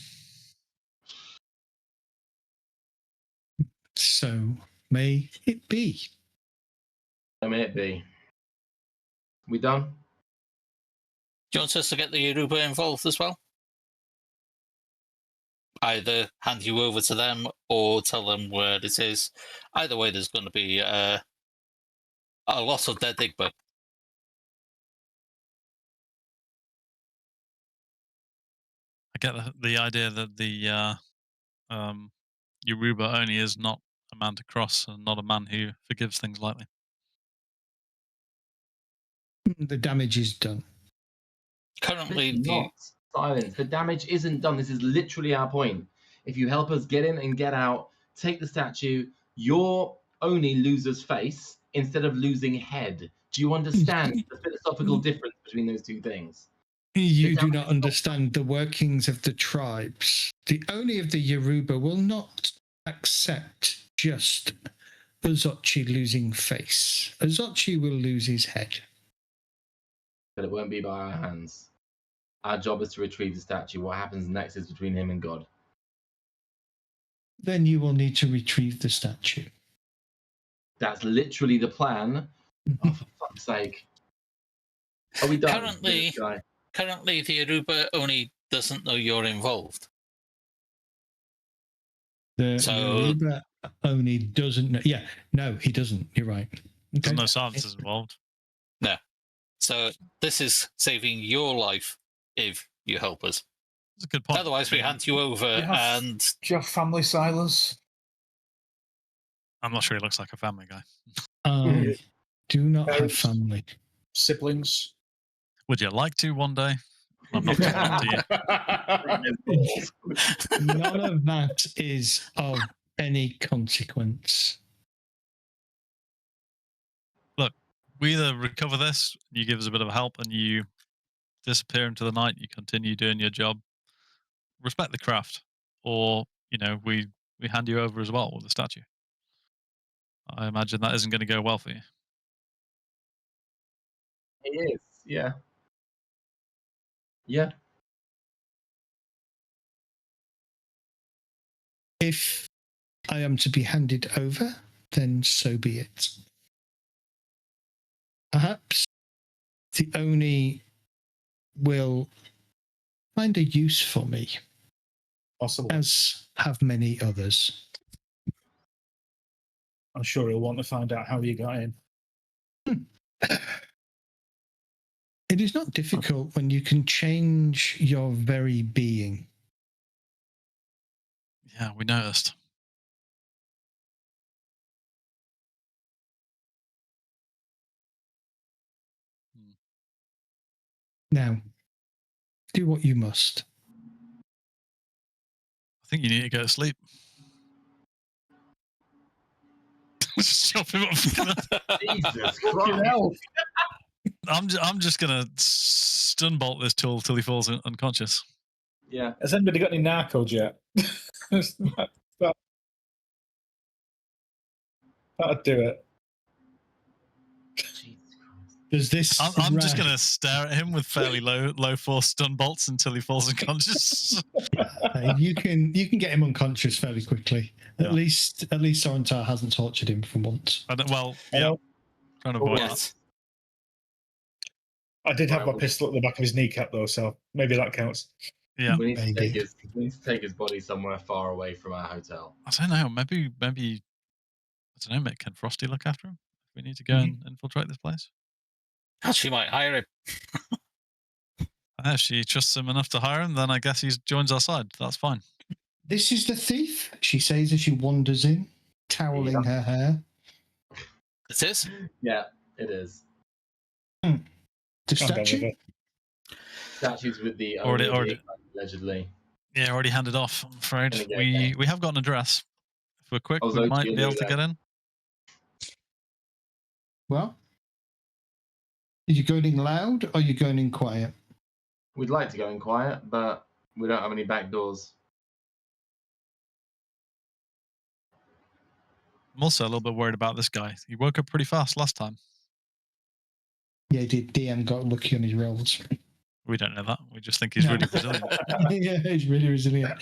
So may it be. So may it be. We done? Do you want us to get the Yoruba involved as well? Either hand you over to them or tell them where it is. Either way, there's going to be a lot of dead Igbo. I get the idea that the Yoruba only is not a man to cross and not a man who forgives things lightly. The damage is done. Currently, not silence. The damage isn't done. This is literally our point. If you help us get in and get out, take the statue, your Oni loses face instead of losing head. Do you understand the philosophical difference between those two things? You do not understand the workings of the tribes. The Oni of the Yoruba will not accept just Ozochi losing face. Ozochi will lose his head. But it won't be by our hands. Our job is to retrieve the statue. What happens next is between him and God. Then you will need to retrieve the statue. That's literally the plan. Oh, for fuck's sake. Are we done? Currently, the Aruba only doesn't know you're involved. The So- Aruba only doesn't know. Yeah, no, he doesn't. You're right. There's Okay. no silencers involved. So this is saving your life if you help us. That's a good point. Otherwise, we hand you over Yeah. and Do you have family silence? I'm not sure he looks like a family guy. I do not have Parents. family. Siblings? Would you like to one day? I'm not telling up to you. None of that is of any consequence. We either recover this, you give us a bit of help, and you disappear into the night. You continue doing your job. Respect the craft, or we hand you over as well with the statue. I imagine that isn't going to go well for you. He is, yeah. Yeah. If I am to be handed over, then so be it. Perhaps the Oni will find a use for me, Possible. as have many others. I'm sure he'll want to find out how you got in. It is not difficult when you can change your very being. Yeah, we noticed. Now, do what you must. I think you need to go to sleep. Just chop him up. Jesus Fucking Christ. hell. I'm just gonna stun bolt this tool till he falls unconscious. Yeah. Has anybody got any narcos yet? That'd do it. Jesus Christ. Does this? I'm just gonna stare at him with fairly low force stun bolts until he falls unconscious. You can get him unconscious fairly quickly. Yeah. At least Sorentar hasn't tortured him for once. Well, yeah, trying to avoid that. yes. I did have my pistol at the back of his kneecap though, so maybe that counts. Yeah, We need to Maybe. take his body somewhere far away from our hotel. I don't know. Maybe I don't know. Can Frosty look after him? We need to go and infiltrate this place. She might hire him. If she trusts him enough to hire him, then I guess he joins our side. That's fine. This is the thief, she says as she wanders in, toweling her hair. It is? Yeah, it is. The Can't go with statue? it. Statues with the Already- allegedly. Yeah, already handed off. I'm afraid Gonna get we have got an address. If we're quick, I was we hoping might you'd be able do to that. get in. Well, are you going in loud or are you going in quiet? We'd like to go in quiet, but we don't have any back doors. I'm also a little bit worried about this guy. He woke up pretty fast last time. Yeah, DM got lucky on his rolls. We don't know that. We just think he's No. really resilient. Yeah, he's really resilient.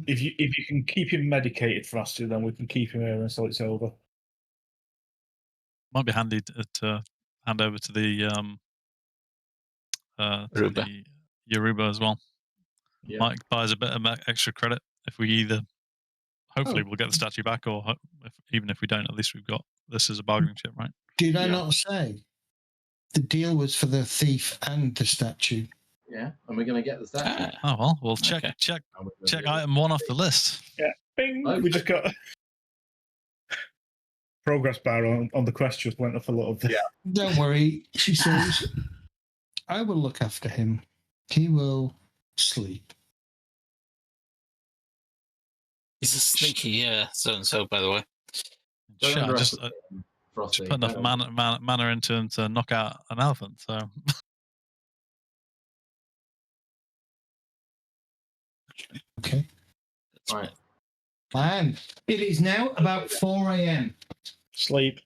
If you can keep him medicated faster, then we can keep him here until it's over. Might be handy to hand over to the Aruba. Yoruba as well. Yeah. Mike buys a bit of extra credit if we either. Hopefully, we'll get the statue back, or even if we don't, at least we've got this as a bargaining chip, right? Did I Yeah. not say the deal was for the thief and the statue? Yeah, and we're going to get the statue. Ah, Oh well, we'll check Okay. check And we're gonna check do it. item 1 off the list. Bing! Okay. We just got progress bar on the quest just went up a little bit. Yeah. Don't worry, she says. I will look after him. He will sleep. he's a sneaky so-and-so, by the way. Don't Shit, I just underestimate him, Frosty. put enough mana into him to knock out an elephant. So Okay. Right. And it is now about 4 a.m. Sleep.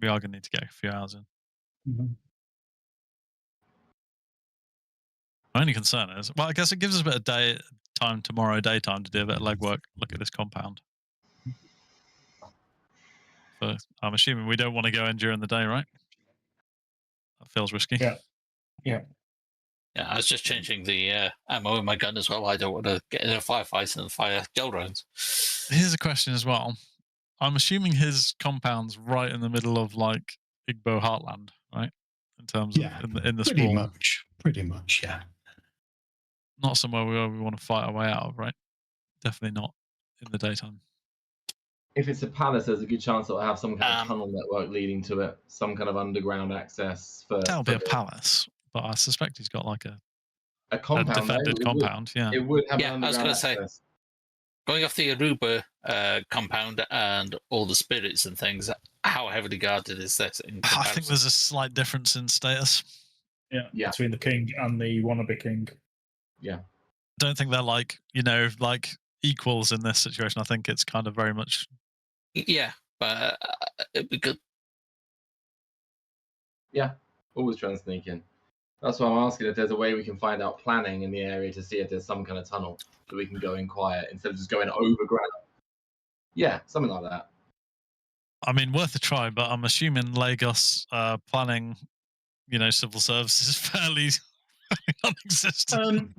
we are going to need to get a few hours in. My only concern is, well, I guess it gives us a bit of daytime tomorrow to do a bit of legwork. Look at this compound. I'm assuming we don't want to go in during the day, right? That feels risky. Yeah. Yeah, I was just changing the ammo in my gun as well. I don't want to get in a firefight and fire gel rounds. Here's a question as well. I'm assuming his compound's right in the middle of like Igbo heartland, right? In terms of in the sprawl. Pretty much, yeah. Not somewhere where we want to fight our way out of, right? Definitely not in the daytime. If it's a palace, there's a good chance it'll have some kind of tunnel network leading to it, some kind of underground access for. That'll be a palace, but I suspect he's got like a compound, defended compound. It would have yeah, an underground access. Say, going off the Aruba compound and all the spirits and things, how heavily guarded is this? I think there's a slight difference in status. Yeah, between the king and the wannabe king. Yeah. I don't think they're like, like equals in this situation. I think it's kind of very much. Yeah, but it'd be good. Yeah, always trying to sneak in. That's why I'm asking if there's a way we can find out planning in the area to see if there's some kind of tunnel that we can go in quiet instead of just going overground. Yeah, something like that. I mean, worth a try, but I'm assuming Lagos planning, civil services is fairly non-existent.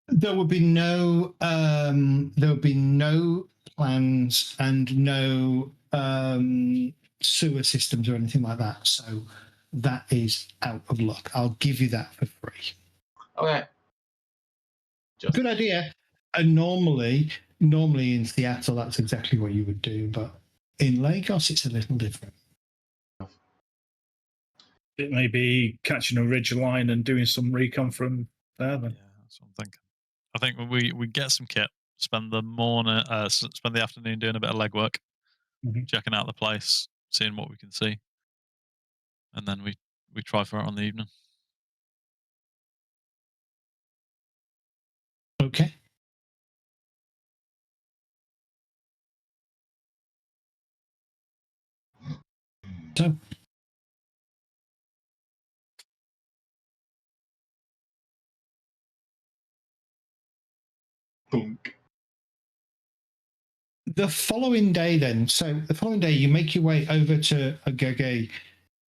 There would be no plans and no sewer systems or anything like that. So that is out of luck. I'll give you that for free. Okay. Good idea. And normally in Seattle, that's exactly what you would do, but in Lagos, it's a little different. It may be catching a ridge line and doing some recon from there. Then. Yeah, that's what I'm thinking. I think we get some kit, spend the afternoon doing a bit of legwork, checking out the place, seeing what we can see, and then we try for it on the evening. Okay. So. The following day, you make your way over to Agege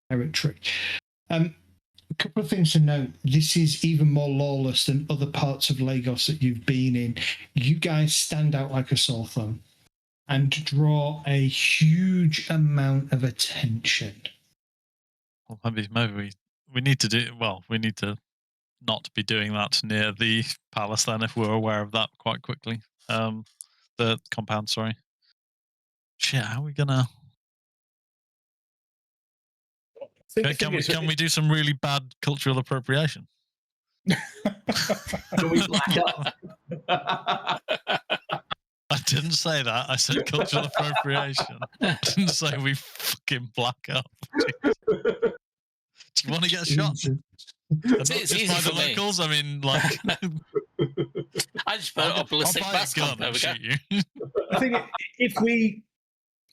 territory. A couple of things to note. This is even more lawless than other parts of Lagos that you've been in. You guys stand out like a sore thumb and draw a huge amount of attention. Well, maybe we need to do. Well, we need to not be doing that near the palace then, if we're aware of that quite quickly. The compound, sorry. Shit, how are we gonna? Can we do some really bad cultural appropriation? Can we black up? I didn't say that. I said cultural appropriation. I didn't say we fucking black up. Do you want to get a shot? It's just by the locals. I mean, like. I just put up a ballistic gun and shoot you. I think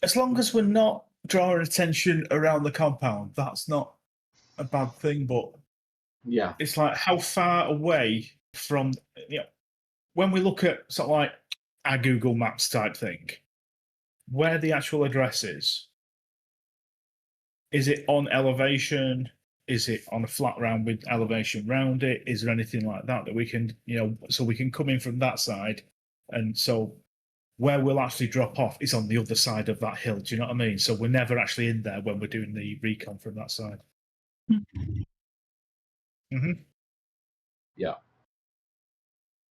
as long as we're not drawing attention around the compound, that's not a bad thing. But yeah, it's like how far away from when we look at sort of like our Google Maps type thing, where the actual address is. Is it on elevation? Is it on a flat ground with elevation round it? Is there anything like that we can, so we can come in from that side? And so where we'll actually drop off is on the other side of that hill. Do you know what I mean? So we're never actually in there when we're doing the recon from that side. Mm-hmm. Yeah.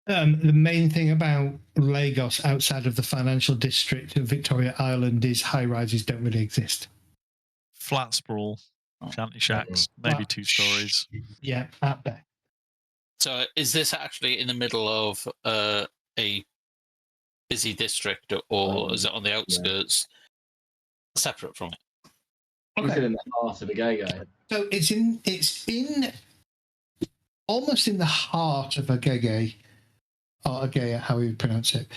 The main thing about Lagos outside of the financial district of Victoria Island is high rises don't really exist. Flat sprawl. Shanty shacks, maybe 2 stories. Yeah, at best. So is this actually in the middle of a busy district, or is it on the outskirts, separate from it? Okay. It's in the heart of Agege. So it's in almost in the heart of Agege, or Agege, how you pronounce it.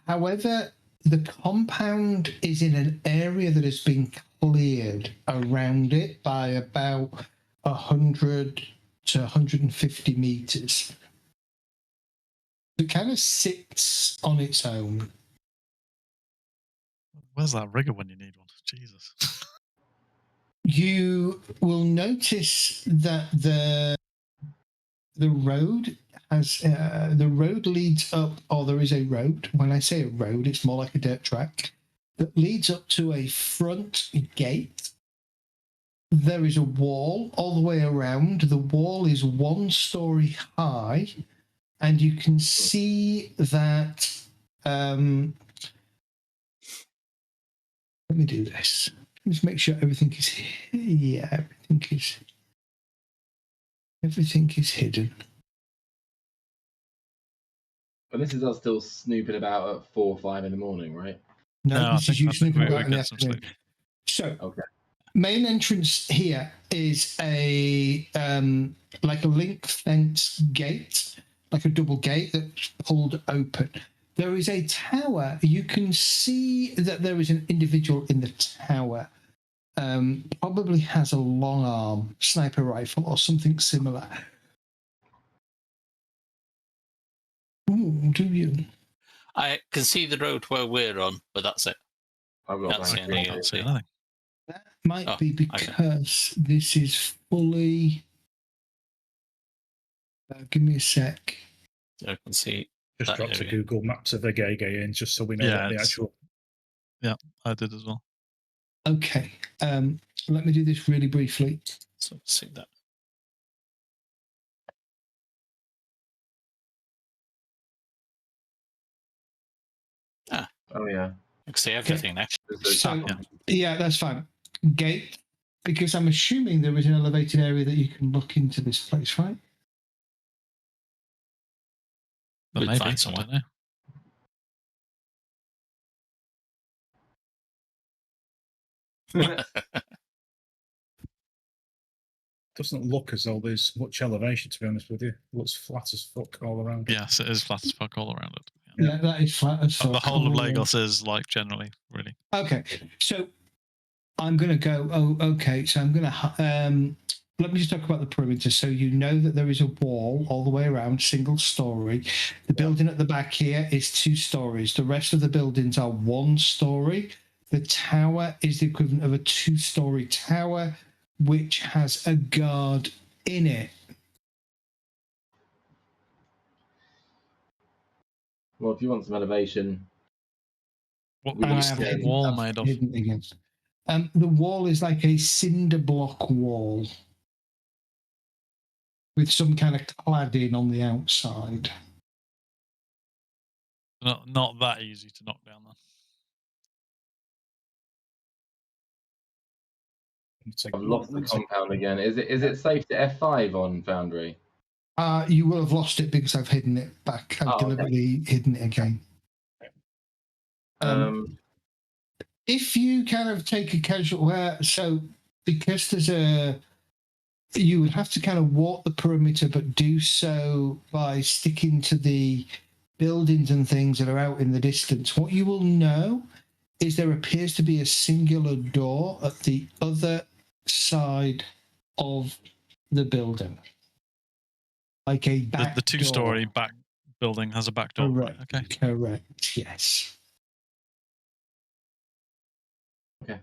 However, the compound is in an area that has been cleared around it by about 100 to 150 meters. It kind of sits on its own. Where's that rigger when you need one? Jesus. You will notice that the road has the road leads up, or there is a road. When I say a road, it's more like a dirt track that leads up to a front gate. There is a wall all the way around. The wall is 1 story high, and you can see that. Let me do this. Just make sure everything is. Yeah, everything is hidden. But this is us still snooping about at 4 or 5 in the morning, right? No, this is you snooping about in the some afternoon. sleep. So, Okay. Main entrance here is a like a link fence gate, like a double gate that's pulled open. There is a tower. You can see that there is an individual in the tower. Probably has a long arm sniper rifle or something similar. Ooh, do you? I can see the road where we're on, but that's it. I've got Can't see blank any page. else. Nothing. That might Oh, be because this is fully. Give me a sec. I can see. Just that dropped a area. Google Maps of the gay in just so we know Yeah, what the it's- actual. Yeah, I did as well. Okay. Let me do this really briefly. So see that. Oh, yeah. I can see everything now. There's a So, tap on. yeah, that's fine. Gate, because I'm assuming there is an elevated area that you can look into this place, right? But We'd maybe, find I somewhere. don't know. Doesn't look as though there's much elevation, to be honest with you. It looks flat as fuck all around. Yes, it is flat as fuck all around it. Yeah, that is flat as And fuck. the whole of all around. Lagos is like generally really. Okay, so I'm going to go. Oh, okay. So I'm going to. Let me just talk about the perimeter. So you know that there is a wall all the way around, single story. The building at the back here is 2 stories. The rest of the buildings are 1 story. The tower is the equivalent of a 2-story tower, which has a guard in it. Well, if you want some elevation, What And what's I have the hidden- wall I've made of? hidden again. The wall is like a cinder block wall with some kind of cladding on the outside. Not that easy to knock down then. It's like, I've lost the compound again. Is it safe to F5 on Foundry? You will have lost it because I've hidden it back. I've deliberately hidden it again. If you kind of take a casual, so because there's you would have to kind of walk the perimeter, but do so by sticking to the buildings and things that are out in the distance. What you will know is there appears to be a singular door at the other side of the building, like a back The 2-story door. back building has a back door. Correct. Right? Okay. Correct. Yes. Okay.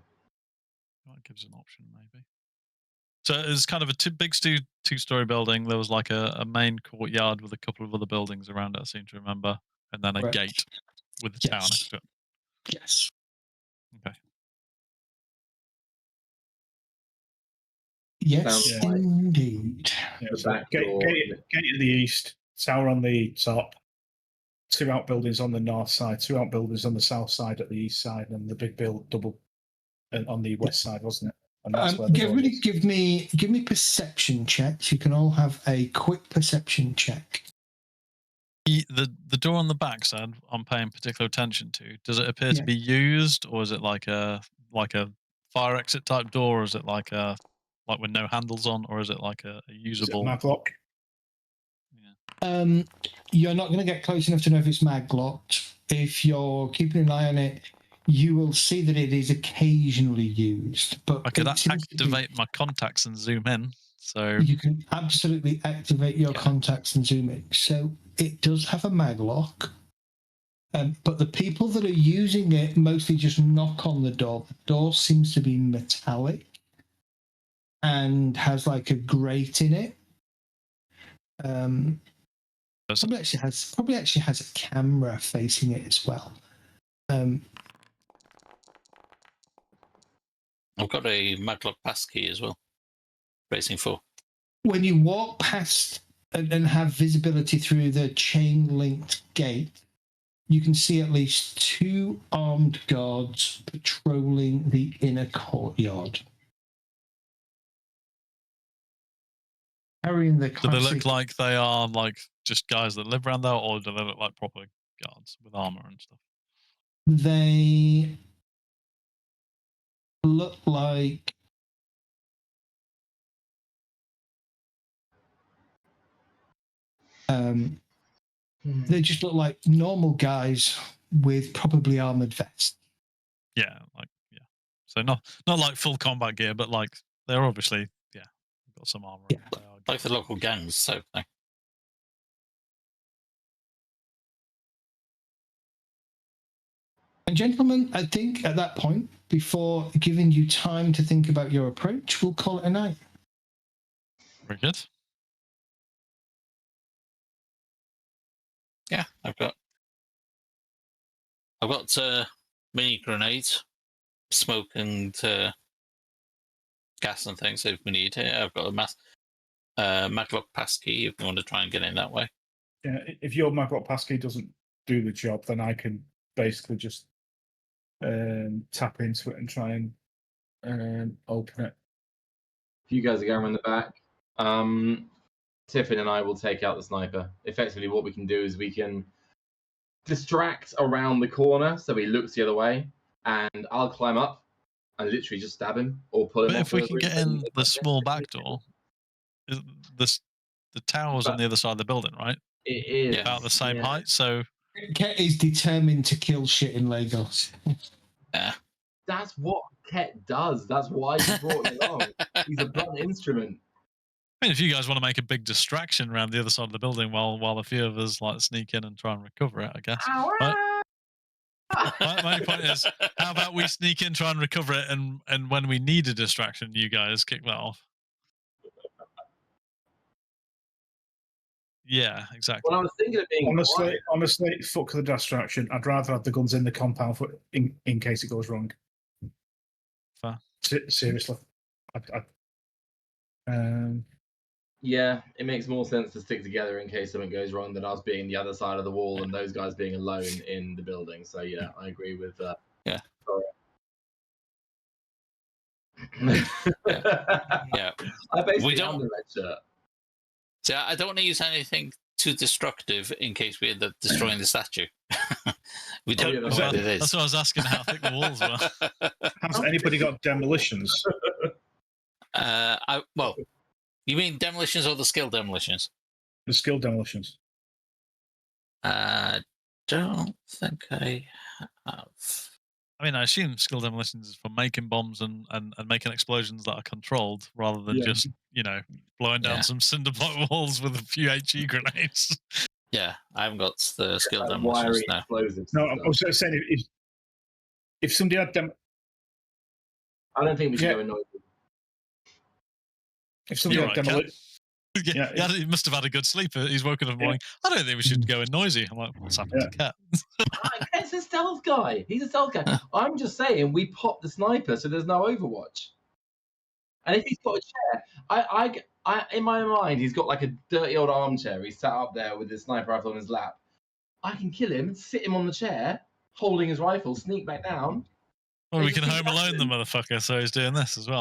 That gives an option maybe. So it's kind of a big 2-story building. There was like a main courtyard with a couple of other buildings around it, I seem to remember, and then a Correct. gate with a tower next to it. Yes. Okay. Yes, Sounds like- indeed. Yeah, The so back gate, door. gate at the east, tower on the top, 2 outbuildings on the north side, 2 outbuildings on the south side at the east side, and the big double on the west side, wasn't it? And that's where the door Everybody is. give me perception checks. You can all have a quick perception check. The door on the back side I'm paying particular attention to. Does it appear to be used, or is it like a fire exit type door, or is it like with no handles on, or is it like a usable Maglock? Yeah. You're not going to get close enough to know if it's mag locked. If you're keeping an eye on it, you will see that it is occasionally used. But I could it seems to be- activate my contacts and zoom in. So You can absolutely activate your contacts and zoom in. So it does have a mag lock. But the people that are using it mostly just knock on the door. The door seems to be metallic and has like a grate in it. Probably actually has a camera facing it as well. I've got a maglock passkey as well. Racing 4. When you walk past and have visibility through the chain-linked gate, you can see at least 2 armed guards patrolling the inner courtyard. Carrying the Do they classic... look like they are like just guys that live around there, or do they look like proper guards with armor and stuff? They look like they just look like normal guys with probably armored vests. Yeah, so not like full combat gear, but like they're obviously got some armor. Yeah. Like the local gangs, so thing. And gentlemen, I think at that point, before giving you time to think about your approach, we'll call it a night. Very good. Yeah, I've got mini grenades, smoke and gas and things if we need it. I've got a maglock passkey if you want to try and get in that way. Yeah, if your maglock passkey doesn't do the job, then I can basically just tap into it and try and open it. If you guys are going around the back, Tiffin and I will take out the sniper. Effectively, what we can do is we can distract around the corner so he looks the other way, and I'll climb up and literally just stab him or pull him. But off if we the can roof get in and- the small back door, the tower's on the other side of the building, right? It is About the same height, so Ket is determined to kill shit in Lagos. Yeah. That's what Ket does. That's why he brought him along. He's a blunt instrument. I mean, if you guys want to make a big distraction around the other side of the building while a few of us like sneak in and try and recover it, I guess. My only point is, how about we sneak in, try and recover it, and when we need a distraction, you guys kick that off. Yeah, exactly. Well, I was thinking of being honestly, fuck the distraction. I'd rather have the guns in the compound in case it goes wrong. Fair. Seriously. Yeah, it makes more sense to stick together in case something goes wrong than us being the other side of the wall and those guys being alone in the building. So yeah, I agree with that. Yeah. Yeah. I basically am the red shirt. So I don't want to use anything too destructive in case we end up destroying the statue. We don't know what it is. That's what I was asking, how thick the walls were. Has anybody got demolitions? Well, you mean demolitions or the skill demolitions? The skill demolitions. Don't think I have. I mean, I assume skill demolitions is for making bombs and making explosions that are controlled rather than just, blowing down some cinder block walls with a few HE grenades. Yeah, I haven't got the skill demolitions now. No, I was saying if somebody had I don't think we should go annoyed. If somebody had demolition. He must have had a good sleep. He's woken up in the morning. I don't think we should go in noisy. I'm like, what's happened to Ket? Ket's a stealth guy. He's a stealth guy. I'm just saying we pop the sniper so there's no Overwatch. And if he's got a chair, I in my mind he's got like a dirty old armchair. He's sat up there with his sniper rifle on his lap. I can kill him, sit him on the chair, holding his rifle, sneak back down. Well, we can home alone the motherfucker, so he's doing this as well.